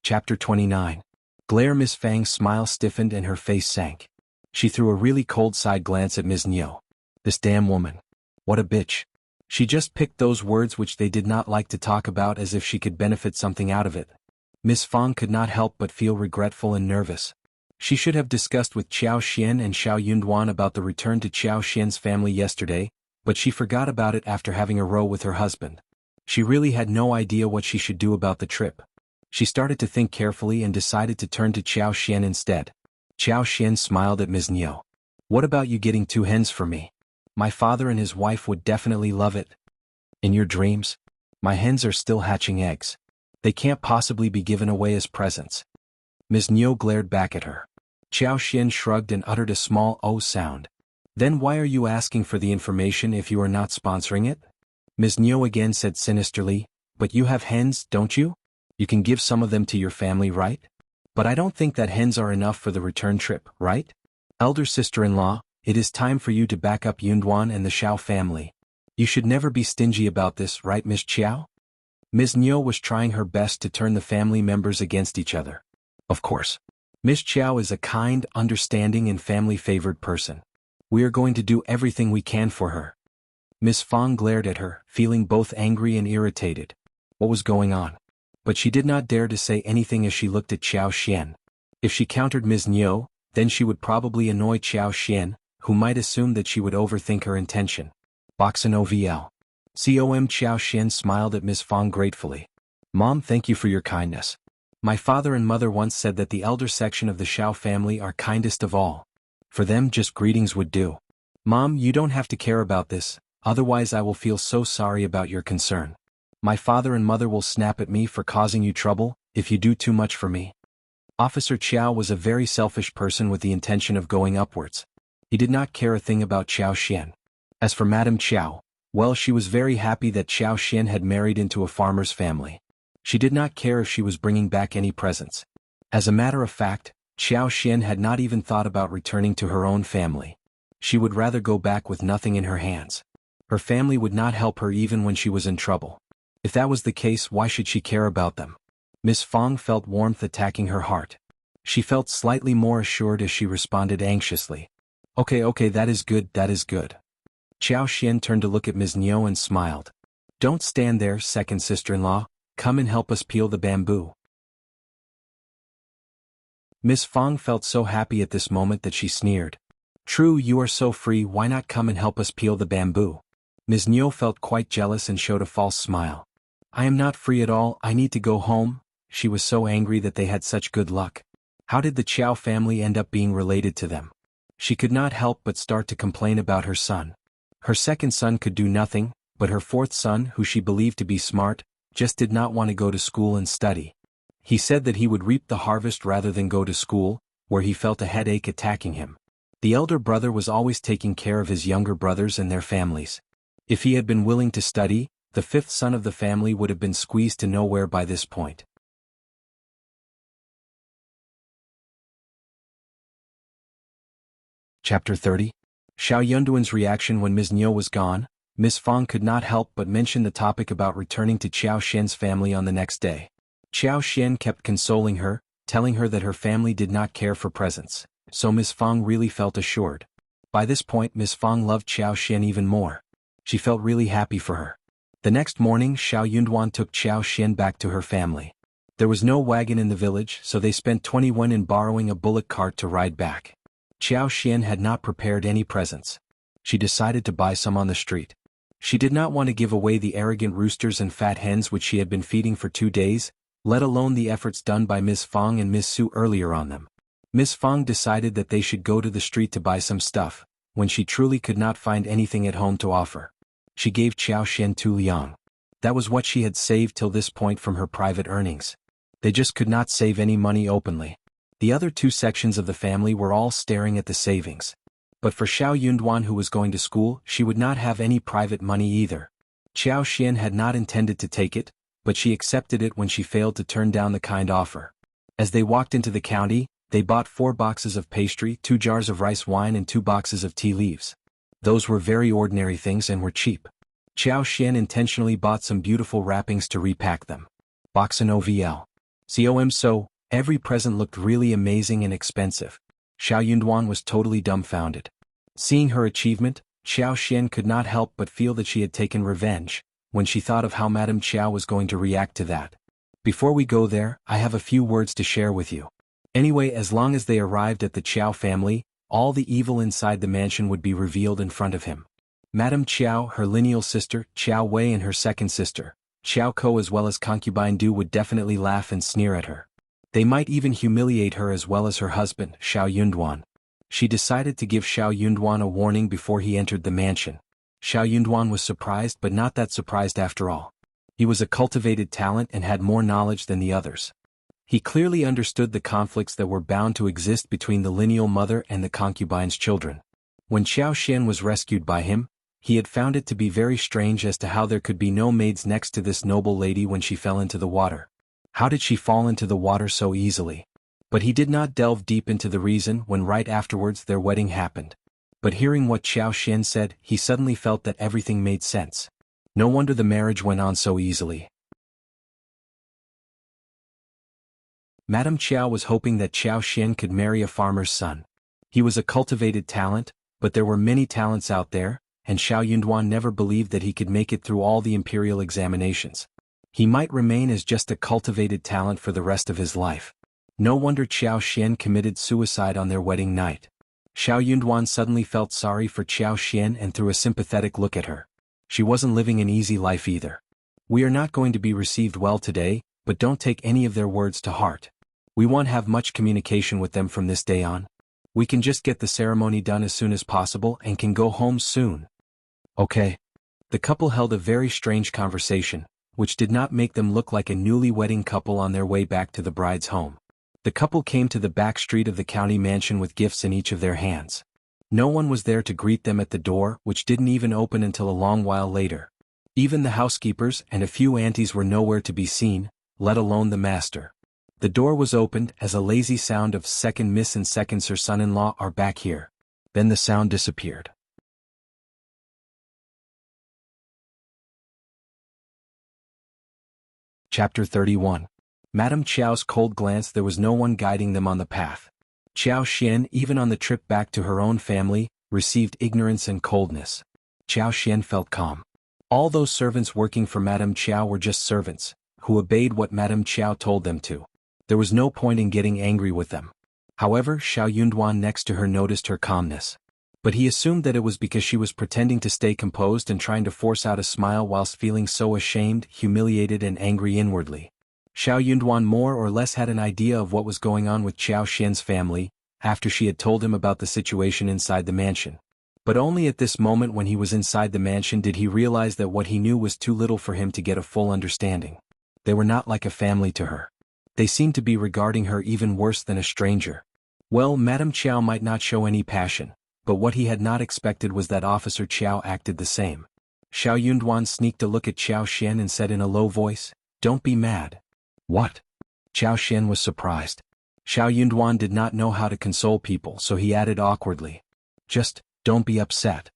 Chapter 29. Glare. Miss Fang's smile stiffened and her face sank. She threw a really cold side glance at Ms. Niu. This damn woman. What a bitch. She just picked those words which they did not like to talk about as if she could benefit something out of it. Miss Fang could not help but feel regretful and nervous. She should have discussed with Chao Xian and Shao Yunduan about the return to Chao Xian's family yesterday, but she forgot about it after having a row with her husband. She really had no idea what she should do about the trip. She started to think carefully and decided to turn to Chao Xian instead. Chao Xian smiled at Ms. Niu. What about you getting 2 hens for me? My father and his wife would definitely love it. In your dreams? My hens are still hatching eggs. They can't possibly be given away as presents. Ms. Niu glared back at her. Chao Xian shrugged and uttered a small "oh" sound. Then why are you asking for the information if you are not sponsoring it? Ms. Niu again said sinisterly, but you have hens, don't you? You can give some of them to your family, right? But I don't think that hens are enough for the return trip, right? Elder sister-in-law, it is time for you to back up Yunduan and the Shao family. You should never be stingy about this, right, Miss Chiao? Ms. Niu was trying her best to turn the family members against each other. Of course. Miss Chiao is a kind, understanding and family-favored person. We are going to do everything we can for her. Miss Fang glared at her, feeling both angry and irritated. What was going on? But she did not dare to say anything as she looked at Chao Xian. If she countered Ms. Niu, then she would probably annoy Chao Xian, who might assume that she would overthink her intention. Boxin OVL. Chao Xian smiled at Ms. Fang gratefully. Mom, thank you for your kindness. My father and mother once said that the elder section of the Shao family are kindest of all. For them, just greetings would do. Mom, you don't have to care about this, otherwise I will feel so sorry about your concern. My father and mother will snap at me for causing you trouble, if you do too much for me. Officer Chao was a very selfish person with the intention of going upwards. He did not care a thing about Chao Xian. As for Madame Chao, well, she was very happy that Chao Xian had married into a farmer's family. She did not care if she was bringing back any presents. As a matter of fact, Chao Xian had not even thought about returning to her own family. She would rather go back with nothing in her hands. Her family would not help her even when she was in trouble. If that was the case, why should she care about them? Miss Fang felt warmth attacking her heart. She felt slightly more assured as she responded anxiously. Okay, that is good, that is good. Chao Xian turned to look at Ms. Niu and smiled. Don't stand there, second sister-in-law, come and help us peel the bamboo. Miss Fang felt so happy at this moment that she sneered. True, you are so free, why not come and help us peel the bamboo? Ms. Nyo felt quite jealous and showed a false smile. I am not free at all, I need to go home. She was so angry that they had such good luck. How did the Chao family end up being related to them? She could not help but start to complain about her son. Her second son could do nothing, but her fourth son, who she believed to be smart, just did not want to go to school and study. He said that he would reap the harvest rather than go to school, where he felt a headache attacking him. The elder brother was always taking care of his younger brothers and their families. If he had been willing to study, the fifth son of the family would have been squeezed to nowhere by this point. Chapter 30. Shao Yunduan's reaction when Ms. Nyo was gone. Miss Fang could not help but mention the topic about returning to Qiao Xian's family on the next day. Qiao Xian kept consoling her, telling her that her family did not care for presents, so Miss Fang really felt assured. By this point Miss Fang loved Qiao Xian even more. She felt really happy for her. The next morning Shao Yunduan took Qiao Xian back to her family. There was no wagon in the village, so they spent 21 in borrowing a bullock cart to ride back. Qiao Xian had not prepared any presents. She decided to buy some on the street. She did not want to give away the arrogant roosters and fat hens which she had been feeding for 2 days, let alone the efforts done by Miss Fang and Miss Su earlier on them. Miss Fang decided that they should go to the street to buy some stuff, when she truly could not find anything at home to offer. She gave Qiao Xian 2 liang. That was what she had saved till this point from her private earnings. They just could not save any money openly. The other 2 sections of the family were all staring at the savings. But for Shao Yunduan, who was going to school, she would not have any private money either. Qiao Xian had not intended to take it, but she accepted it when she failed to turn down the kind offer. As they walked into the county, they bought 4 boxes of pastry, 2 jars of rice wine and 2 boxes of tea leaves. Those were very ordinary things and were cheap. Qiao Xian intentionally bought some beautiful wrappings to repack them. Box and OVL. So, every present looked really amazing and expensive. Shao Yunduan was totally dumbfounded. Seeing her achievement, Qiao Xian could not help but feel that she had taken revenge, when she thought of how Madame Qiao was going to react to that. Before we go there, I have a few words to share with you. Anyway, as long as they arrived at the Qiao family, all the evil inside the mansion would be revealed in front of him. Madame Qiao, her lineal sister, Qiao Wei, and her second sister, Qiao Ko, as well as concubine Du, would definitely laugh and sneer at her. They might even humiliate her as well as her husband, Shao Yunduan. She decided to give Shao Yunduan a warning before he entered the mansion. Shao Yunduan was surprised, but not that surprised after all. He was a cultivated talent and had more knowledge than the others. He clearly understood the conflicts that were bound to exist between the lineal mother and the concubine's children. When Qiao Xian was rescued by him, he had found it to be very strange as to how there could be no maids next to this noble lady when she fell into the water. How did she fall into the water so easily? But he did not delve deep into the reason when right afterwards their wedding happened. But hearing what Qiao Xian said, he suddenly felt that everything made sense. No wonder the marriage went on so easily. Madame Qiao was hoping that Qiao Xian could marry a farmer's son. He was a cultivated talent, but there were many talents out there, and Shao Yunduan never believed that he could make it through all the imperial examinations. He might remain as just a cultivated talent for the rest of his life. No wonder Qiao Xian committed suicide on their wedding night. Shao Yunduan suddenly felt sorry for Qiao Xian and threw a sympathetic look at her. She wasn't living an easy life either. We are not going to be received well today, but don't take any of their words to heart. We won't have much communication with them from this day on. We can just get the ceremony done as soon as possible and can go home soon. Okay. The couple held a very strange conversation, which did not make them look like a newly wedding couple on their way back to the bride's home. The couple came to the back street of the county mansion with gifts in each of their hands. No one was there to greet them at the door, which didn't even open until a long while later. Even the housekeepers and a few aunties were nowhere to be seen, let alone the master. The door was opened as a lazy sound of "Second Miss and Second Sir Son-in-Law are back here." Then the sound disappeared. Chapter 31. Madame Qiao's cold glance. There was no one guiding them on the path. Qiao Xian, even on the trip back to her own family, received ignorance and coldness. Qiao Xian felt calm. All those servants working for Madame Qiao were just servants, who obeyed what Madame Qiao told them to. There was no point in getting angry with them. However, Shao Yunduan next to her noticed her calmness. But he assumed that it was because she was pretending to stay composed and trying to force out a smile whilst feeling so ashamed, humiliated and angry inwardly. Shao Yunduan more or less had an idea of what was going on with Qiao Xian's family, after she had told him about the situation inside the mansion. But only at this moment when he was inside the mansion did he realize that what he knew was too little for him to get a full understanding. They were not like a family to her. They seemed to be regarding her even worse than a stranger. Well, Madame Qiao might not show any passion, but what he had not expected was that Officer Qiao acted the same. Shao Yunduan sneaked a look at Qiao Xian and said in a low voice, "Don't be mad." "What?" Qiao Xian was surprised. Shao Yunduan did not know how to console people, so he added awkwardly, "Just, don't be upset."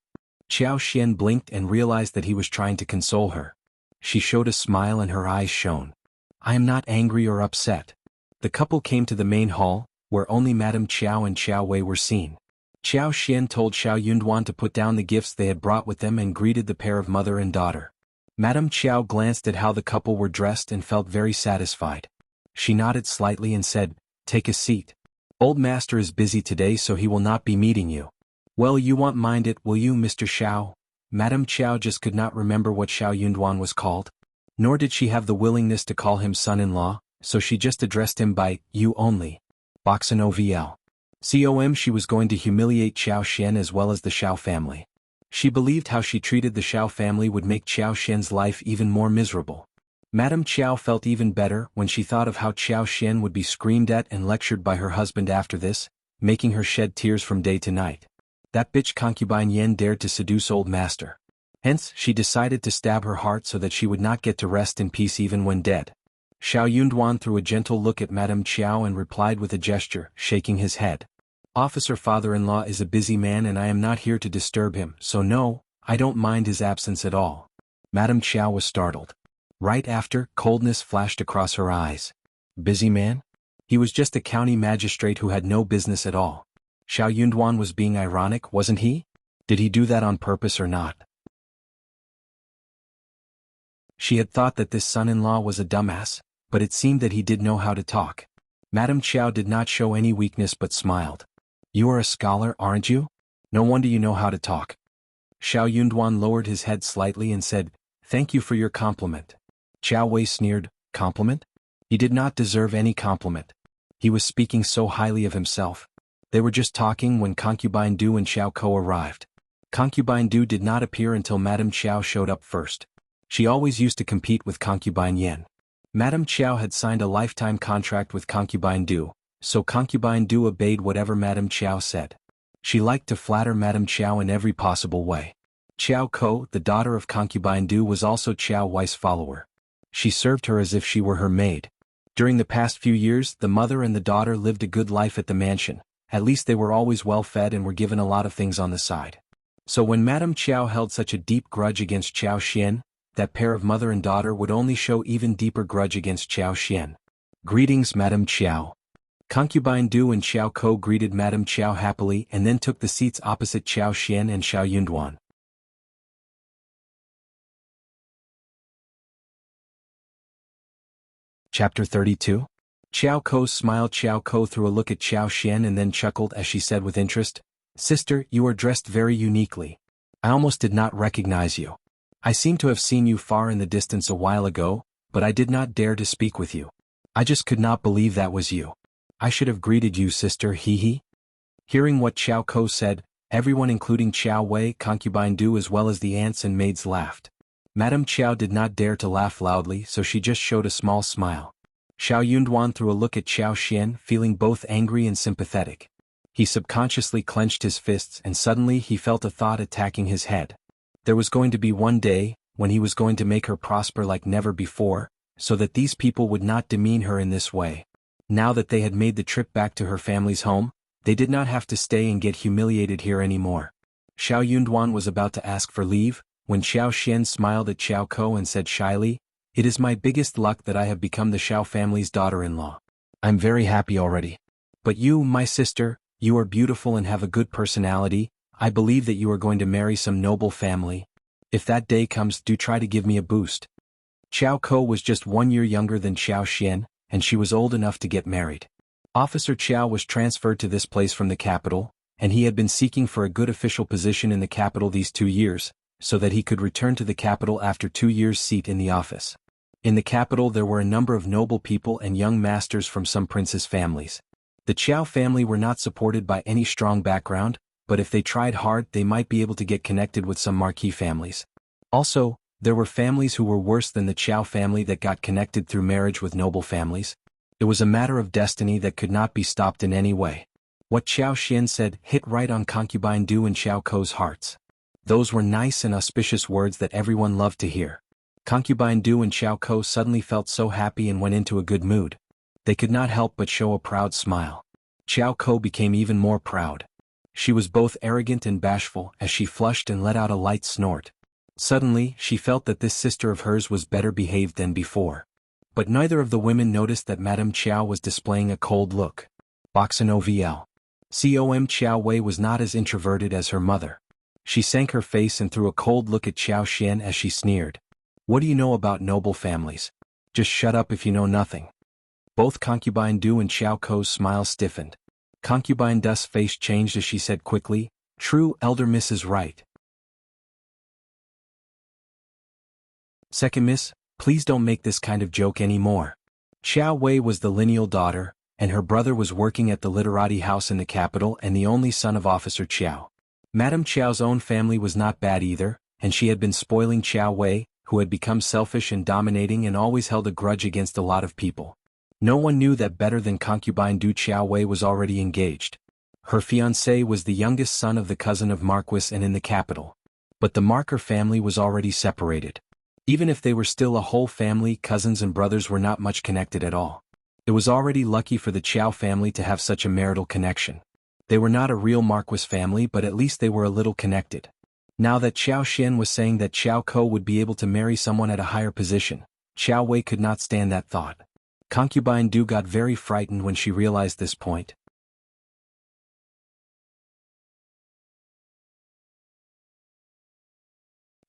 Qiao Xian blinked and realized that he was trying to console her. She showed a smile and her eyes shone. "I am not angry or upset." The couple came to the main hall, where only Madame Qiao and Qiao Wei were seen. Qiao Xian told Shao Yunduan to put down the gifts they had brought with them and greeted the pair of mother and daughter. Madame Qiao glanced at how the couple were dressed and felt very satisfied. She nodded slightly and said, "Take a seat. Old master is busy today so he will not be meeting you." "Well, you won't mind it, will you, Mr. Shao?" Madame Qiao just could not remember what Shao Yunduan was called. Nor did she have the willingness to call him son-in-law, so she just addressed him by you only. Boxen OVL. She was going to humiliate Qiao Xian as well as the Shao family. She believed how she treated the Shao family would make Qiao Xian's life even more miserable. Madame Qiao felt even better when she thought of how Qiao Xian would be screamed at and lectured by her husband after this, making her shed tears from day to night. That bitch concubine Yen dared to seduce old master. Hence, she decided to stab her heart so that she would not get to rest in peace even when dead. Shao Yunduan threw a gentle look at Madame Qiao and replied with a gesture, shaking his head. "Officer father-in-law is a busy man and I am not here to disturb him, so no, I don't mind his absence at all." Madame Qiao was startled. Right after, coldness flashed across her eyes. Busy man? He was just a county magistrate who had no business at all. Shao Yunduan was being ironic, wasn't he? Did he do that on purpose or not? She had thought that this son-in-law was a dumbass, but it seemed that he did know how to talk. Madame Qiao did not show any weakness but smiled. "You are a scholar, aren't you? No wonder you know how to talk." Shao Yunduan lowered his head slightly and said, "Thank you for your compliment." Qiao Wei sneered, "Compliment?" He did not deserve any compliment. He was speaking so highly of himself. They were just talking when Concubine Du and Xiao Ko arrived. Concubine Du did not appear until Madame Qiao showed up first. She always used to compete with Concubine Yen. Madame Qiao had signed a lifetime contract with Concubine Du, so Concubine Du obeyed whatever Madame Qiao said. She liked to flatter Madame Qiao in every possible way. Xiao Ko, the daughter of Concubine Du, was also Qiao Wei's follower. She served her as if she were her maid. During the past few years, the mother and the daughter lived a good life at the mansion. At least they were always well fed and were given a lot of things on the side. So when Madame Qiao held such a deep grudge against Qiao Xian, that pair of mother and daughter would only show even deeper grudge against Qiao Xian. "Greetings, Madame Qiao." Concubine Du and Xiao Ko greeted Madame Qiao happily and then took the seats opposite Qiao Xian and Shao Yunduan. Chapter 32? Xiao Ko smiled. Xiao Ko threw a look at Qiao Xian and then chuckled as she said with interest, "Sister, you are dressed very uniquely. I almost did not recognize you. I seem to have seen you far in the distance a while ago, but I did not dare to speak with you. I just could not believe that was you. I should have greeted you, sister, hee." Hearing what Xiao Ko said, everyone including Qiao Wei, Concubine Du as well as the aunts and maids laughed. Madame Qiao did not dare to laugh loudly, so she just showed a small smile. Shao Yunduan threw a look at Qiao Xian, feeling both angry and sympathetic. He subconsciously clenched his fists and suddenly he felt a thought attacking his head. There was going to be one day, when he was going to make her prosper like never before, so that these people would not demean her in this way. Now that they had made the trip back to her family's home, they did not have to stay and get humiliated here anymore. Shao Yunduan was about to ask for leave, when Xiao Xian smiled at Xiao Ko and said shyly, "It is my biggest luck that I have become the Shao family's daughter-in-law. I'm very happy already. But you, my sister, you are beautiful and have a good personality. I believe that you are going to marry some noble family. If that day comes, do try to give me a boost." Xiao Ko was just 1 year younger than Xiao Xian, and she was old enough to get married. Officer Chao was transferred to this place from the capital, and he had been seeking for a good official position in the capital these 2 years, so that he could return to the capital after 2 years' seat in the office. In the capital there were a number of noble people and young masters from some princes' families. The Chao family were not supported by any strong background, but if they tried hard they might be able to get connected with some marquee families. Also, there were families who were worse than the Chao family that got connected through marriage with noble families. It was a matter of destiny that could not be stopped in any way. What Chao Xian said hit right on Concubine Du and Xiao Kou's hearts. Those were nice and auspicious words that everyone loved to hear. Concubine Du and Xiao Kou suddenly felt so happy and went into a good mood. They could not help but show a proud smile. Xiao Kou became even more proud. She was both arrogant and bashful as she flushed and let out a light snort. Suddenly, she felt that this sister of hers was better behaved than before. But neither of the women noticed that Madame Chao was displaying a cold look. Boxin OVL. Chao Wei was not as introverted as her mother. She sank her face and threw a cold look at Xiao Xian as she sneered. What do you know about noble families? Just shut up if you know nothing. Both Concubine Du and Xiao Kou's smiles stiffened. Concubine Du's face changed as she said quickly, "True, Elder Miss is right. Second Miss, please don't make this kind of joke anymore." Chao Wei was the lineal daughter, and her brother was working at the literati house in the capital and the only son of Officer Chao. Madame Chao's own family was not bad either, and she had been spoiling Chao Wei, who had become selfish and dominating and always held a grudge against a lot of people. No one knew that better than Concubine Du. Chao Wei was already engaged. Her fiancé was the youngest son of the cousin of Marquis and in the capital. But the Marker family was already separated. Even if they were still a whole family, cousins and brothers were not much connected at all. It was already lucky for the Chao family to have such a marital connection. They were not a real Marquis family, but at least they were a little connected. Now that Xiao Xian was saying that Xiao Kou would be able to marry someone at a higher position, Chao Wei could not stand that thought. Concubine Du got very frightened when she realized this point.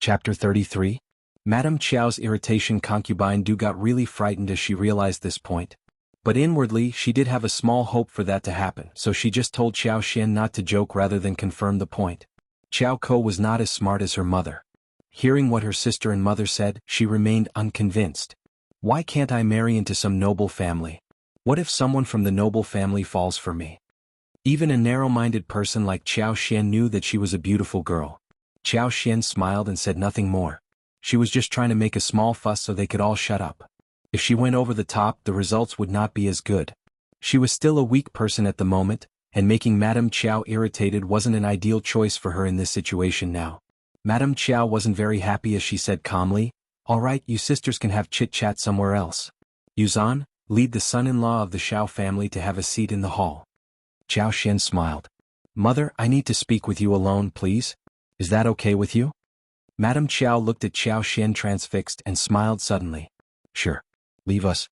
Chapter 33. Madame Chao's irritation. Concubine Du got really frightened as she realized this point. But inwardly she did have a small hope for that to happen, so she just told Xiao Xian not to joke rather than confirm the point. Xiao Kou was not as smart as her mother. Hearing what her sister and mother said, she remained unconvinced. Why can't I marry into some noble family? What if someone from the noble family falls for me? Even a narrow-minded person like Xiao Xian knew that she was a beautiful girl. Xiao Xian smiled and said nothing more. She was just trying to make a small fuss so they could all shut up. If she went over the top, the results would not be as good. She was still a weak person at the moment, and making Madame Chao irritated wasn't an ideal choice for her in this situation now. Madame Chao wasn't very happy as she said calmly, "All right, you sisters can have chit-chat somewhere else. Yuzan, lead the son-in-law of the Shao family to have a seat in the hall." Xiao Xian smiled. "Mother, I need to speak with you alone, please. Is that okay with you?" Madame Chao looked at Xiao Xian transfixed and smiled suddenly. "Sure. Leave us."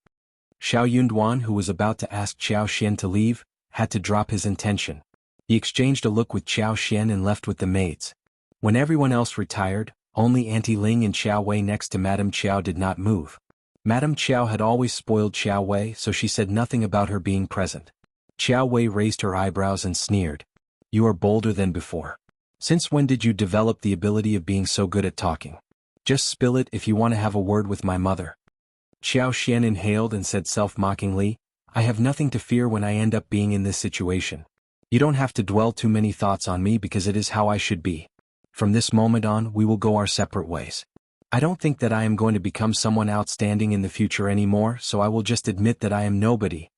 Shao Yunduan, who was about to ask Xiao Xian to leave, had to drop his intention. He exchanged a look with Xiao Xian and left with the maids. When everyone else retired, only Auntie Ling and Xiao Wei next to Madame Chao did not move. Madame Chao had always spoiled Xiao Wei, so she said nothing about her being present. Xiao Wei raised her eyebrows and sneered. "You are bolder than before. Since when did you develop the ability of being so good at talking? Just spill it if you want to have a word with my mother." Xiao Xian inhaled and said self-mockingly, "I have nothing to fear when I end up being in this situation. You don't have to dwell too many thoughts on me because it is how I should be. From this moment on, we will go our separate ways. I don't think that I am going to become someone outstanding in the future anymore, so I will just admit that I am nobody."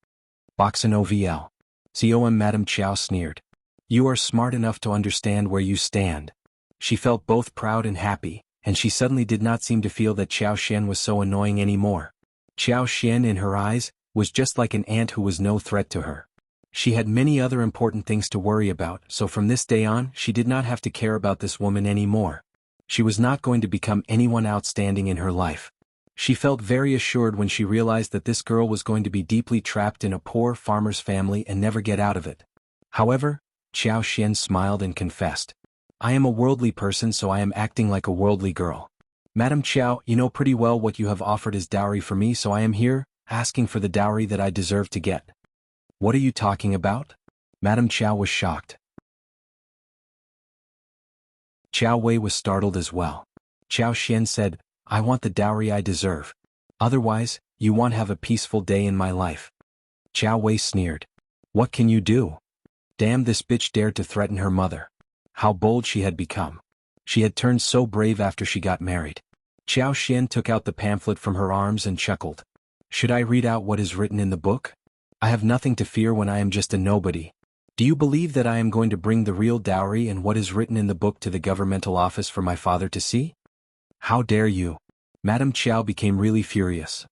Boxin OVL. COM. Madame Chao sneered. "You are smart enough to understand where you stand." She felt both proud and happy, and she suddenly did not seem to feel that Xiao Xian was so annoying anymore. Xiao Xian, in her eyes, was just like an ant who was no threat to her. She had many other important things to worry about, so from this day on, she did not have to care about this woman anymore. She was not going to become anyone outstanding in her life. She felt very assured when she realized that this girl was going to be deeply trapped in a poor farmer's family and never get out of it. However, Xiao Xian smiled and confessed. "I am a worldly person, so I am acting like a worldly girl. Madame Chao, you know pretty well what you have offered as dowry for me, so I am here, asking for the dowry that I deserve to get." What are you talking about? Madame Chao was shocked. Chao Wei was startled as well. Chao Xian said, I want the dowry I deserve. Otherwise, you won't have a peaceful day in my life. Chao Wei sneered. What can you do? Damn, this bitch dared to threaten her mother. How bold she had become. She had turned so brave after she got married. Chao Xian took out the pamphlet from her arms and chuckled. Should I read out what is written in the book? I have nothing to fear when I am just a nobody. Do you believe that I am going to bring the real dowry and what is written in the book to the governmental office for my father to see? How dare you? Madame Chao became really furious.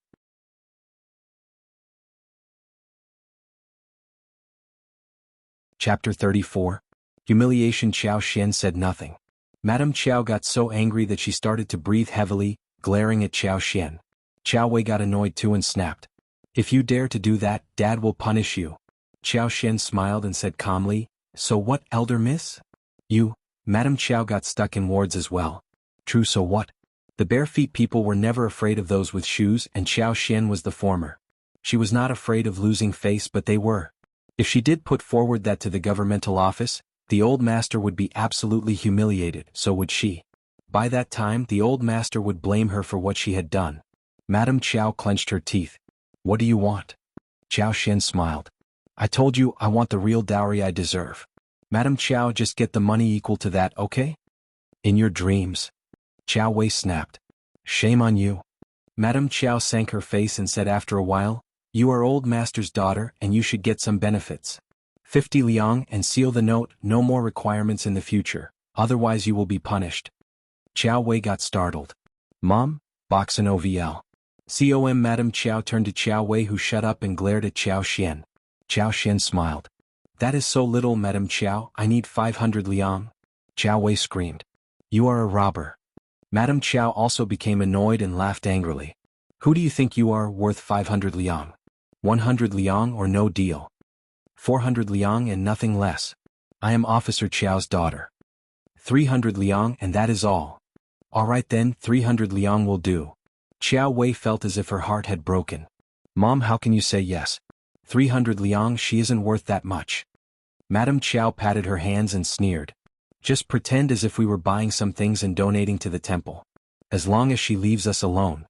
Chapter 34. Humiliation. Chao Xian said nothing. Madame Chao got so angry that she started to breathe heavily, glaring at Chao Xian. Chao Wei got annoyed too and snapped. If you dare to do that, Dad will punish you. Chao Xian smiled and said calmly, So what, elder miss? You. Madame Chao got stuck in words as well. True, so what? The bare feet people were never afraid of those with shoes, and Chao Xian was the former. She was not afraid of losing face, but they were. If she did put forward that to the governmental office, the old master would be absolutely humiliated, so would she. By that time the old master would blame her for what she had done. Madame Chao clenched her teeth. What do you want? Chao Xian smiled. I told you I want the real dowry I deserve. Madame Chao, just get the money equal to that, okay? In your dreams. Chao Wei snapped. Shame on you. Madame Chao sank her face and said after a while, You are old master's daughter and you should get some benefits. 50 liang and seal the note, no more requirements in the future, otherwise you will be punished. Chao Wei got startled. Mom? Boxen OVL. COM. Madame Chao turned to Chao Wei, who shut up and glared at Chao Xian. Chao Xian smiled. That is so little, Madame Chao, I need 500 liang. Chao Wei screamed. You are a robber. Madame Chao also became annoyed and laughed angrily. Who do you think you are, worth 500 liang? 100 liang or no deal. 400 liang and nothing less. I am Officer Chao's daughter. 300 liang and that is all. All right then, 300 liang will do. Chao Wei felt as if her heart had broken. Mom, how can you say yes? 300 liang, she isn't worth that much. Madame Chao patted her hands and sneered. Just pretend as if we were buying some things and donating to the temple. As long as she leaves us alone.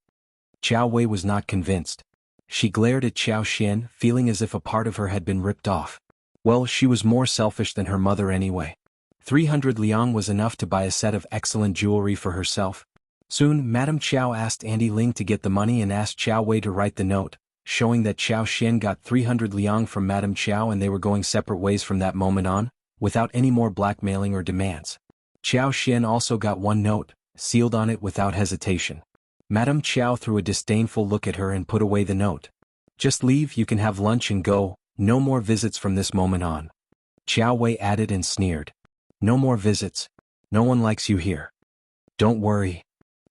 Chao Wei was not convinced. She glared at Chao Xian, feeling as if a part of her had been ripped off. Well, she was more selfish than her mother anyway. 300 liang was enough to buy a set of excellent jewelry for herself. Soon, Madame Chao asked Andy Ling to get the money and asked Chao Wei to write the note, showing that Chao Xian got 300 liang from Madame Chao and they were going separate ways from that moment on, without any more blackmailing or demands. Chao Xian also got one note, sealed on it without hesitation. Madame Chao threw a disdainful look at her and put away the note. Just leave, you can have lunch and go, no more visits from this moment on. Chao Wei added and sneered. No more visits. No one likes you here. Don't worry.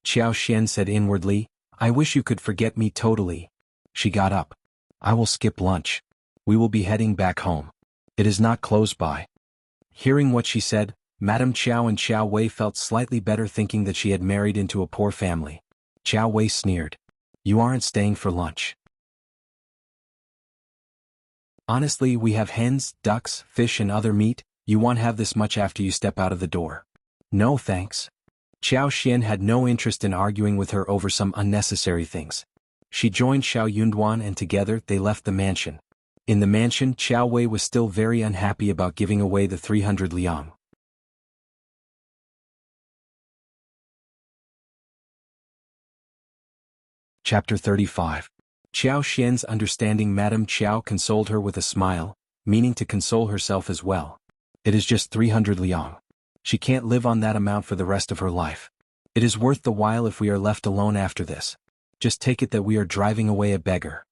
Chao Xian said inwardly, I wish you could forget me totally. She got up. I will skip lunch. We will be heading back home. It is not close by. Hearing what she said, Madame Chao and Chao Wei felt slightly better, thinking that she had married into a poor family. Chao Wei sneered. You aren't staying for lunch. Honestly, we have hens, ducks, fish and other meat, you won't have this much after you step out of the door. No thanks. Chao Xian had no interest in arguing with her over some unnecessary things. She joined Shao Yunduan and together they left the mansion. In the mansion, Chao Wei was still very unhappy about giving away the 300 liang. Chapter 35. Chao Xian's understanding. Madame Chao consoled her with a smile, meaning to console herself as well. It is just 300 liang. She can't live on that amount for the rest of her life. It is worth the while if we are left alone after this. Just take it that we are driving away a beggar.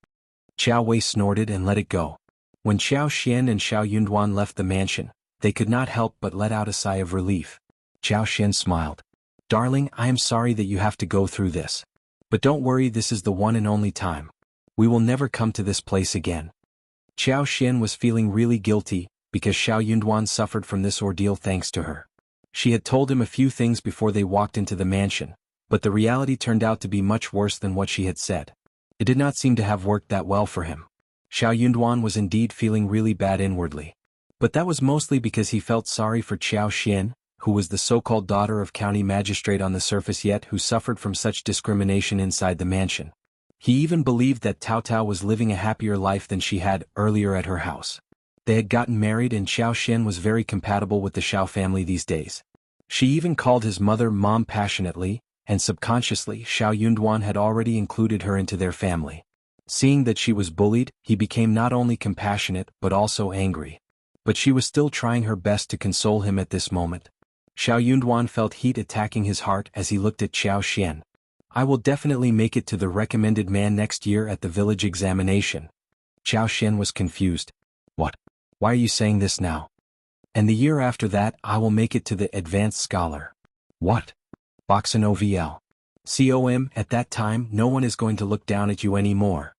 Chao Wei snorted and let it go. When Chao Xian and Shao Yunduan left the mansion, they could not help but let out a sigh of relief. Chao Xian smiled. Darling, I am sorry that you have to go through this. But don't worry, this is the one and only time. We will never come to this place again. Chao Xian was feeling really guilty, because Shao Yunduan suffered from this ordeal thanks to her. She had told him a few things before they walked into the mansion, but the reality turned out to be much worse than what she had said. It did not seem to have worked that well for him. Xiao Yunduan was indeed feeling really bad inwardly. But that was mostly because he felt sorry for Qiao Xian, who was the so-called daughter of county magistrate on the surface yet who suffered from such discrimination inside the mansion. He even believed that Tao Tao was living a happier life than she had earlier at her house. They had gotten married and Xiao Xian was very compatible with the Shao family these days. She even called his mother Mom passionately, and subconsciously Xiao Yunduan had already included her into their family. Seeing that she was bullied, he became not only compassionate but also angry. But she was still trying her best to console him at this moment. Xiao Yunduan felt heat attacking his heart as he looked at Qiao Xian. I will definitely make it to the recommended man next year at the village examination. Qiao Xian was confused. What? Why are you saying this now? And the year after that I will make it to the advanced scholar. What? Boxano VL. COM, at that time no one is going to look down at you anymore.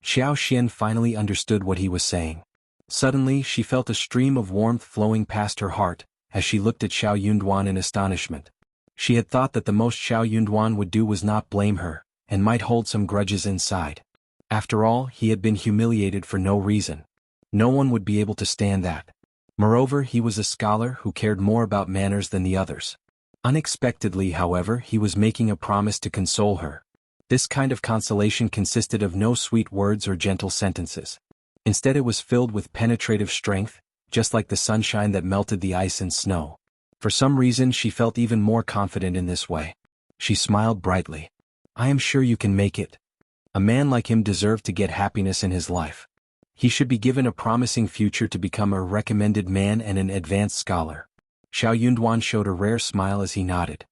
Xiao Xian finally understood what he was saying. Suddenly she felt a stream of warmth flowing past her heart, as she looked at Xiao Yunduan in astonishment. She had thought that the most Xiao Yunduan would do was not blame her, and might hold some grudges inside. After all, he had been humiliated for no reason. No one would be able to stand that. Moreover, he was a scholar who cared more about manners than the others. Unexpectedly, however, he was making a promise to console her. This kind of consolation consisted of no sweet words or gentle sentences. Instead it was filled with penetrative strength, just like the sunshine that melted the ice and snow. For some reason she felt even more confident in this way. She smiled brightly. I am sure you can make it. A man like him deserved to get happiness in his life. He should be given a promising future to become a recommended man and an advanced scholar. Xiao Yunduan showed a rare smile as he nodded.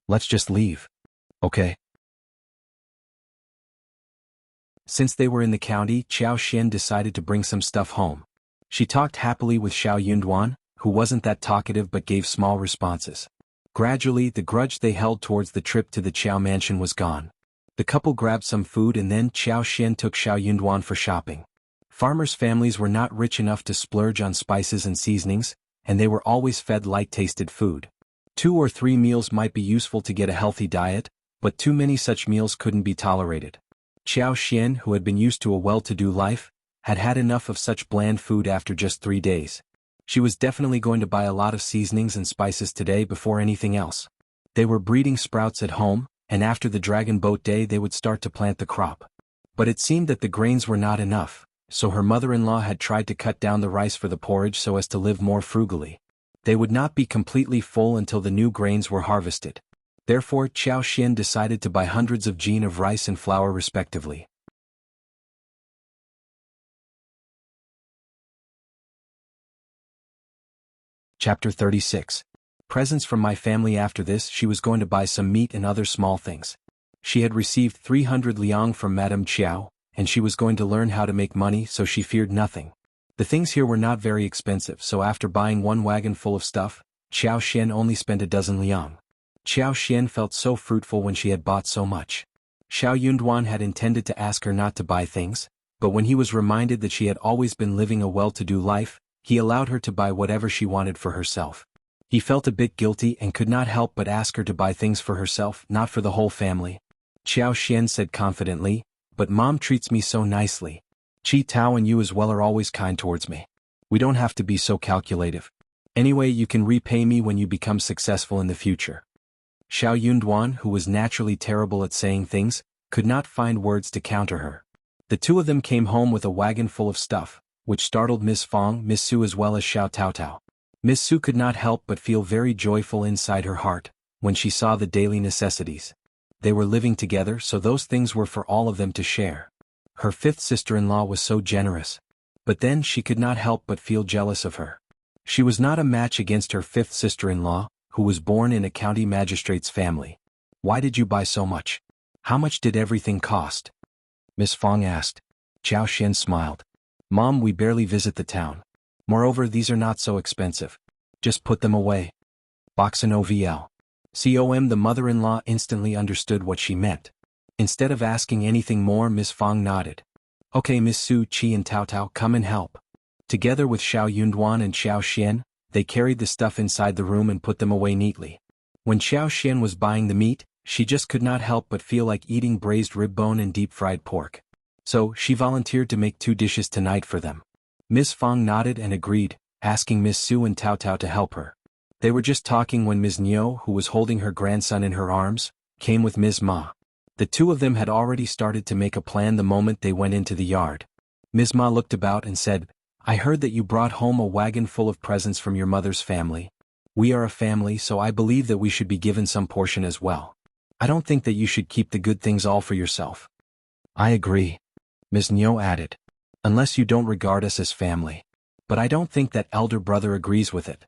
Let's just leave. Okay. Since they were in the county, Qiao Xian decided to bring some stuff home. She talked happily with Xiao Yunduan, who wasn't that talkative but gave small responses. Gradually, the grudge they held towards the trip to the Qiao mansion was gone. The couple grabbed some food and then Qiao Xian took Xiao Yunduan for shopping. Farmers' families were not rich enough to splurge on spices and seasonings, and they were always fed light-tasted food. 2 or 3 meals might be useful to get a healthy diet, but too many such meals couldn't be tolerated. Qiao Xian, who had been used to a well-to-do life, had had enough of such bland food after just 3 days. She was definitely going to buy a lot of seasonings and spices today before anything else. They were breeding sprouts at home, and after the dragon boat day they would start to plant the crop. But it seemed that the grains were not enough, so her mother-in-law had tried to cut down the rice for the porridge so as to live more frugally. They would not be completely full until the new grains were harvested. Therefore, Qiao Xian decided to buy hundreds of jin of rice and flour respectively. Chapter 36. Presents from my family. After this she was going to buy some meat and other small things. She had received 300 liang from Madame Qiao, and she was going to learn how to make money so she feared nothing. The things here were not very expensive, so after buying 1 wagon full of stuff, Qiao Xian only spent a dozen liang. Qiao Xian felt so fruitful when she had bought so much. Xiao Yunduan had intended to ask her not to buy things, but when he was reminded that she had always been living a well-to-do life, he allowed her to buy whatever she wanted for herself. He felt a bit guilty and could not help but ask her to buy things for herself, not for the whole family. Qiao Xian said confidently, but Mom treats me so nicely. Qi Tao and you as well are always kind towards me. We don't have to be so calculative. Anyway, you can repay me when you become successful in the future. Xiao Yunduan, who was naturally terrible at saying things, could not find words to counter her. The two of them came home with a wagon full of stuff, which startled Miss Fong, Miss Su as well as Xiao Taotao. Miss Su could not help but feel very joyful inside her heart, when she saw the daily necessities. They were living together, so those things were for all of them to share. Her 5th sister-in-law was so generous. But then she could not help but feel jealous of her. She was not a match against her 5th sister-in-law, who was born in a county magistrate's family. Why did you buy so much? How much did everything cost? Miss Fong asked. Qiao Xian smiled. Mom, we barely visit the town. Moreover, these are not so expensive. Just put them away. Boxano VL. COM. The mother-in-law instantly understood what she meant. Instead of asking anything more, Miss Fong nodded. Okay, Miss Su, Qi and Tao Tao, come and help. Together with Xiao Yunduan and Xiao Xian, they carried the stuff inside the room and put them away neatly. When Xiao Xian was buying the meat, she just could not help but feel like eating braised rib bone and deep-fried pork. So, she volunteered to make 2 dishes tonight for them. Ms. Fong nodded and agreed, asking Ms. Su and Tao Tao to help her. They were just talking when Ms. Niu, who was holding her grandson in her arms, came with Ms. Ma. The 2 of them had already started to make a plan the moment they went into the yard. Ms. Ma looked about and said, "I heard that you brought home a wagon full of presents from your mother's family. We are a family, so I believe that we should be given some portion as well. I don't think that you should keep the good things all for yourself." "I agree," Ms. Niu added. "Unless you don't regard us as family. But I don't think that elder brother agrees with it."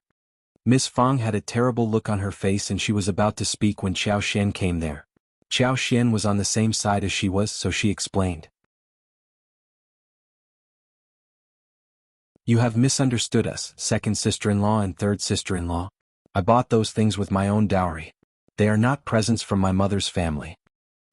Ms. Fong had a terrible look on her face and she was about to speak when Chao Xian came there. Chao Xian was on the same side as she was, so she explained. "You have misunderstood us, second sister-in-law and third sister-in-law. I bought those things with my own dowry. They are not presents from my mother's family."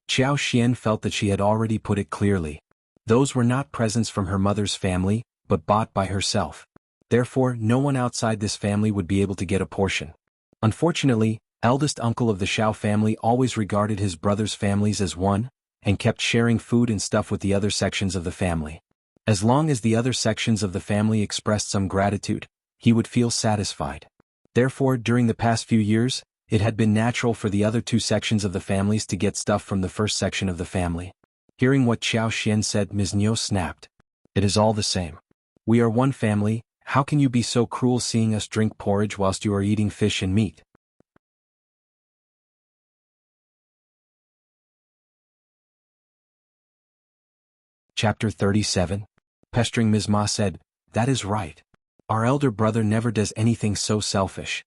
Chao Xian felt that she had already put it clearly. Those were not presents from her mother's family, but bought by herself. Therefore, no one outside this family would be able to get a portion. Unfortunately, eldest uncle of the Shao family always regarded his brother's families as one, and kept sharing food and stuff with the other sections of the family. As long as the other sections of the family expressed some gratitude, he would feel satisfied. Therefore, during the past few years, it had been natural for the other 2 sections of the families to get stuff from the first section of the family. Hearing what Chao Xian said, Ms. Niu snapped. "It is all the same. We are one family. How can you be so cruel seeing us drink porridge whilst you are eating fish and meat?" Chapter 37. Pestering Ms. Ma said, "That is right. Our elder brother never does anything so selfish."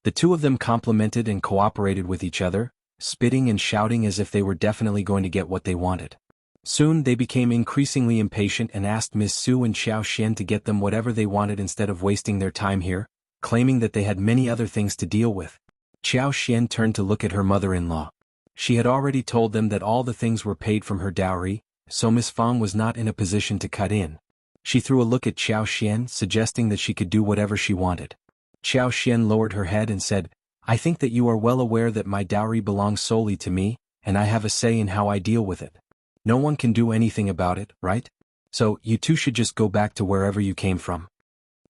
The 2 of them complimented and cooperated with each other, spitting and shouting as if they were definitely going to get what they wanted. Soon they became increasingly impatient and asked Ms. Su and Chao Xian to get them whatever they wanted instead of wasting their time here, claiming that they had many other things to deal with. Chao Xian turned to look at her mother-in-law. She had already told them that all the things were paid from her dowry, so Ms. Fong was not in a position to cut in. She threw a look at Chao Xian, suggesting that she could do whatever she wanted. Chao Xian lowered her head and said, "I think that you are well aware that my dowry belongs solely to me, and I have a say in how I deal with it. No one can do anything about it, right? So, you 2 should just go back to wherever you came from."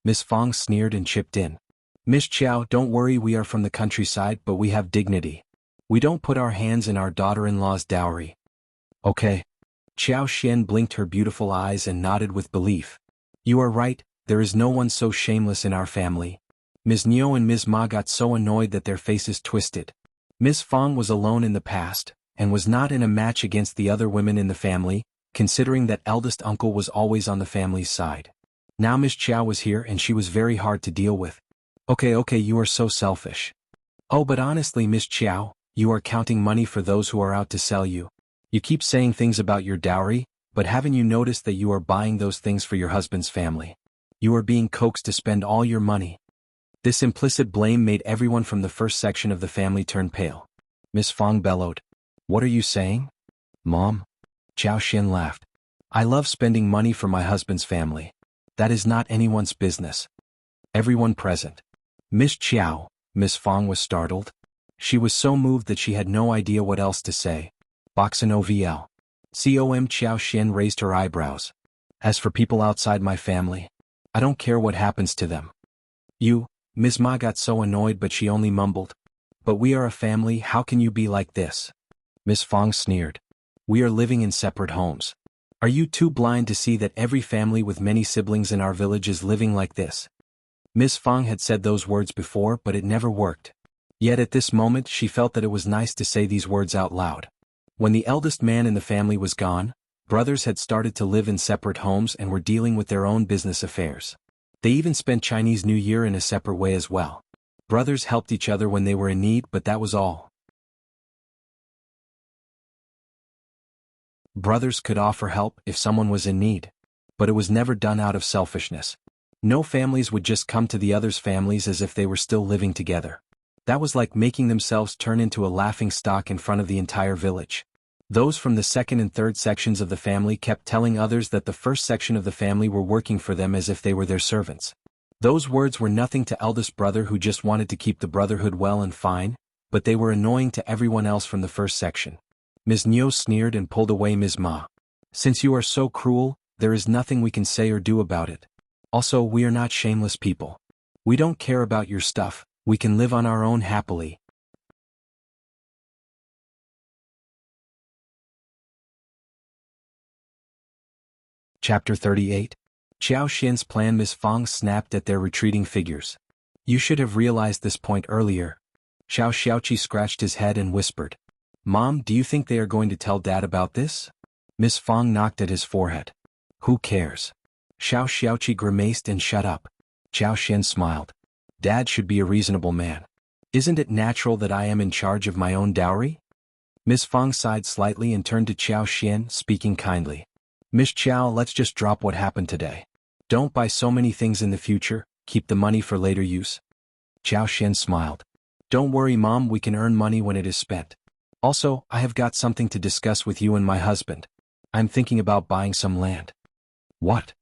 Ms. Fong sneered and chipped in. "Miss Chao, don't worry, we are from the countryside, but we have dignity. We don't put our hands in our daughter-in-law's dowry." "Okay." Chao Xian blinked her beautiful eyes and nodded with belief. "You are right, there is no one so shameless in our family." Ms. Niu and Ms. Ma got so annoyed that their faces twisted. Ms. Fong was alone in the past, and was not in a match against the other women in the family, considering that eldest uncle was always on the family's side. Now Miss Chao was here and she was very hard to deal with. Okay, you are so selfish." "Oh, but honestly, Miss Chao, you are counting money for those who are out to sell you. You keep saying things about your dowry, but haven't you noticed that you are buying those things for your husband's family? You are being coaxed to spend all your money." This implicit blame made everyone from the first section of the family turn pale. Miss Fong bellowed, "What are you saying, Mom?" Chao Xian laughed. "I love spending money for my husband's family. That is not anyone's business." Everyone present. "Miss Chao," Miss Fong was startled. She was so moved that she had no idea what else to say. Boxin OVL. COM Chao Xian raised her eyebrows. "As for people outside my family, I don't care what happens to them." Ms. Ma got so annoyed but she only mumbled, "But we are a family, how can you be like this?" Miss Fong sneered. "We are living in separate homes. Are you too blind to see that every family with many siblings in our village is living like this?" Miss Fong had said those words before but it never worked. Yet at this moment she felt that it was nice to say these words out loud. When the eldest man in the family was gone, brothers had started to live in separate homes and were dealing with their own business affairs. They even spent Chinese New Year in a separate way as well. Brothers helped each other when they were in need, but that was all. Brothers could offer help if someone was in need. But it was never done out of selfishness. No families would just come to the other's families as if they were still living together. That was like making themselves turn into a laughing stock in front of the entire village. Those from the second and third sections of the family kept telling others that the first section of the family were working for them as if they were their servants. Those words were nothing to eldest brother who just wanted to keep the brotherhood well and fine, but they were annoying to everyone else from the first section. Ms. Niu sneered and pulled away Ms. Ma. Since you are so cruel, there is nothing we can say or do about it. Also, we are not shameless people. We don't care about your stuff, we can live on our own happily. Chapter 38. Xiao Xian's plan. Miss Fang snapped at their retreating figures. You should have realized this point earlier. Shao Xiaoqi scratched his head and whispered. Mom, do you think they are going to tell Dad about this? Miss Fang knocked at his forehead. Who cares? Shao Xiaoqi grimaced and shut up. Xiao Xian smiled. Dad should be a reasonable man. Isn't it natural that I am in charge of my own dowry? Miss Fang sighed slightly and turned to Xiao Xian, speaking kindly. Miss Xiao, let's just drop what happened today. Don't buy so many things in the future, keep the money for later use. Xiao Xian smiled. Don't worry, Mom, we can earn money when it is spent. Also, I have got something to discuss with you and my husband. I'm thinking about buying some land. What?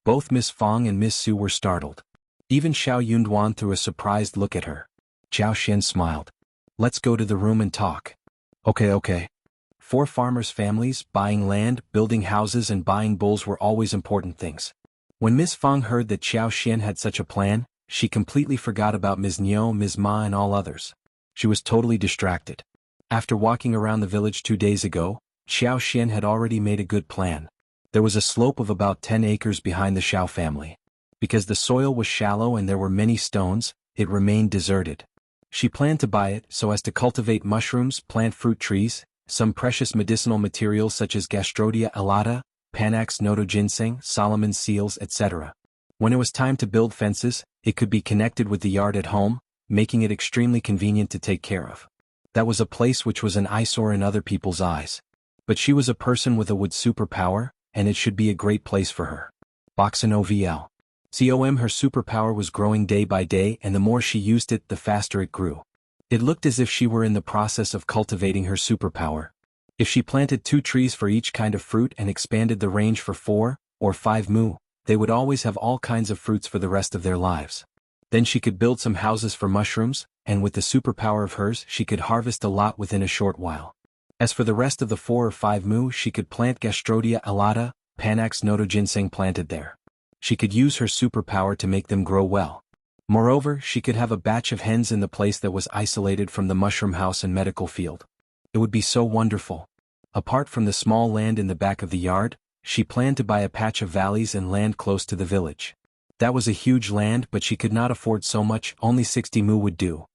Both Miss Fang and Miss Su were startled. Even Xiao Yunduan threw a surprised look at her. Xiao Xian smiled. Let's go to the room and talk. Okay. For farmers' families, buying land, building houses and buying bulls were always important things. When Miss Fang heard that Xiao Xian had such a plan, she completely forgot about Ms. Niu, Ms. Ma and all others. She was totally distracted. After walking around the village 2 days ago, Xiao Xian had already made a good plan. There was a slope of about 10 acres behind the Shao family. Because the soil was shallow and there were many stones, it remained deserted. She planned to buy it so as to cultivate mushrooms, plant fruit trees, some precious medicinal materials such as Gastrodia alata, Panax noto ginseng, Solomon's seals, etc. When it was time to build fences, it could be connected with the yard at home, making it extremely convenient to take care of. That was a place which was an eyesore in other people's eyes. But she was a person with a wood superpower, and it should be a great place for her. Boxin OVL. COM. Her superpower was growing day by day, and the more she used it, the faster it grew. It looked as if she were in the process of cultivating her superpower. If she planted 2 trees for each kind of fruit and expanded the range for 4 or 5 mu, they would always have all kinds of fruits for the rest of their lives. Then she could build some houses for mushrooms, and with the superpower of hers she could harvest a lot within a short while. As for the rest of the 4 or 5 mu, she could plant Gastrodia alata, Panax noto ginseng planted there. She could use her superpower to make them grow well. Moreover, she could have a batch of hens in the place that was isolated from the mushroom house and medical field. It would be so wonderful. Apart from the small land in the back of the yard, she planned to buy a patch of valleys and land close to the village. That was a huge land, but she could not afford so much, only 60 mu would do.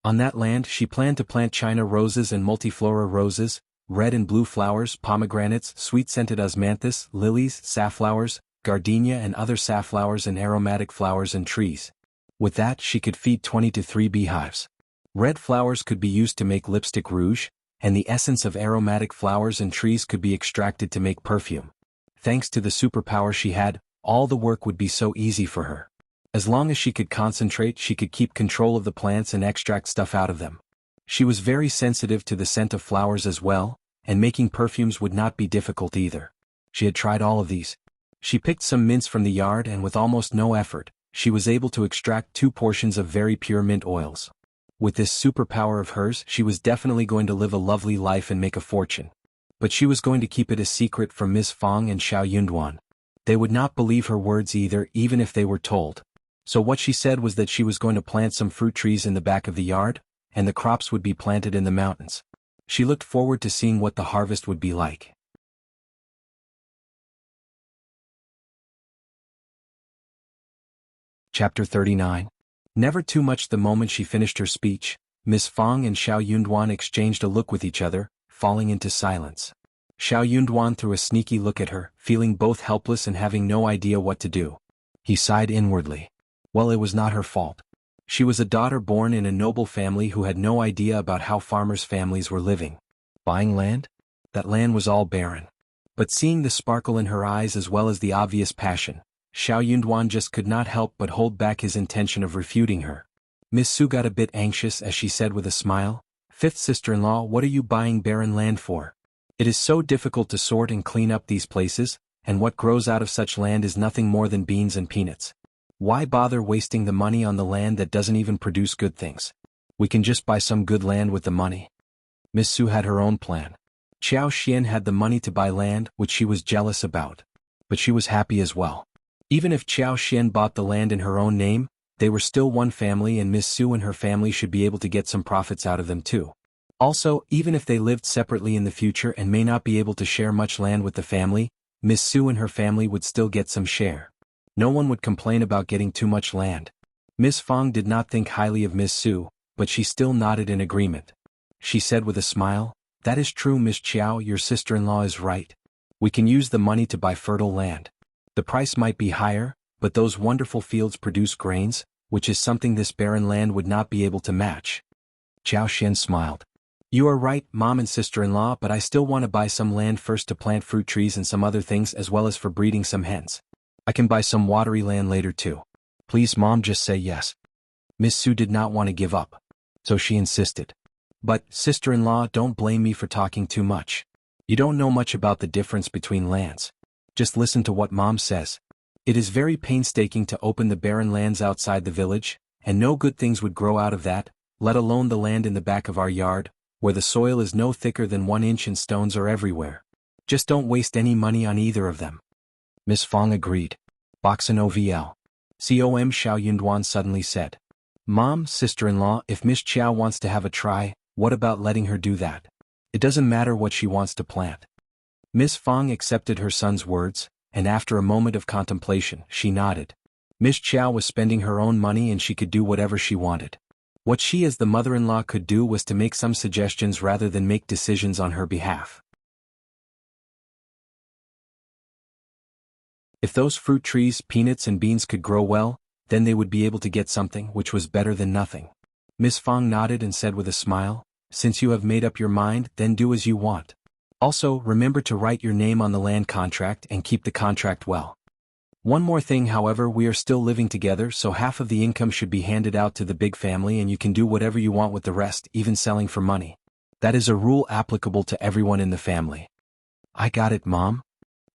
On that land she planned to plant China roses and multiflora roses, red and blue flowers, pomegranates, sweet-scented osmanthus, lilies, safflowers, gardenia and other safflowers and aromatic flowers and trees. With that she could feed 20 to 3 beehives. Red flowers could be used to make lipstick rouge, and the essence of aromatic flowers and trees could be extracted to make perfume. Thanks to the superpower she had, all the work would be so easy for her. As long as she could concentrate, she could keep control of the plants and extract stuff out of them. She was very sensitive to the scent of flowers as well, and making perfumes would not be difficult either. She had tried all of these. She picked some mints from the yard and with almost no effort, she was able to extract 2 portions of very pure mint oils. With this superpower of hers, she was definitely going to live a lovely life and make a fortune. But she was going to keep it a secret from Miss Fang and Xiao Yunduan. They would not believe her words either, even if they were told. So what she said was that she was going to plant some fruit trees in the back of the yard, and the crops would be planted in the mountains. She looked forward to seeing what the harvest would be like. Chapter 39. Never too much. The moment she finished her speech, Miss Fang and Xiao Yunduan exchanged a look with each other, falling into silence. Xiao Yunduan threw a sneaky look at her, feeling both helpless and having no idea what to do. He sighed inwardly. Well, it was not her fault. She was a daughter born in a noble family who had no idea about how farmers' families were living. Buying land? That land was all barren. But seeing the sparkle in her eyes as well as the obvious passion, Xiao Yunduan just could not help but hold back his intention of refuting her. Miss Su got a bit anxious as she said with a smile, "Fifth sister-in-law, what are you buying barren land for? It is so difficult to sort and clean up these places, and what grows out of such land is nothing more than beans and peanuts. Why bother wasting the money on the land that doesn't even produce good things? We can just buy some good land with the money." Miss Su had her own plan. Chao Xian had the money to buy land, which she was jealous about. But she was happy as well. Even if Chao Xian bought the land in her own name, they were still one family and Miss Su and her family should be able to get some profits out of them too. Also, even if they lived separately in the future and may not be able to share much land with the family, Miss Su and her family would still get some share. No one would complain about getting too much land. Miss Fang did not think highly of Miss Su, but she still nodded in agreement. She said with a smile, "That is true, Miss Chao, your sister-in-law is right. We can use the money to buy fertile land. The price might be higher, but those wonderful fields produce grains, which is something this barren land would not be able to match." Chao Xian smiled. "You are right, Mom and sister-in-law, but I still want to buy some land first to plant fruit trees and some other things as well as for breeding some hens. I can buy some watery land later too. Please Mom, just say yes." Miss Su did not want to give up, so she insisted. "But, sister-in-law, don't blame me for talking too much. You don't know much about the difference between lands. Just listen to what Mom says. It is very painstaking to open the barren lands outside the village, and no good things would grow out of that, let alone the land in the back of our yard, where the soil is no thicker than 1 inch and stones are everywhere. Just don't waste any money on either of them." Miss Fang agreed. Boxen OVL. Com Shao Yunduan suddenly said. "Mom, sister-in-law, if Miss Chao wants to have a try, what about letting her do that? It doesn't matter what she wants to plant." Miss Fang accepted her son's words, and after a moment of contemplation, she nodded. Miss Chao was spending her own money and she could do whatever she wanted. What she as the mother-in-law could do was to make some suggestions rather than make decisions on her behalf. If those fruit trees, peanuts and beans could grow well, then they would be able to get something which was better than nothing. Miss Fang nodded and said with a smile, "Since you have made up your mind, then do as you want. Also, remember to write your name on the land contract and keep the contract well. One more thing, however, we are still living together, so half of the income should be handed out to the big family and you can do whatever you want with the rest, even selling for money. That is a rule applicable to everyone in the family." "I got it, Mom."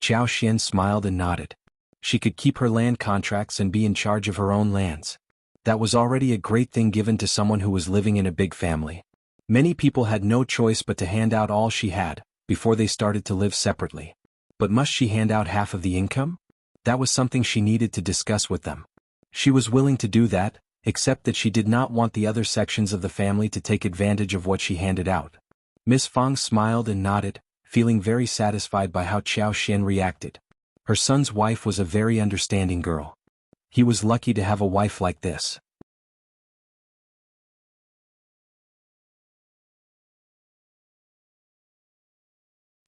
Chao Xian smiled and nodded. She could keep her land contracts and be in charge of her own lands. That was already a great thing given to someone who was living in a big family. Many people had no choice but to hand out all she had, before they started to live separately. But must she hand out half of the income? That was something she needed to discuss with them. She was willing to do that, except that she did not want the other sections of the family to take advantage of what she handed out. Miss Fang smiled and nodded, feeling very satisfied by how Chao Xian reacted. Her son's wife was a very understanding girl. He was lucky to have a wife like this.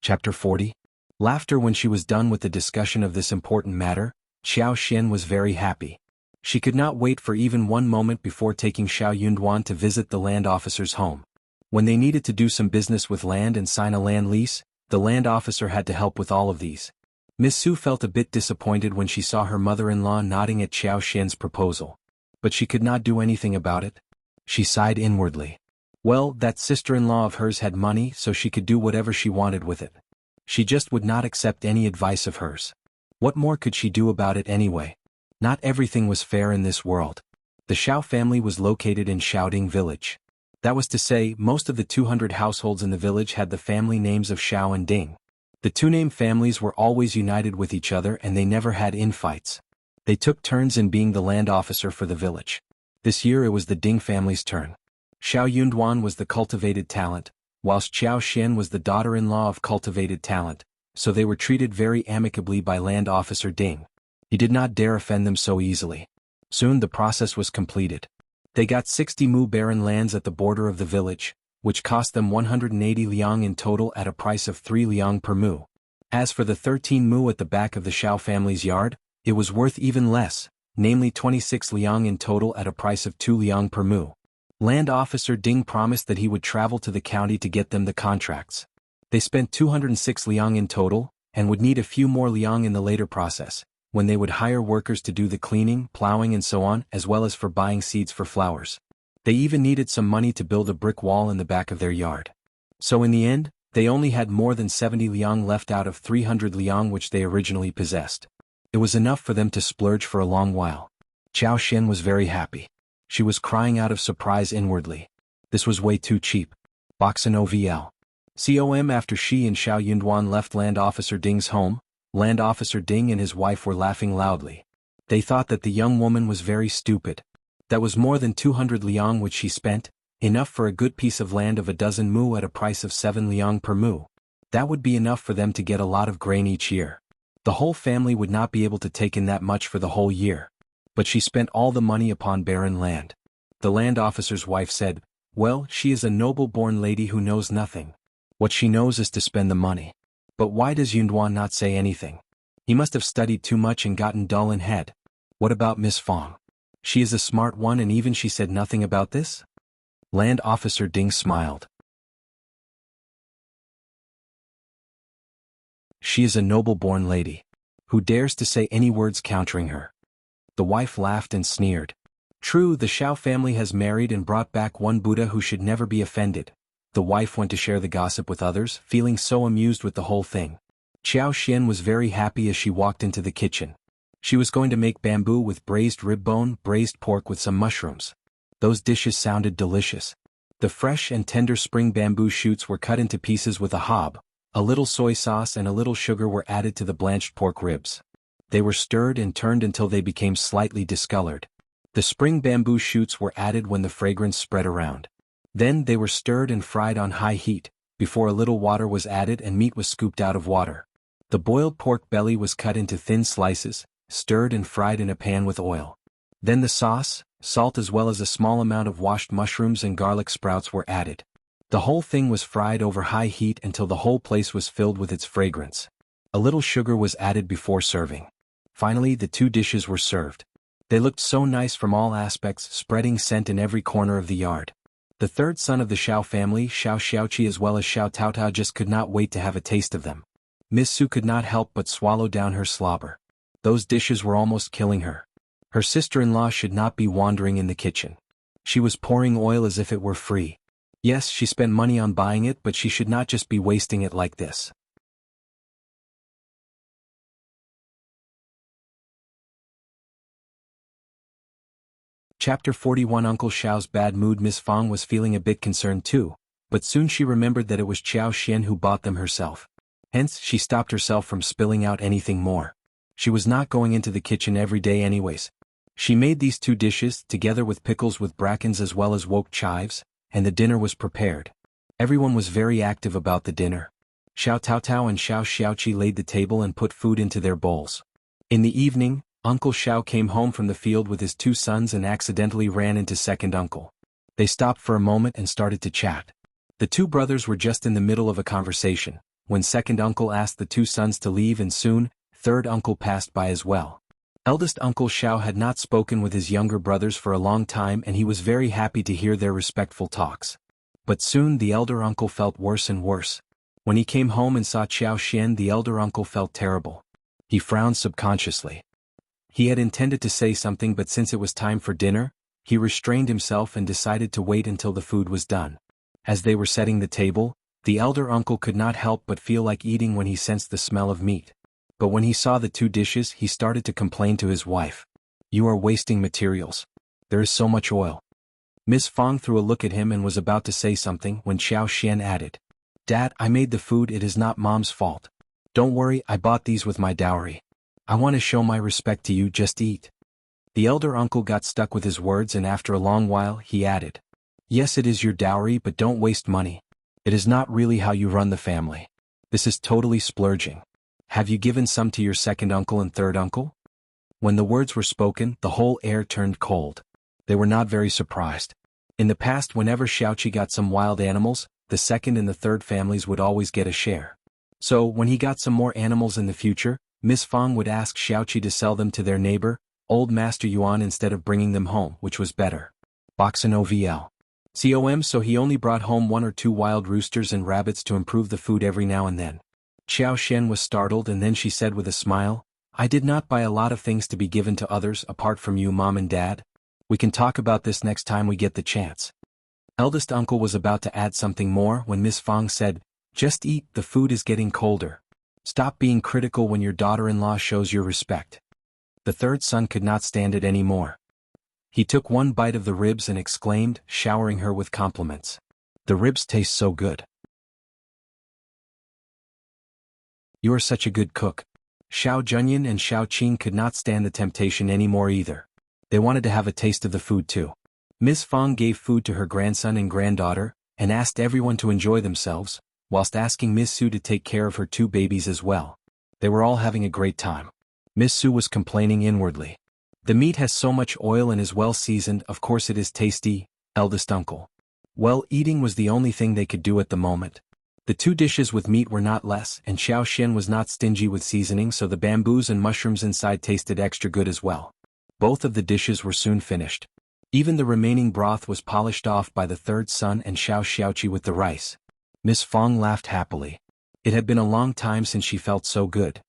Chapter 40. Laughter. When she was done with the discussion of this important matter, Chao Xian was very happy. She could not wait for even one moment before taking Shao Yunduan to visit the land officer's home. When they needed to do some business with land and sign a land lease, the land officer had to help with all of these. Miss Su felt a bit disappointed when she saw her mother-in-law nodding at Chao Xian's proposal. But she could not do anything about it. She sighed inwardly. Well, that sister-in-law of hers had money, so she could do whatever she wanted with it. She just would not accept any advice of hers. What more could she do about it anyway? Not everything was fair in this world. The Shao family was located in Shaoding village. That was to say, most of the 200 households in the village had the family names of Shao and Ding. The two-name families were always united with each other and they never had infights. They took turns in being the land officer for the village. This year it was the Ding family's turn. Shao Yunduan was the cultivated talent, whilst Chao Xian was the daughter-in-law of cultivated talent, so they were treated very amicably by land officer Ding. He did not dare offend them so easily. Soon the process was completed. They got 60 mu barren lands at the border of the village, which cost them 180 liang in total at a price of 3 liang per mu. As for the 13 mu at the back of the Shao family's yard, it was worth even less, namely 26 liang in total at a price of 2 liang per mu. Land officer Ding promised that he would travel to the county to get them the contracts. They spent 206 liang in total, and would need a few more liang in the later process, when they would hire workers to do the cleaning, plowing and so on, as well as for buying seeds for flowers. They even needed some money to build a brick wall in the back of their yard. So in the end, they only had more than 70 liang left out of 300 liang which they originally possessed. It was enough for them to splurge for a long while. Chao Xian was very happy. She was crying out of surprise inwardly. This was way too cheap. Boxen OVL. After she and Shao Yunduan left Land Officer Ding's home, Land Officer Ding and his wife were laughing loudly. They thought that the young woman was very stupid. That was more than 200 liang which she spent, enough for a good piece of land of a dozen mu at a price of 7 liang per mu. That would be enough for them to get a lot of grain each year. The whole family would not be able to take in that much for the whole year. But she spent all the money upon barren land. The land officer's wife said, "Well, she is a noble-born lady who knows nothing. What she knows is to spend the money." But why does Yunduan not say anything? He must have studied too much and gotten dull in head. What about Miss Fong? She is a smart one and even she said nothing about this? Land Officer Ding smiled. She is a noble-born lady. Who dares to say any words countering her? The wife laughed and sneered. True, the Shao family has married and brought back one Buddha who should never be offended. The wife went to share the gossip with others, feeling so amused with the whole thing. Xiao Xian was very happy as she walked into the kitchen. She was going to make bamboo with braised rib bone, braised pork with some mushrooms. Those dishes sounded delicious. The fresh and tender spring bamboo shoots were cut into pieces with a hob. A little soy sauce and a little sugar were added to the blanched pork ribs. They were stirred and turned until they became slightly discolored. The spring bamboo shoots were added when the fragrance spread around. Then they were stirred and fried on high heat, before a little water was added and meat was scooped out of water. The boiled pork belly was cut into thin slices, stirred and fried in a pan with oil. Then the sauce, salt as well as a small amount of washed mushrooms and garlic sprouts were added. The whole thing was fried over high heat until the whole place was filled with its fragrance. A little sugar was added before serving. Finally, the two dishes were served. They looked so nice from all aspects, spreading scent in every corner of the yard. The third son of the Shao family, Shao Xiaoqi as well as Shao Taotao, just could not wait to have a taste of them. Miss Su could not help but swallow down her slobber. Those dishes were almost killing her. Her sister-in-law should not be wandering in the kitchen. She was pouring oil as if it were free. Yes, she spent money on buying it, but she should not just be wasting it like this. Chapter 41. Uncle Shao's bad mood. Miss Fong was feeling a bit concerned too, but soon she remembered that it was Xiao Xian who bought them herself. Hence, she stopped herself from spilling out anything more. She was not going into the kitchen every day anyways. She made these two dishes, together with pickles with brackens as well as woke chives, and the dinner was prepared. Everyone was very active about the dinner. Shao Taotao and Shao Xiaoqi laid the table and put food into their bowls. In the evening, Uncle Shao came home from the field with his two sons and accidentally ran into second uncle. They stopped for a moment and started to chat. The two brothers were just in the middle of a conversation, when second uncle asked the two sons to leave, and soon, third uncle passed by as well. Eldest Uncle Shao had not spoken with his younger brothers for a long time and he was very happy to hear their respectful talks. But soon the elder uncle felt worse and worse. When he came home and saw Xiao Xian, the elder uncle felt terrible. He frowned subconsciously. He had intended to say something, but since it was time for dinner, he restrained himself and decided to wait until the food was done. As they were setting the table, the elder uncle could not help but feel like eating when he sensed the smell of meat. But when he saw the two dishes, he started to complain to his wife. "You are wasting materials. There is so much oil." Miss Fong threw a look at him and was about to say something when Xiao Xian added, "Dad, I made the food, it is not Mom's fault. Don't worry, I bought these with my dowry. I want to show my respect to you, just eat." The elder uncle got stuck with his words and after a long while he added, "Yes, it is your dowry, but don't waste money. It is not really how you run the family. This is totally splurging. Have you given some to your second uncle and third uncle?" When the words were spoken, the whole air turned cold. They were not very surprised. In the past, whenever Xiaoqi got some wild animals, the second and the third families would always get a share. So, when he got some more animals in the future, Miss Fong would ask Xiaoqi to sell them to their neighbor, Old Master Yuan, instead of bringing them home, which was better. Boxin OVL. So he only brought home 1 or 2 wild roosters and rabbits to improve the food every now and then. Xiao Xian was startled and then she said with a smile, "I did not buy a lot of things to be given to others apart from you, Mom and Dad. We can talk about this next time we get the chance." Eldest uncle was about to add something more when Miss Fong said, "Just eat, the food is getting colder. Stop being critical when your daughter-in-law shows your respect." The third son could not stand it anymore. He took one bite of the ribs and exclaimed, showering her with compliments, "The ribs taste so good." You are such a good cook. Shao Junyan and Shao Qing could not stand the temptation anymore either. They wanted to have a taste of the food too. Ms. Fong gave food to her grandson and granddaughter, and asked everyone to enjoy themselves, whilst asking Ms. Su to take care of her 2 babies as well. They were all having a great time. Ms. Su was complaining inwardly. The meat has so much oil and is well seasoned, of course it is tasty, eldest uncle. Well, eating was the only thing they could do at the moment. The 2 dishes with meat were not less, and Xiao Xian was not stingy with seasoning, so the bamboos and mushrooms inside tasted extra good as well. Both of the dishes were soon finished. Even the remaining broth was polished off by the 3rd son and Xiao Xiaoqi with the rice. Miss Fong laughed happily. It had been a long time since she felt so good.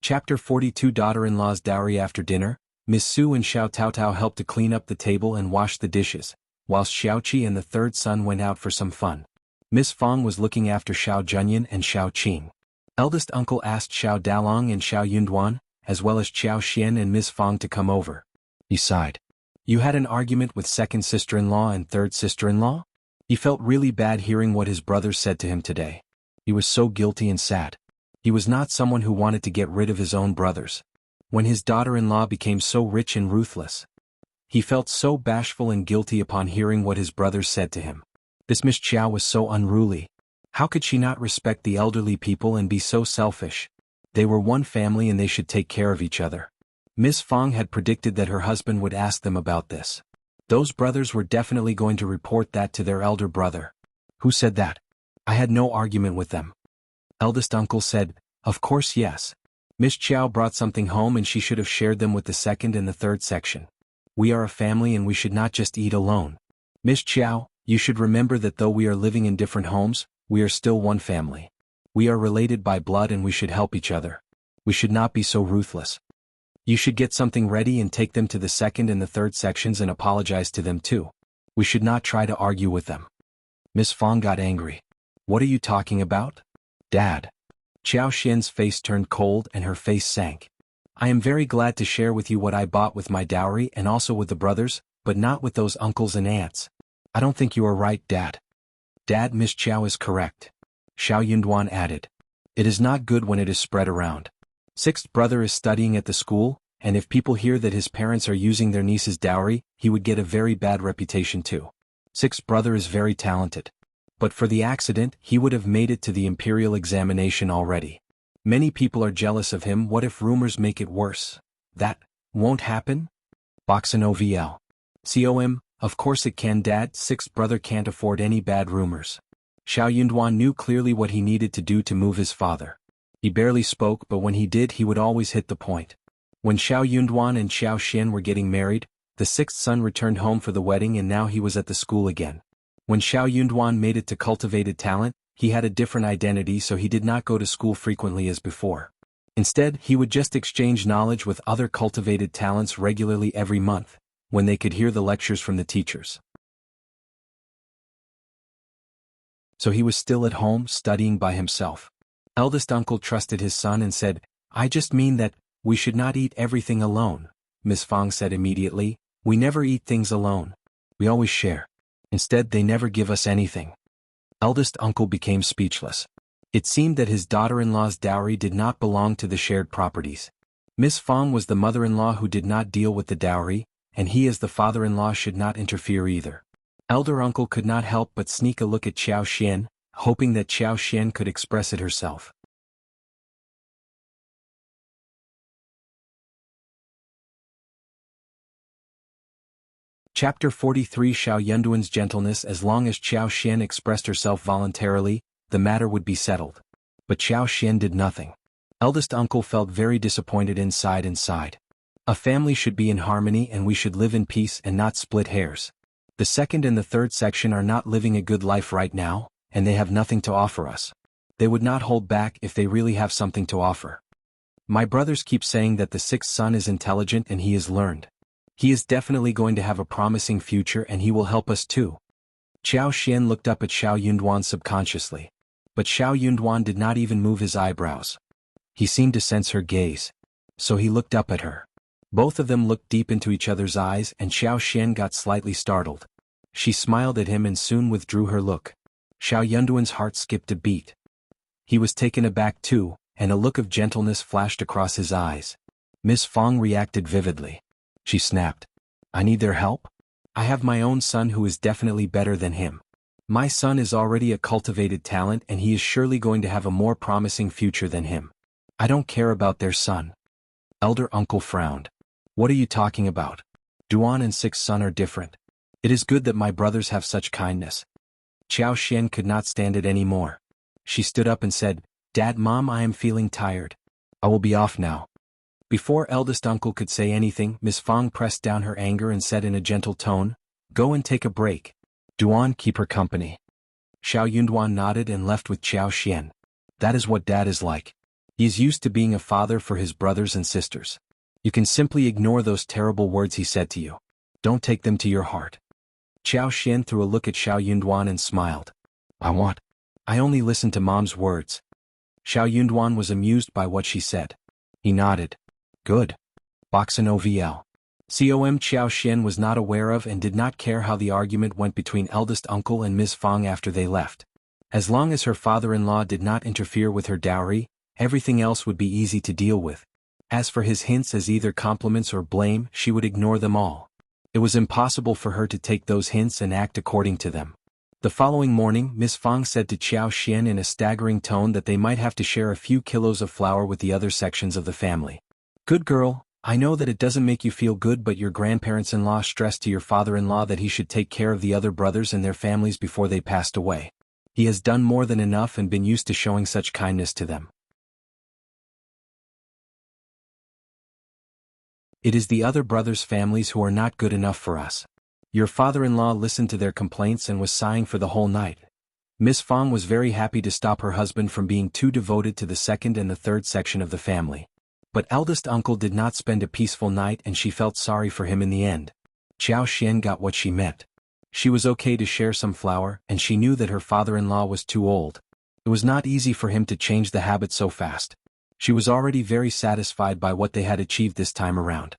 Chapter 42 Daughter-in-law's Dowry. After dinner, Miss Su and Xiao Taotao helped to clean up the table and wash the dishes, whilst Xiaoqi and the 3rd son went out for some fun. Miss Fong was looking after Shao Junyan and Shao Qing. Eldest uncle asked Xiao Dalong and Xiao Yunduan, as well as Xiao Xian and Miss Fong to come over. He sighed. You had an argument with 2nd sister-in-law and 3rd sister-in-law? He felt really bad hearing what his brothers said to him today. He was so guilty and sad. He was not someone who wanted to get rid of his own brothers. When his daughter-in-law became so rich and ruthless, he felt so bashful and guilty upon hearing what his brothers said to him. This Miss Chiao was so unruly. How could she not respect the elderly people and be so selfish? They were one family and they should take care of each other. Miss Fong had predicted that her husband would ask them about this. Those brothers were definitely going to report that to their elder brother. Who said that? I had no argument with them. Eldest uncle said, of course yes. Miss Chiao brought something home and she should have shared them with the 2nd and the 3rd section. We are a family and we should not just eat alone. Miss Chiao, you should remember that though we are living in different homes, we are still one family. We are related by blood and we should help each other. We should not be so ruthless. You should get something ready and take them to the 2nd and the 3rd sections and apologize to them too. We should not try to argue with them. Miss Fong got angry. What are you talking about? Dad. Xiao Xian's face turned cold and her face sank. I am very glad to share with you what I bought with my dowry and also with the brothers, but not with those uncles and aunts. I don't think you are right, Dad. Dad, Miss Chiao is correct. Xiao Yunduan added. It is not good when it is spread around. 6th brother is studying at the school, and if people hear that his parents are using their niece's dowry, he would get a very bad reputation too. 6th brother is very talented. But for the accident, he would have made it to the imperial examination already. Many people are jealous of him. What if rumors make it worse? That won't happen? Boxin OVL. COM, of course it can, Dad. 6th brother can't afford any bad rumors. Xiao Yunduan knew clearly what he needed to do to move his father. He barely spoke, but when he did he would always hit the point. When Xiao Yunduan and Xiao Xian were getting married, the 6th son returned home for the wedding and now he was at the school again. When Xiao Yunduan made it to cultivated talent, he had a different identity, so he did not go to school frequently as before. Instead, he would just exchange knowledge with other cultivated talents regularly every month, when they could hear the lectures from the teachers. So he was still at home, studying by himself. Eldest uncle trusted his son and said, I just mean that, we should not eat everything alone. Miss Fong said immediately, we never eat things alone. We always share. Instead, they never give us anything. Eldest uncle became speechless. It seemed that his daughter-in-law's dowry did not belong to the shared properties. Miss Fong was the mother-in-law who did not deal with the dowry, and he as the father-in-law should not interfere either. Elder uncle could not help but sneak a look at Xiao Xian, hoping that Xiao Xian could express it herself. Chapter 43 Xiao Yunduan's Gentleness. As long as Xiao Xian expressed herself voluntarily, the matter would be settled. But Xiao Xian did nothing. Eldest uncle felt very disappointed inside and sighed. A family should be in harmony and we should live in peace and not split hairs. The 2nd and the 3rd section are not living a good life right now, and they have nothing to offer us. They would not hold back if they really have something to offer. My brothers keep saying that the 6th son is intelligent and he is learned. He is definitely going to have a promising future and he will help us too. Xiao Xian looked up at Xiao Yunduan subconsciously. But Xiao Yunduan did not even move his eyebrows. He seemed to sense her gaze. So he looked up at her. Both of them looked deep into each other's eyes and Xiao Xian got slightly startled. She smiled at him and soon withdrew her look. Shao Yunduan's heart skipped a beat. He was taken aback too, and a look of gentleness flashed across his eyes. Miss Fong reacted vividly. She snapped. I need their help? I have my own son who is definitely better than him. My son is already a cultivated talent and he is surely going to have a more promising future than him. I don't care about their son. Elder uncle frowned. What are you talking about? Duan and Sixth son are different. It is good that my brothers have such kindness. Qiao Xian could not stand it anymore. She stood up and said, Dad, Mom, I am feeling tired. I will be off now. Before eldest uncle could say anything, Miss Fong pressed down her anger and said in a gentle tone, Go and take a break. Duan, keep her company. Shao Yunduan nodded and left with Qiao Xian. That is what Dad is like. He is used to being a father for his brothers and sisters. You can simply ignore those terrible words he said to you. Don't take them to your heart. Qiao Xian threw a look at Shao Yunduan and smiled. I only listened to Mom's words. Shao Yunduan was amused by what she said. He nodded. Good. Boxin OVL. COM Qiao Xian was not aware of and did not care how the argument went between eldest uncle and Ms. Fong after they left. As long as her father-in-law did not interfere with her dowry, everything else would be easy to deal with. As for his hints as either compliments or blame, she would ignore them all. It was impossible for her to take those hints and act according to them. The following morning, Miss Fong said to Qiao Xian in a staggering tone that they might have to share a few kilos of flour with the other sections of the family. Good girl, I know that it doesn't make you feel good, but your grandparents-in-law stressed to your father-in-law that he should take care of the other brothers and their families before they passed away. He has done more than enough and been used to showing such kindness to them. It is the other brothers' families who are not good enough for us. Your father-in-law listened to their complaints and was sighing for the whole night. Miss Fong was very happy to stop her husband from being too devoted to the second and the third section of the family. But eldest uncle did not spend a peaceful night and she felt sorry for him in the end. Qiao Xian got what she meant. She was okay to share some flour, and she knew that her father-in-law was too old. It was not easy for him to change the habit so fast. She was already very satisfied by what they had achieved this time around.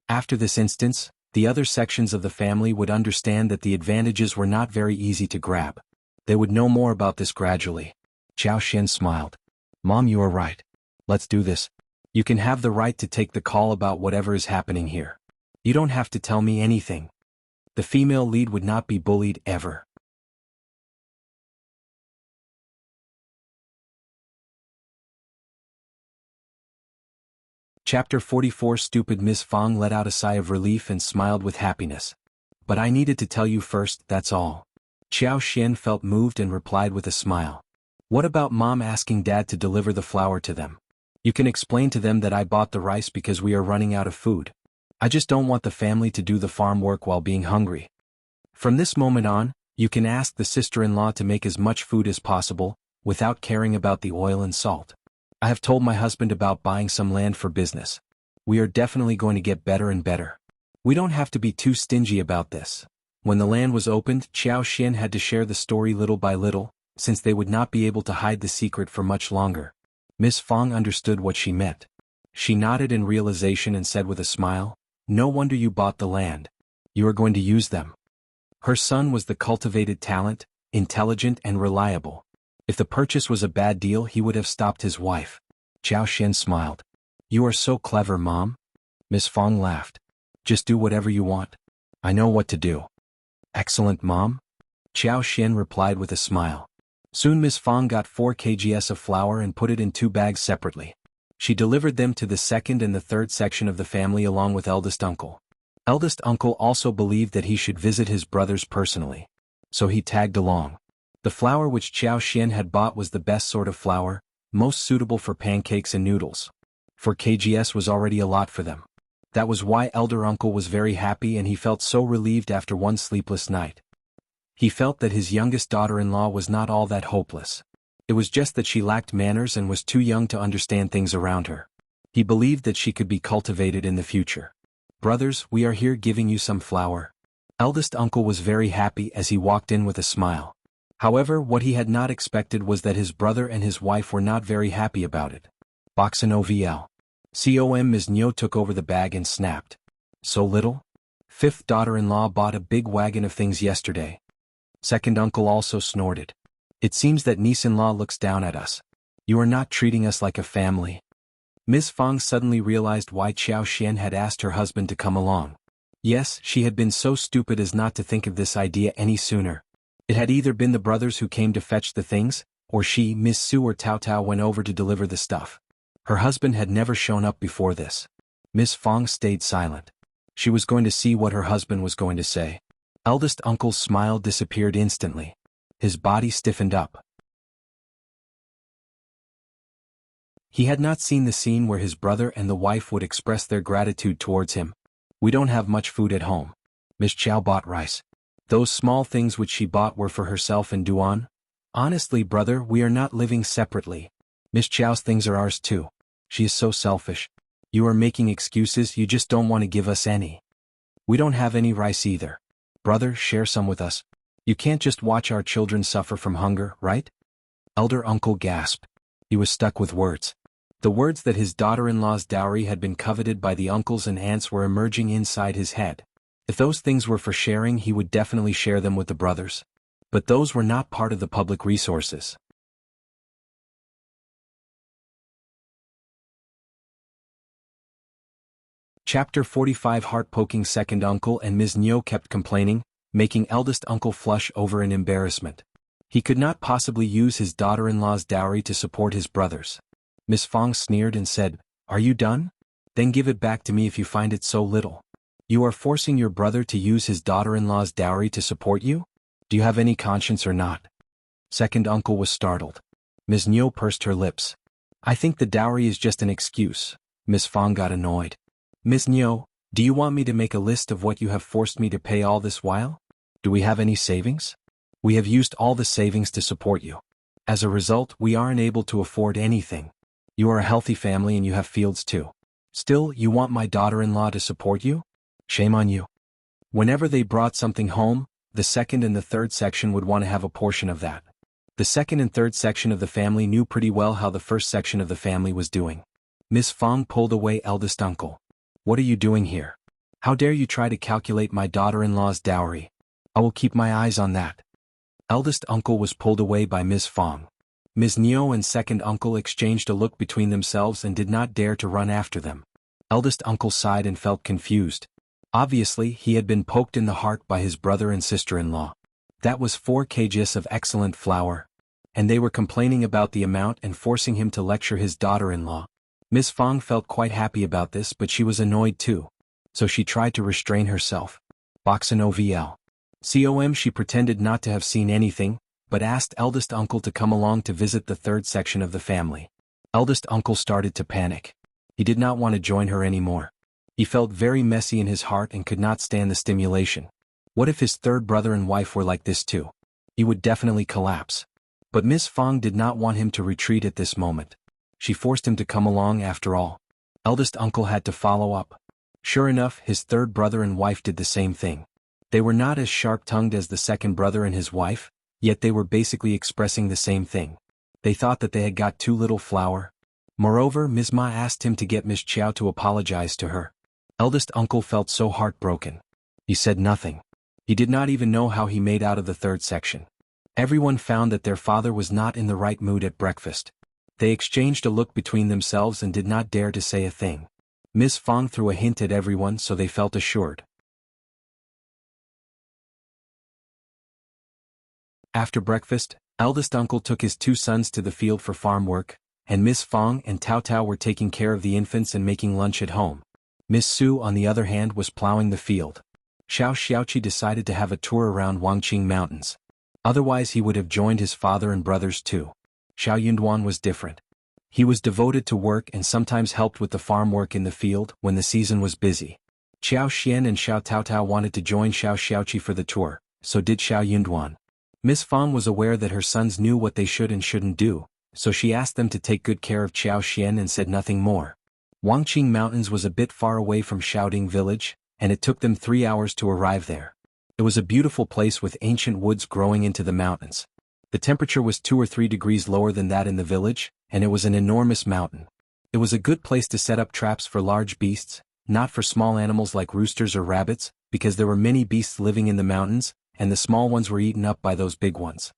After this instance, the other sections of the family would understand that the advantages were not very easy to grab. They would know more about this gradually. Qiao Xian smiled. Mom, you are right. Let's do this. You can have the right to take the call about whatever is happening here. You don't have to tell me anything. The female lead would not be bullied ever. Chapter 44. Stupid Miss Fong let out a sigh of relief and smiled with happiness. But I needed to tell you first, that's all. Qiao Xian felt moved and replied with a smile. What about Mom asking Dad to deliver the flour to them? You can explain to them that I bought the rice because we are running out of food. I just don't want the family to do the farm work while being hungry. From this moment on, you can ask the sister-in-law to make as much food as possible, without caring about the oil and salt. I have told my husband about buying some land for business. We are definitely going to get better and better. We don't have to be too stingy about this. When the land was opened, Qiao Xian had to share the story little by little, since they would not be able to hide the secret for much longer. Miss Fong understood what she meant. She nodded in realization and said with a smile, No wonder you bought the land. You are going to use them. Her son was the cultivated talent, intelligent and reliable. If the purchase was a bad deal, he would have stopped his wife. Qiao Xian smiled. You are so clever, Mom. Miss Fong laughed. Just do whatever you want. I know what to do. Excellent, Mom. Qiao Xian replied with a smile. Soon Miss Fong got 4 kgs of flour and put it in 2 bags separately. She delivered them to the second and the third section of the family along with eldest uncle. Eldest uncle also believed that he should visit his brothers personally. So he tagged along. The flour which Qiao Xian had bought was the best sort of flour, most suitable for pancakes and noodles. 4 kgs was already a lot for them. That was why elder uncle was very happy and he felt so relieved after one sleepless night. He felt that his youngest daughter-in-law was not all that hopeless. It was just that she lacked manners and was too young to understand things around her. He believed that she could be cultivated in the future. Brothers, we are here giving you some flour. Eldest uncle was very happy as he walked in with a smile. However, what he had not expected was that his brother and his wife were not very happy about it. Boxin OVL. COM Ms. Nyo took over the bag and snapped. So little? Fifth daughter-in-law bought a big wagon of things yesterday. Second uncle also snorted. It seems that niece-in-law looks down at us. You are not treating us like a family. Ms. Fang suddenly realized why Xiao Xian had asked her husband to come along. Yes, she had been so stupid as not to think of this idea any sooner. It had either been the brothers who came to fetch the things, or she, Miss Su or Tao Tao went over to deliver the stuff. Her husband had never shown up before this. Miss Fang stayed silent. She was going to see what her husband was going to say. Eldest uncle's smile disappeared instantly. His body stiffened up. He had not seen the scene where his brother and the wife would express their gratitude towards him. We don't have much food at home. Miss Chow bought rice. Those small things which she bought were for herself and Duan. Honestly, brother, we are not living separately. Miss Chow's things are ours too. She is so selfish. You are making excuses, you just don't want to give us any. We don't have any rice either. Brother, share some with us. You can't just watch our children suffer from hunger, right? Elder uncle gasped. He was stuck with words. The words that his daughter-in-law's dowry had been coveted by the uncles and aunts were emerging inside his head. If those things were for sharing, he would definitely share them with the brothers. But those were not part of the public resources. Chapter 45. Heart-poking. Second uncle and Ms. Nyo kept complaining, making eldest uncle flush over in embarrassment. He could not possibly use his daughter-in-law's dowry to support his brothers. Miss Fang sneered and said, "Are you done? Then give it back to me if you find it so little. You are forcing your brother to use his daughter-in-law's dowry to support you? Do you have any conscience or not?" Second uncle was startled. Ms. Nyo pursed her lips. "I think the dowry is just an excuse." Miss Fang got annoyed. "Ms. Nyo, do you want me to make a list of what you have forced me to pay all this while? Do we have any savings? We have used all the savings to support you. As a result, we aren't able to afford anything. You are a healthy family and you have fields too. Still, you want my daughter-in-law to support you? Shame on you." Whenever they brought something home, the second and the third section would want to have a portion of that. The second and third section of the family knew pretty well how the first section of the family was doing. Miss Fang pulled away eldest uncle. "What are you doing here? How dare you try to calculate my daughter-in-law's dowry? I will keep my eyes on that." Eldest uncle was pulled away by Miss Fang. Ms. Nyo and second uncle exchanged a look between themselves and did not dare to run after them. Eldest uncle sighed and felt confused. Obviously, he had been poked in the heart by his brother and sister-in-law. That was 4 kgs of excellent flour. And they were complaining about the amount and forcing him to lecture his daughter-in-law. Miss Fang felt quite happy about this, but she was annoyed too. So she tried to restrain herself. Boxen OVL. She pretended not to have seen anything, but asked eldest uncle to come along to visit the third section of the family. Eldest uncle started to panic. He did not want to join her anymore. He felt very messy in his heart and could not stand the stimulation. What if his third brother and wife were like this too? He would definitely collapse. But Miss Fang did not want him to retreat at this moment. She forced him to come along after all. Eldest uncle had to follow up. Sure enough, his third brother and wife did the same thing. They were not as sharp-tongued as the second brother and his wife, yet they were basically expressing the same thing. They thought that they had got too little flour. Moreover, Ms. Ma asked him to get Miss Chow to apologize to her. Eldest uncle felt so heartbroken. He said nothing. He did not even know how he made out of the third section. Everyone found that their father was not in the right mood at breakfast. They exchanged a look between themselves and did not dare to say a thing. Miss Fang threw a hint at everyone, so they felt assured. After breakfast, eldest uncle took his 2 sons to the field for farm work, and Miss Fang and Tao Tao were taking care of the infants and making lunch at home. Miss Su, on the other hand, was plowing the field. Shao Xiaoqi decided to have a tour around Wangqing Mountains. Otherwise he would have joined his father and brothers too. Shao Yunduan was different. He was devoted to work and sometimes helped with the farm work in the field when the season was busy. Xiao Xian and Shao Tao Tao wanted to join Shao Xiaoqi for the tour, so did Shao Yunduan. Miss Fang was aware that her sons knew what they should and shouldn't do, so she asked them to take good care of Xiao Xian and said nothing more. Wangqing Mountains was a bit far away from Shaoding village, and it took them 3 hours to arrive there. It was a beautiful place with ancient woods growing into the mountains. The temperature was 2 or 3 degrees lower than that in the village, and it was an enormous mountain. It was a good place to set up traps for large beasts, not for small animals like roosters or rabbits, because there were many beasts living in the mountains, and the small ones were eaten up by those big ones.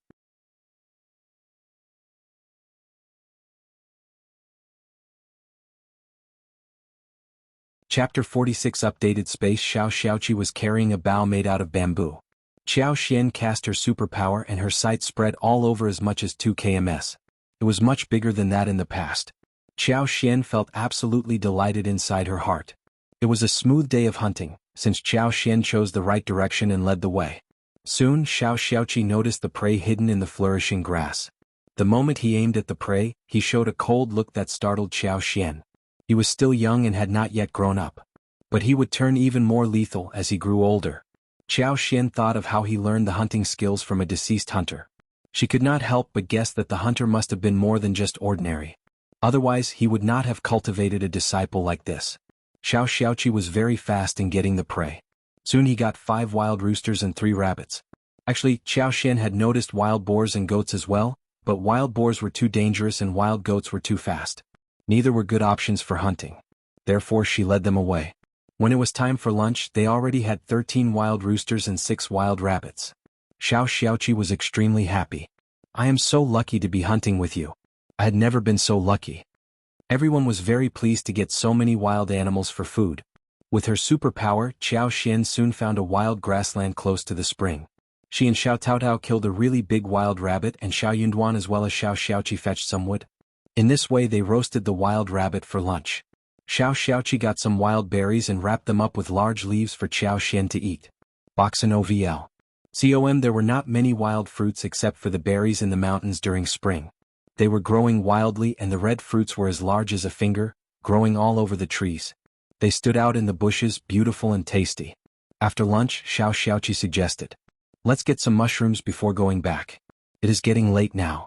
Chapter 46 Updated Space. Shao Xiaoqi was carrying a bow made out of bamboo. Qiao Xian cast her superpower and her sight spread all over as much as 2 kms. It was much bigger than that in the past. Qiao Xian felt absolutely delighted inside her heart. It was a smooth day of hunting, since Qiao Xian chose the right direction and led the way. Soon Shao Xiaoqi noticed the prey hidden in the flourishing grass. The moment he aimed at the prey, he showed a cold look that startled Qiao Xian. He was still young and had not yet grown up. But he would turn even more lethal as he grew older. Qiao Xian thought of how he learned the hunting skills from a deceased hunter. She could not help but guess that the hunter must have been more than just ordinary. Otherwise he would not have cultivated a disciple like this. Shao Xiaoqi was very fast in getting the prey. Soon he got 5 wild roosters and 3 rabbits. Actually, Qiao Xian had noticed wild boars and goats as well, but wild boars were too dangerous and wild goats were too fast. Neither were good options for hunting. Therefore she led them away. When it was time for lunch, they already had 13 wild roosters and 6 wild rabbits. Shao Xiaoqi was extremely happy. I am so lucky to be hunting with you. I had never been so lucky. Everyone was very pleased to get so many wild animals for food. With her superpower, Qiao Xian soon found a wild grassland close to the spring. She and Shao Taotao killed a really big wild rabbit, and Shao Yunduan as well as Shao Xiaoqi fetched some wood. In this way they roasted the wild rabbit for lunch. Shao Xiaoqi got some wild berries and wrapped them up with large leaves for Qiao Xian to eat. Boxin OVL. There were not many wild fruits except for the berries in the mountains during spring. They were growing wildly and the red fruits were as large as a finger, growing all over the trees. They stood out in the bushes, beautiful and tasty. After lunch, Shao Xiaoqi suggested, "Let's get some mushrooms before going back. It is getting late now."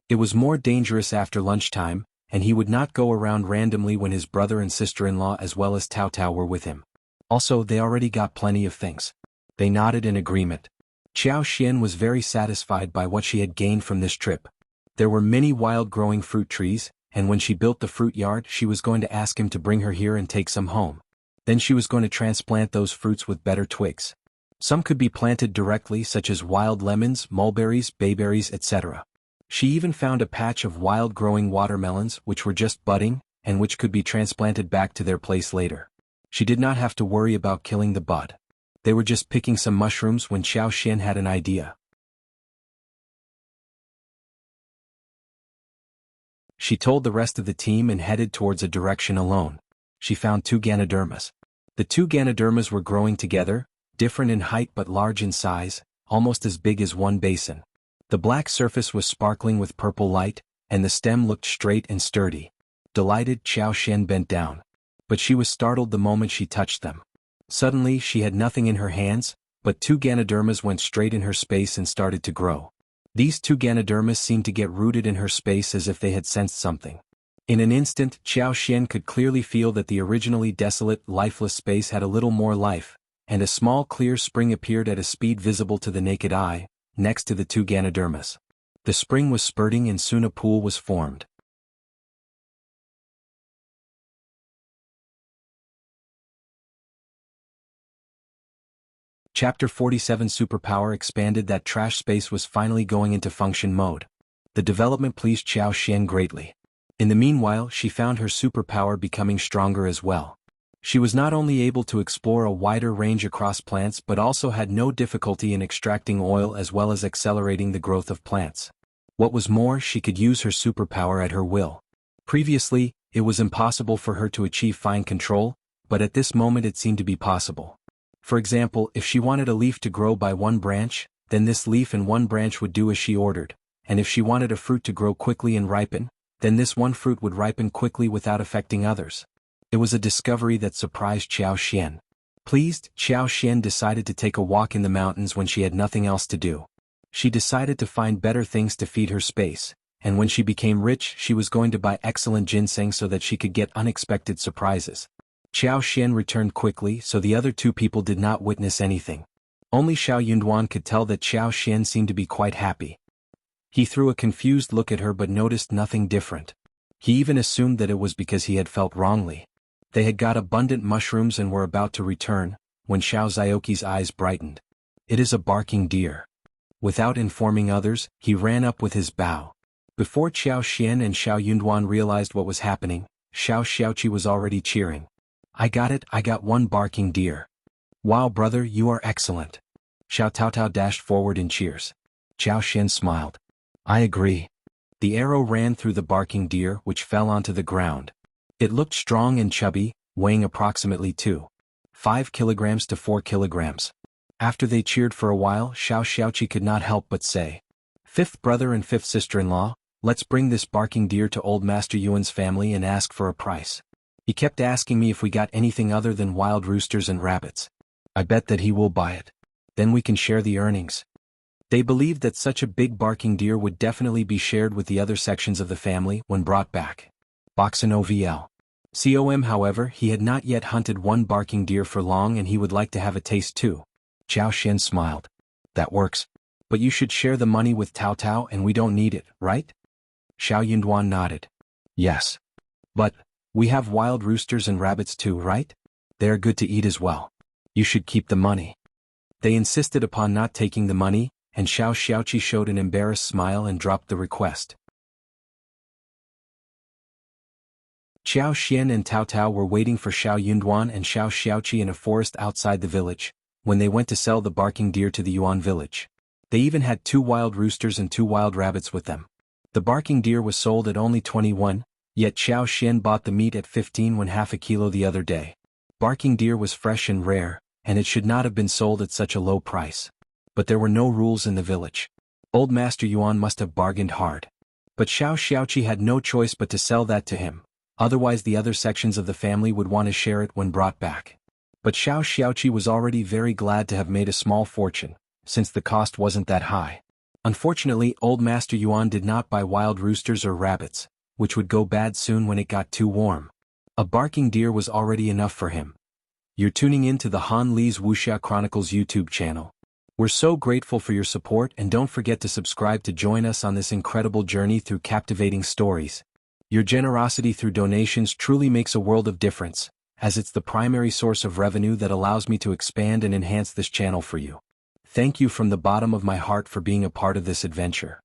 It was more dangerous after lunchtime, and he would not go around randomly when his brother and sister-in-law as well as Tao Tao were with him. Also, they already got plenty of things. They nodded in agreement. Qiao Xian was very satisfied by what she had gained from this trip. There were many wild-growing fruit trees, and when she built the fruit yard she was going to ask him to bring her here and take some home. Then she was going to transplant those fruits with better twigs. Some could be planted directly, such as wild lemons, mulberries, bayberries, etc. She even found a patch of wild-growing watermelons which were just budding, and which could be transplanted back to their place later. She did not have to worry about killing the bud. They were just picking some mushrooms when Qiao Xian had an idea. She told the rest of the team and headed towards a direction alone. She found 2 Ganodermas. The 2 Ganodermas were growing together, different in height but large in size, almost as big as one basin. The black surface was sparkling with purple light, and the stem looked straight and sturdy. Delighted, Qiao Xian bent down. But she was startled the moment she touched them. Suddenly she had nothing in her hands, but 2 Ganodermas went straight in her space and started to grow. These 2 Ganodermas seemed to get rooted in her space as if they had sensed something. In an instant, Qiao Xian could clearly feel that the originally desolate, lifeless space had a little more life, and a small clear spring appeared at a speed visible to the naked eye, next to the 2 Ganodermas. The spring was spurting and soon a pool was formed. Chapter 47 Superpower expanded. That trash space was finally going into function mode. The development pleased Qiao Xian greatly. In the meanwhile, she found her superpower becoming stronger as well. She was not only able to explore a wider range across plants but also had no difficulty in extracting oil as well as accelerating the growth of plants. What was more, she could use her superpower at her will. Previously, it was impossible for her to achieve fine control, but at this moment it seemed to be possible. For example, if she wanted a leaf to grow by one branch, then this leaf and one branch would do as she ordered, and if she wanted a fruit to grow quickly and ripen, then this one fruit would ripen quickly without affecting others. It was a discovery that surprised Qiao Xian. Pleased, Qiao Xian decided to take a walk in the mountains when she had nothing else to do. She decided to find better things to feed her space, and when she became rich she was going to buy excellent ginseng so that she could get unexpected surprises. Qiao Xian returned quickly so the other 2 people did not witness anything. Only Shao Yunduan could tell that Qiao Xian seemed to be quite happy. He threw a confused look at her but noticed nothing different. He even assumed that it was because he had felt wrongly. They had got abundant mushrooms and were about to return, when Shao Zioki's eyes brightened. It is a barking deer. Without informing others, he ran up with his bow. Before Qiao Xian and Shao Yunduan realized what was happening, Shao Xiaoqi was already cheering. I got it, I got one barking deer. Wow brother, you are excellent. Shao Taotao dashed forward in cheers. Qiao Xian smiled. I agree. The arrow ran through the barking deer which fell onto the ground. It looked strong and chubby, weighing approximately 2.5 kilograms to 4 kilograms. After they cheered for a while, Shao Xiaoqi could not help but say, Fifth brother and fifth sister-in-law, let's bring this barking deer to old Master Yuan's family and ask for a price. He kept asking me if we got anything other than wild roosters and rabbits. I bet that he will buy it. Then we can share the earnings. They believed that such a big barking deer would definitely be shared with the other sections of the family when brought back. Boxin OVL. However, he had not yet hunted one barking deer for long and he would like to have a taste too. Qiao Xian smiled. That works. But you should share the money with Tao Tao and we don't need it, right? Shao Yunduan nodded. Yes. But, we have wild roosters and rabbits too, right? They are good to eat as well. You should keep the money. They insisted upon not taking the money, and Shao Xiaoqi showed an embarrassed smile and dropped the request. Qiao Xian and Tao Tao were waiting for Shao Yunduan and Shao Xiaoqi in a forest outside the village, when they went to sell the barking deer to the Yuan village. They even had 2 wild roosters and 2 wild rabbits with them. The barking deer was sold at only 21, yet Qiao Xian bought the meat at 15 when half a kilo the other day. Barking deer was fresh and rare, and it should not have been sold at such a low price. But there were no rules in the village. Old Master Yuan must have bargained hard. But Shao Xiaoqi had no choice but to sell that to him, otherwise the other sections of the family would want to share it when brought back. But Shao Xiaoqi was already very glad to have made a small fortune, since the cost wasn't that high. Unfortunately, old Master Yuan did not buy wild roosters or rabbits, which would go bad soon when it got too warm. A barking deer was already enough for him. You're tuning in to the Han Li's Wuxia Chronicles YouTube channel. We're so grateful for your support and don't forget to subscribe to join us on this incredible journey through captivating stories. Your generosity through donations truly makes a world of difference, as it's the primary source of revenue that allows me to expand and enhance this channel for you. Thank you from the bottom of my heart for being a part of this adventure.